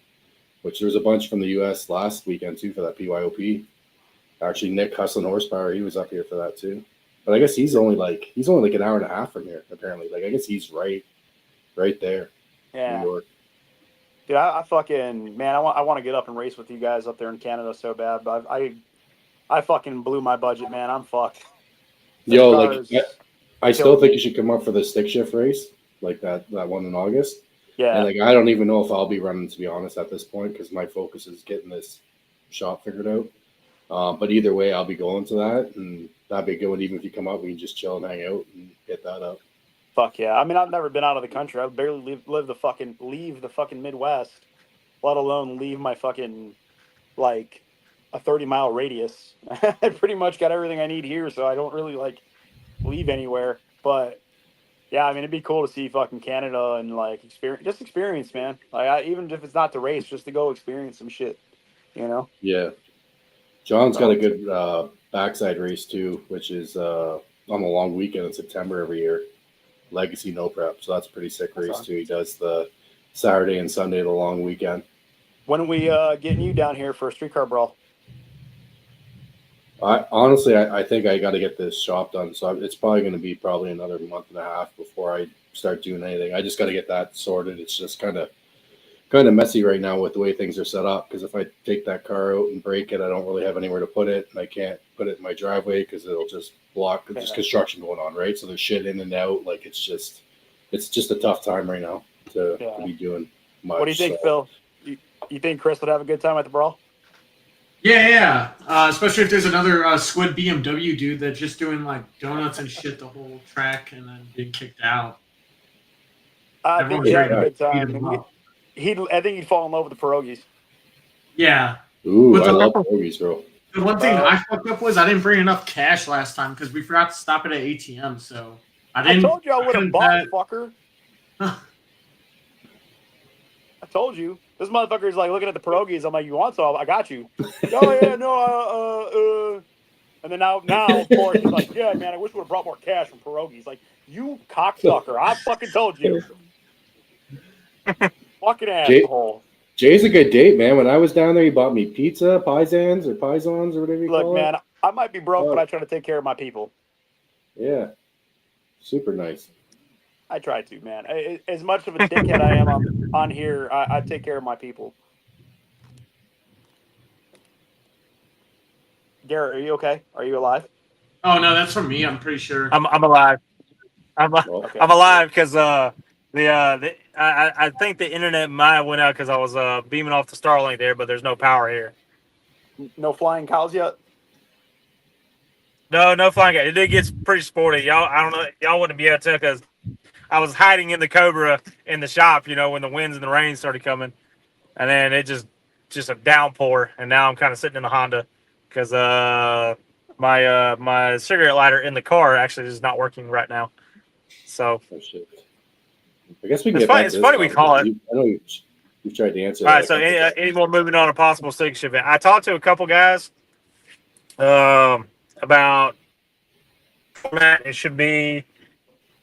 which there's a bunch from the U.S. last weekend too for that PYOP. Actually, Nick Hustlin Horsepower, he was up here for that too. But I guess he's only like an hour and a half from here. Apparently, like I guess he's right there, Yeah. New York. Dude, I fucking man, I want to get up and race with you guys up there in Canada so bad, but I fucking blew my budget, man. I'm fucked. This Yo, car like is I still killing think me. you should come up for the stick shift race, like that one in August. Yeah, And like I don't even know if I'll be running, to be honest, at this point, because my focus is getting this shop figured out. But either way, I'll be going to that, and that'd be a good one. Even if you come up, we can just chill and hang out and get that up. fuck yeah. I mean, I've never been out of the country. I barely leave the fucking Midwest, let alone leave my fucking like a 30-mile radius. I pretty much got everything I need here, so I don't really like leave anywhere. But yeah, I mean, it'd be cool to see fucking Canada and like experience, man. Like even if it's not to race, just to go experience some shit, you know. Yeah, John's got a good backside race too, which is on a long weekend in September every year. Legacy No Prep, so that's a pretty sick race too. He does the Saturday and Sunday, the long weekend. When are we getting you down here for a streetcar brawl? I think I got to get this shop done, so it's probably going to be another month and a half before I start doing anything. I just got to get that sorted. It's just kind of messy right now with the way things are set up, because if I take that car out and break it, I don't really have anywhere to put it, and I can't put it in my driveway because it'll just block. There's construction going on, right? So there's shit in and out. Like it's just a tough time right now to be doing much. What do you think, Phil? You think Chris would have a good time at the brawl? Yeah. Especially if there's another squid BMW dude that's just doing like donuts and shit the whole track and then getting kicked out. I think he'd have a good time. Beat I think he'd fall in love with the pierogies. Yeah. Ooh, But I love pierogies, bro. The one thing I fucked up was I didn't bring enough cash last time because we forgot to stop it at ATM. So I told you I would have bought, fucker. I told you. This motherfucker's like looking at the pierogies. I'm like, you want some? I got you. Oh yeah, no. And then now, of course, he's like, yeah, man, I wish we would have brought more cash from pierogies. Like, you cocksucker! I fucking told you. Fucking asshole. Jay's a good date, man. When I was down there, he bought me pizza, paisans or whatever you call it. Look, man, I might be broke, but I try to take care of my people. Yeah, super nice. I try to, man. As much of a dickhead I am on here, I take care of my people. Garrett, are you okay? Are you alive? Oh no, that's from me. I'm pretty sure. I'm alive. I'm alive because I think the internet might have went out because I was beaming off the Starlink there, but there's no power here. No flying cows yet? No flying cows. It did get pretty sporty. Y'all, I don't know. Y'all wouldn't be able to tell because I was hiding in the Cobra in the shop, when the winds and the rain started coming, and then it just a downpour, and now I'm kind of sitting in the Honda because my cigarette lighter in the car actually is not working right now. So shit. I guess we can it's funny we call it. I know you've tried to answer. All right, so any more moving on a possible stick shift event? I talked to a couple guys about format. It should be.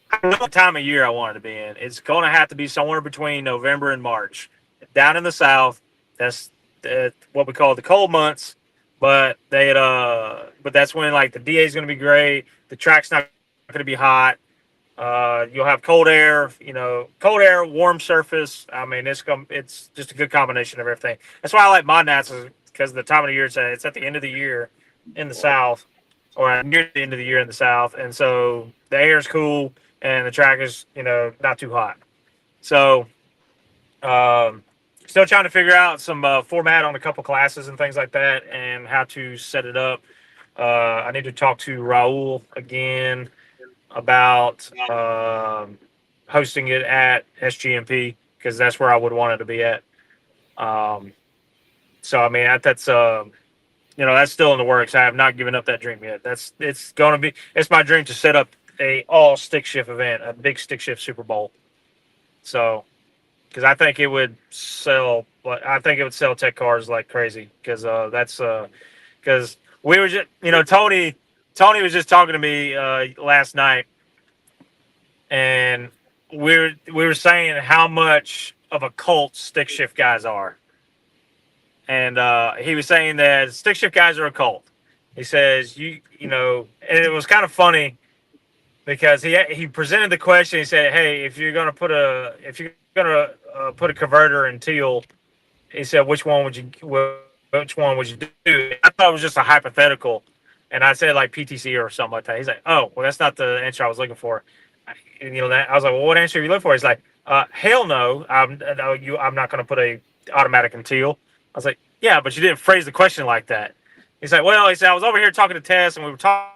I don't know what time of year I want it to be in. It's going to have to be somewhere between November and March. Down in the South, that's what we call the cold months. But that's when like the DA is going to be great. The track's not going to be hot. You'll have cold air, warm surface. I mean, it's just a good combination of everything. That's why I like my nats, because the time of the year it's at the end of the year in the South, or near the end of the year in the South, and so the air is cool and the track is not too hot. So still trying to figure out some format on a couple classes and things like that, and how to set it up. I need to talk to Raul again about hosting it at SGMP, because that's where I would want it to be at. So I mean that's that's still in the works. I have not given up that dream yet. It's my dream to set up a all stick shift event, a big stick shift Super Bowl. So because I think it would sell tech cars like crazy, because because we were just Tony was just talking to me last night, and we were saying how much of a cult stick shift guys are, and he was saying that stick shift guys are a cult, He says, you know, and it was kind of funny because he presented the question. He said, hey, if you're gonna put a converter in teal, he said, which one would you do? I thought it was just a hypothetical, and I said like PTC or something like that. He's like, oh, well, that's not the answer I was looking for. And, you know, that I was like, well, what answer are you looking for? He's like, hell no, I'm not going to put a automatic in teal. I was like, yeah, but you didn't phrase the question like that. He's like, well, he said I was over here talking to Tess, and we were talking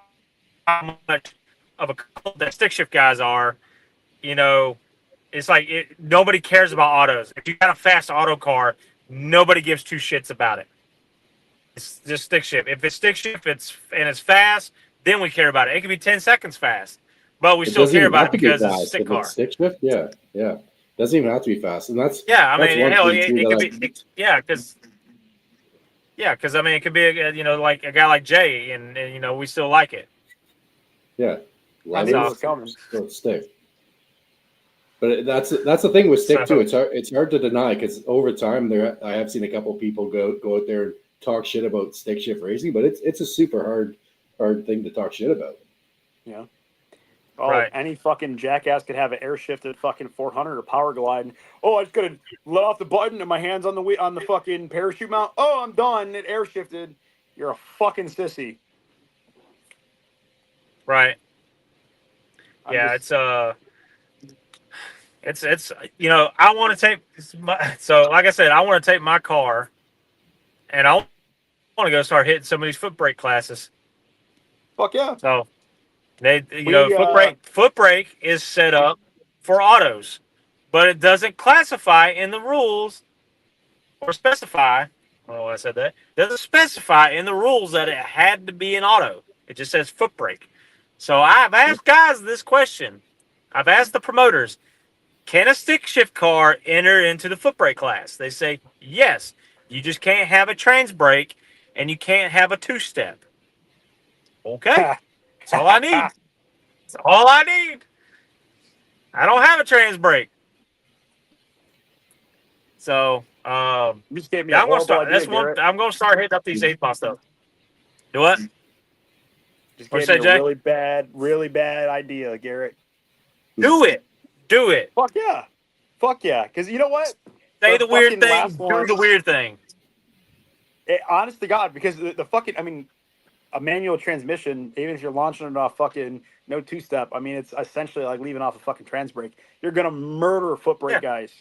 how much of a cult that stick shift guys are. You know, it's like nobody cares about autos. If you got a fast auto car, nobody gives two shits about it. It's just stick shift. If it's stick shift, it's fast, then we care about it. It could be 10 seconds fast, but we still care about it because it's a stick car. Stick shift, yeah. Doesn't even have to be fast, and that's I mean, hell, it could be, because I mean, it could be like a guy like Jay, and you know, we still like it. Yeah, coming. Still stick. But that's the thing with stick too. It's hard to deny because over time I have seen a couple people go out there and talk shit about stick shift racing, but it's a super hard thing to talk shit about. Yeah. Oh, right. Any fucking jackass could have an air shifted fucking 400 or power glide. Oh, I just gotta let off the button and my hands on the fucking parachute mount. Oh, I'm done. It air shifted. You're a fucking sissy. Right. It's you know, I want to take like I said, I want to take my car, and I want to go start hitting some of these foot brake classes. Fuck yeah. So foot brake is set up for autos, but it doesn't classify in the rules or specify. Well, I said that doesn't specify in the rules that it had to be an auto. It just says foot brake. So I've asked guys this question. I've asked the promoters, can a stick shift car enter into the foot brake class? They say yes. You just can't have a trans brake, and you can't have a two-step. Okay, that's all I need. That's all I need. I don't have a trans brake, so You just gave me I'm gonna start. I'm gonna start hitting up these 8-ball stuff. Do what? Just gave me a really bad idea, Garrett. Do it. Fuck yeah. Because you know what? Say the weird thing. Do the weird thing. Honest to God, because the fucking, I mean, a manual transmission, even if you're launching it off fucking no two-step, I mean, it's essentially like leaving off a fucking trans brake. You're going to murder foot brake guys.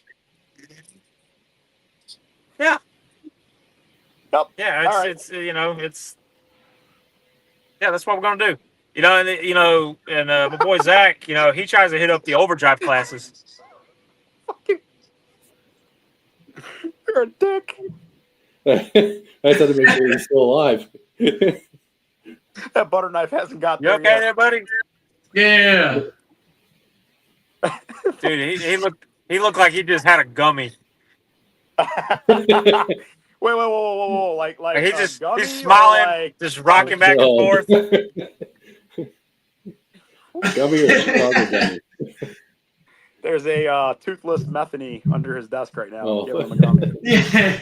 Yeah. Yep. Yeah, it's that's what we're going to do. You know, and my boy Zach, you know, he tries to hit up the overdrive classes. Fucking, you're a dick. I had to make sure he's still alive. That butter knife hasn't got there You okay yet. there, buddy? Yeah. Dude, he looked like he just had a gummy. Whoa. Like He's gummy, smiling, like, just rocking back and forth. Gummy or Chicago gummy? There's a toothless metheny under his desk right now. Oh. Give him a gummy. Yeah.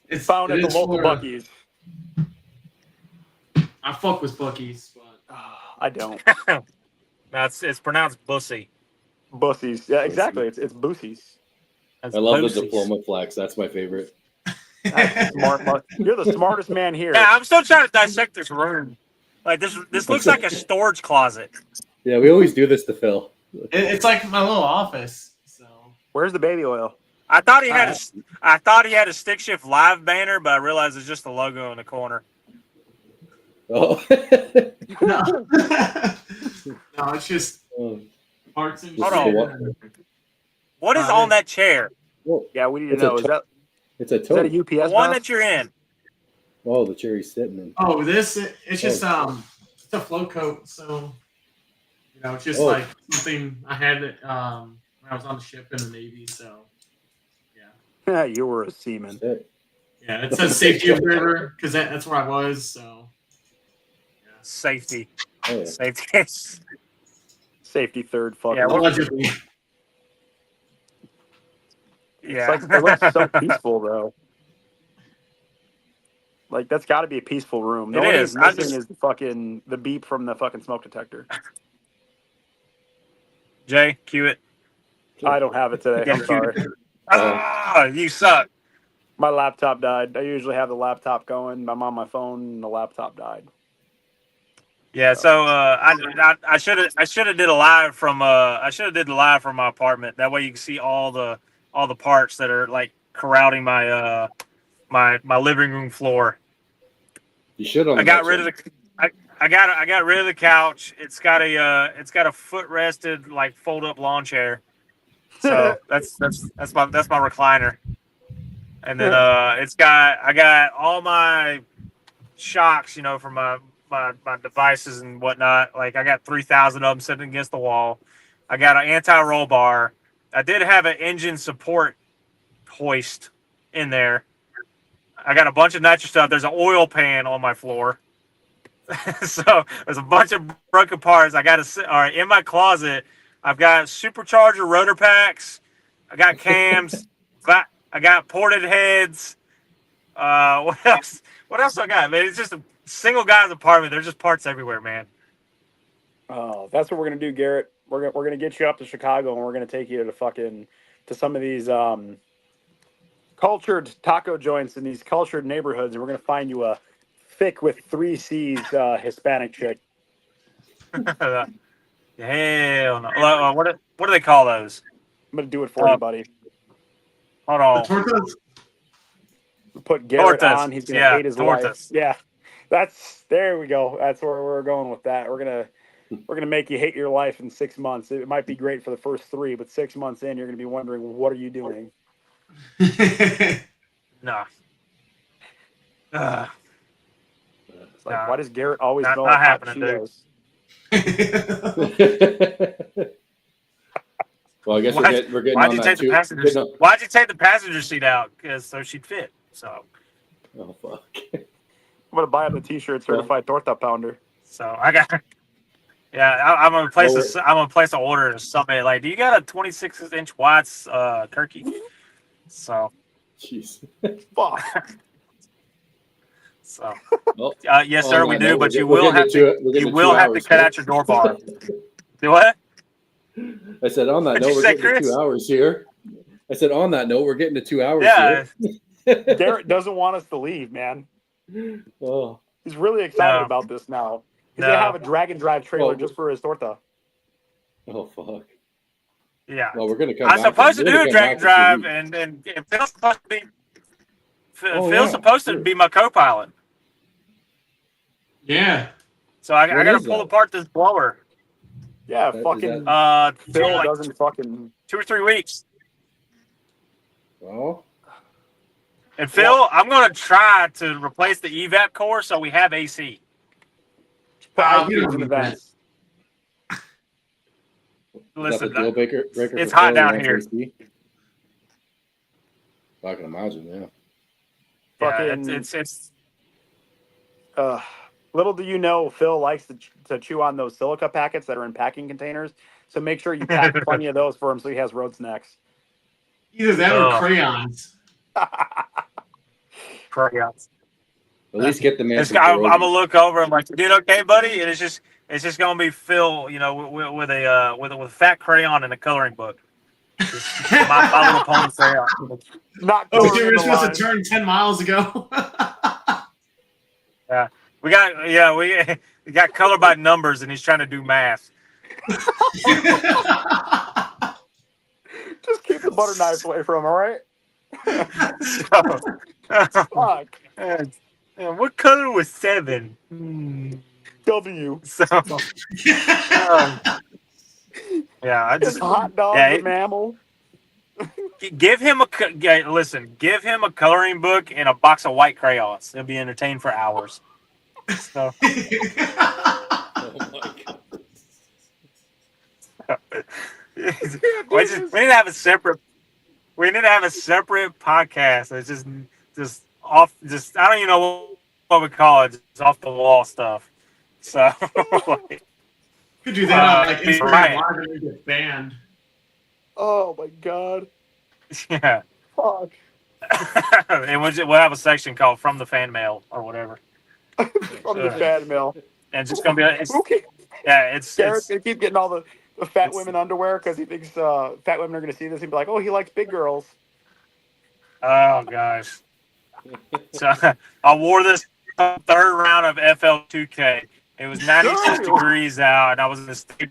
It's found at the local Buc-ee's. I fuck with Buc-ee's, but I don't. No, it's pronounced bussy. Bussies. Yeah, exactly. It's Boosies. That's I love bussies. the diploma flex. That's my favorite. Smart. You're the smartest man here. Yeah, I'm still trying to dissect this room. Like this looks like a storage closet. Yeah, we always do this to Phil. it's like my little office. So Where's the baby oil? I thought he had a stick shift live banner, but I realized it's just the logo in the corner. Oh. no, no, it's just parts and Hold on. What is on that chair? Yeah, we need to It's know. It's a Is that tote. a UPS? The one box? that you're in. Oh, the chair he's sitting in. Oh, it's just it's a float coat, so you know, it's just Oh. like something I had when I was on the ship in the Navy, so Yeah, you were a seaman. Shit. yeah, it says safety observer because that's where I was, so Safety. Oh, yeah. Safety. Safety third. Fucking. Yeah, allegedly. It's like, it looks so peaceful though. Like that's got to be a peaceful room. The It only is. thing missing is the beep from the fucking smoke detector. Jay, cue it. I don't have it today. Yeah, I'm sorry. Ah, you suck. My laptop died. I usually have the laptop going. I'm on my phone, and the laptop died. Yeah, so I should have did a live from did the live from my apartment. That way you can see all the parts that are like crowding my my living room floor. You should on the I got next rid one. of the I got rid of the couch. It's got a footrested like fold up lawn chair. So that's my recliner. And then I got all my shocks, you know, for my devices and whatnot. Like I got 3,000 of them sitting against the wall. I got an anti-roll bar. I did have an engine support hoist in there. I got a bunch of nitro stuff. There's an oil pan on my floor. So there's a bunch of broken parts. All right, in my closet, I've got supercharger rotor packs. I got cams. I got ported heads. What else? What else I got, man? It's just a single guy's apartment. There's just parts everywhere, man. Oh, that's what we're gonna do, Garrett. We're gonna get you up to Chicago, and we're gonna take you to some of these cultured taco joints in these cultured neighborhoods, and we're gonna find you a thick with 3 C's Hispanic chick. Hell no. What do they call those? I'm gonna do it for you, buddy. Hold on. Tortas? Put Garrett Tortas. on. He's gonna Yeah, hate his tortas. life. Yeah, there we go. That's where we're going with that. We're gonna make you hate your life in 6 months. It might be great for the first 3, but 6 months in, you're gonna be wondering, what are you doing? No. It's like, why does Garrett always Not smell like hot happening, dude. Cheetos? Well, I guess we're getting Why'd on you that take too. the passenger? Why'd you take the passenger seat out? So she'd fit. So Oh fuck! I'm gonna buy him the T-shirt, certified torta pounder. So I got. Yeah, I'm gonna place I'm gonna place an order to somebody. Like, do you got a 26-inch watts turkey? So. Jeez. Fuck. So. Well, yes, sir, we do. But you we're will getting have to cut out your door bar. Do what? I said on that What'd note, you we're say, getting to Chris? 2 hours here. I said on that note, we're getting to 2 hours Yeah. here. Garrett doesn't want us to leave, man. Oh, He's really excited No. about this now. He's No. gonna have a drag and drive trailer Well, just for his torta. oh fuck! Yeah. Well, we're gonna come. I'm back supposed to we're do gonna a come drag and back in 2 drive, weeks. and Phil's supposed to be. Oh, Phil's yeah, supposed to sure. be my co-pilot. Yeah. So I When got to is pull that? apart this blower. Yeah, Is fucking Phil Phil doesn't fucking. 2 or 3 weeks. Well, And Phil, I'm going to try to replace the evap core so we have AC. We don't in need advance. Listen, is that the deal breaker it's for hot Phil down and here. AC? I can imagine, yeah. Fucking. Yeah, it's Little do you know, Phil likes to chew on those silica packets that are in packing containers. So make sure you pack plenty of those for him so he has road snacks. Either that or crayons. crayons. At least get the man. I'm gonna look over and like, dude, okay, buddy, and it's just gonna be Phil, you know, with a fat crayon and a coloring book. Just my little pony crayon. Not Oh, coloring we in were the supposed line. to turn 10 miles ago. Yeah, we got color by numbers, and he's trying to do math. Just keep the butter knives away from him, all right? Fuck. What color was 7? W. So, yeah, I Is just hot dog a mammal? give him give him a coloring book and a box of white crayons. He'll be entertained for hours. So. Oh my god! we need to have a separate. We need to have a separate podcast. It's just off. Just I don't even know what we call it. Just off the wall stuff. So. Could do that on like Instagram right. Live and we get banned. Oh my god. Yeah. Fuck. and we'll have a section called "From the Fan Mail" or whatever. From the fan mail. And it's just gonna be. Okay. Yeah, Garrett's gonna keep getting all the fat women underwear because he thinks fat women are gonna see this and be like, "Oh, he likes big girls." Oh gosh. So I wore this third round of FL2K. It was 96 degrees out, and I was in the state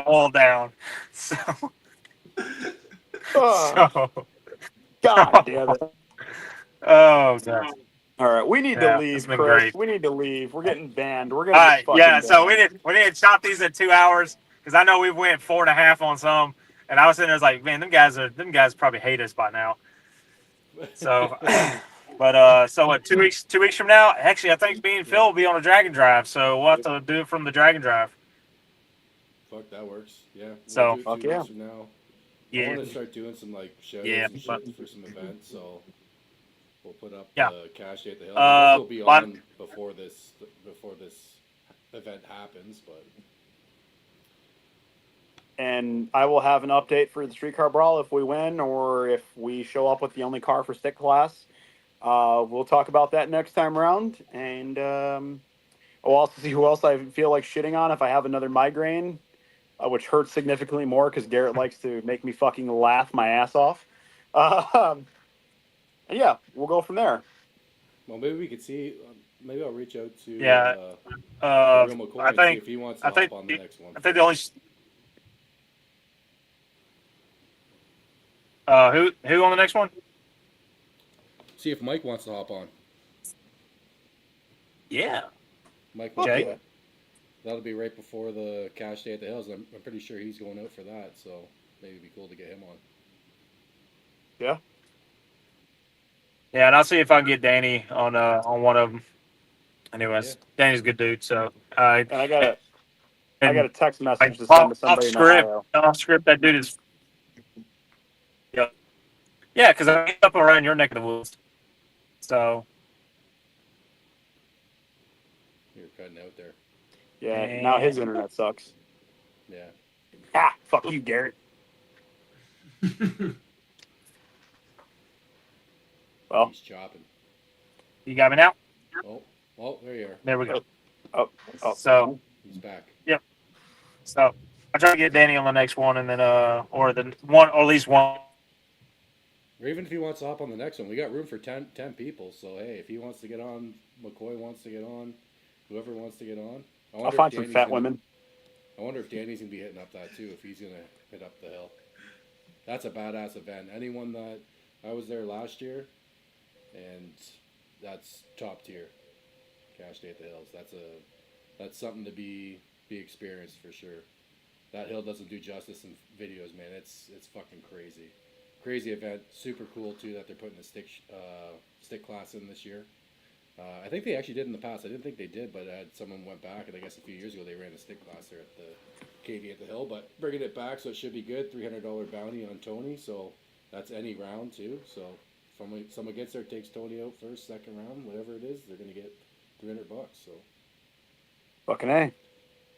all down. So, God damn it! Oh gosh. All right, we need to Yeah, leave, it's been Chris. great. We need to leave. We're getting banned. We're All gonna right, get fucking yeah. So banned. we need to chop these at 2 hours because I know we went 4.5 on some, and I was sitting there like, man, them guys probably hate us by now. So, but so what? 2 weeks? 2 weeks from now? Actually, I think me and Phil will be on a Dragon Drive, so we'll have to do it from the Dragon Drive. Fuck, that works. Yeah. So- do it Fuck 2 yeah. weeks from now. I Yeah. want to start doing some like shows Yeah, and but- shit for some events, so we'll put up Yeah. the cash day at the hill. Uh, This will be but- on before this event happens, but And I will have an update for the streetcar brawl if we win or if we show up with the only car for stick class. We'll talk about that next time around, and we'll also see who else I feel like shitting on if I have another migraine, which hurts significantly more because Garrett likes to make me fucking laugh my ass off. And yeah, we'll go from there. well, maybe we could see. Maybe I'll reach out to Yeah. Real McCoy I and think see if he wants to I hop think on the next one. I think the only who on the next one? See if Mike wants to hop on. Yeah. Mike, Okay. McCoy. That'll be right before the cash day at the hills. I'm pretty sure he's going out for that, so maybe it'd be cool to get him on. Yeah. Yeah, and I'll see if I can get Danny on one of them. Anyways, Danny's a good dude. So And I got a text message to off, send to somebody off in Ohio. script. Off script, that dude is. Yeah, because I'm up around your neck of the woods. So You're cutting out there. Yeah, now his internet sucks. Yeah. Ah, fuck you, Garrett. Well, He's chopping. you got me now. Oh, there you are. There we go. oh, So He's back. so I try to get Danny on the next one, and then or the one or at least one. Or even if he wants to hop on the next one, we got room for 10 people. So hey, if he wants to get on, McCoy wants to get on, whoever wants to get on. I'll find some fat women. I wonder if Danny's gonna be hitting up that too. If he's gonna hit up the hill, that's a badass event. Anyone that I was there last year, and that's top tier. Cash Day at the Hills. That's something to be experienced for sure. That hill doesn't do justice in videos, man. It's fucking crazy. Crazy event. Super cool too that they're putting a stick class in this year. I think they actually did in the past. I didn't think they did, but someone went back, and I guess a few years ago they ran a stick class there at the KD at the Hill. But bringing it back, so it should be good. $300 bounty on Tony, so that's any round too. So if someone gets there, takes Tony out first, second round, whatever it is, they're gonna get $300. So Fucking A.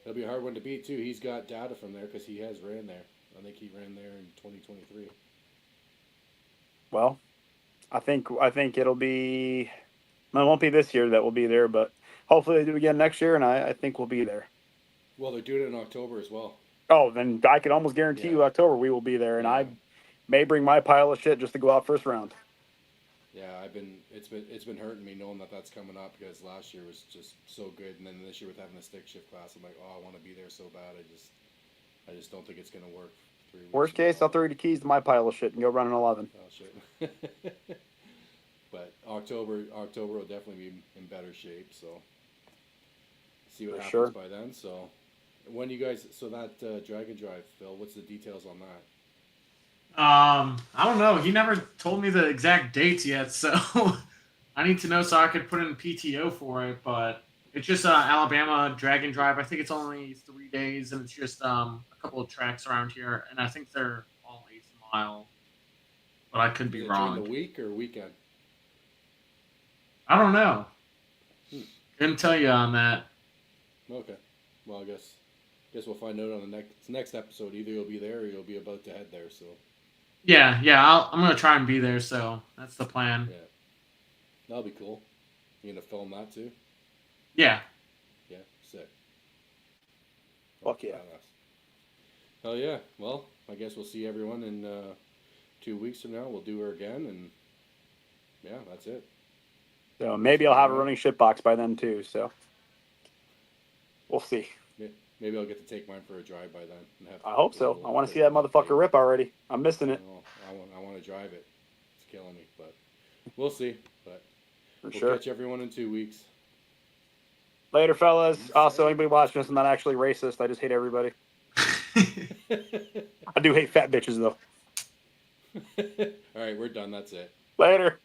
it'll be a hard one to beat too. He's got data from there because he has ran there. I think he ran there in 2023. Well, I think it'll be. It won't be this year that we'll be there, but hopefully they do it again next year, and I think we'll be there. Well, they're doing it in October as well. Oh, then I can almost guarantee you October we will be there, and Yeah. I may bring my pile of shit just to go out first round. Yeah, it's been hurting me knowing that that's coming up because last year was just so good, and then this year with having the stick shift class, I'm like, oh, I want to be there so bad. I just don't think it's gonna work. 3 weeks Worst from now. case, I'll throw you the keys to my pile of shit and go run an 11. Oh shit. But October will definitely be in better shape. So see what For happens sure. by then. So when you guys, that Dragon Drive, Phil, what's the details on that? I don't know. He never told me the exact dates yet, so I need to know so I could put in PTO for it. But it's just Alabama Dragon Drive. I think it's only 3 days, and it's just a couple of tracks around here, and I think they're all 8th mile. But I could be Is it wrong. during the week or weekend? I don't know. Couldn't tell you on that. Okay. Well, I guess we'll find out on the next episode. Either you'll be there or you'll be about to head there. So Yeah, I'm gonna try and be there. So that's the plan. Yeah, that'll be cool. You gonna film that too? Yeah. Yeah, sick. Fuck yeah. Badass. Hell yeah. Well, I guess we'll see everyone in 2 weeks from now. We'll do her again, and yeah, that's it. So maybe I'll have a running shit box by then too. So we'll see. Maybe I'll get to take mine for a drive by then. And have I hope so. I want to see that motherfucker rip already. I'm missing it. I want to drive it. It's killing me, but we'll see. But For we'll sure. catch everyone in 2 weeks. Later, fellas. Also, anybody watching this, I'm not actually racist. I just hate everybody. I do hate fat bitches though. All right, we're done. That's it. Later.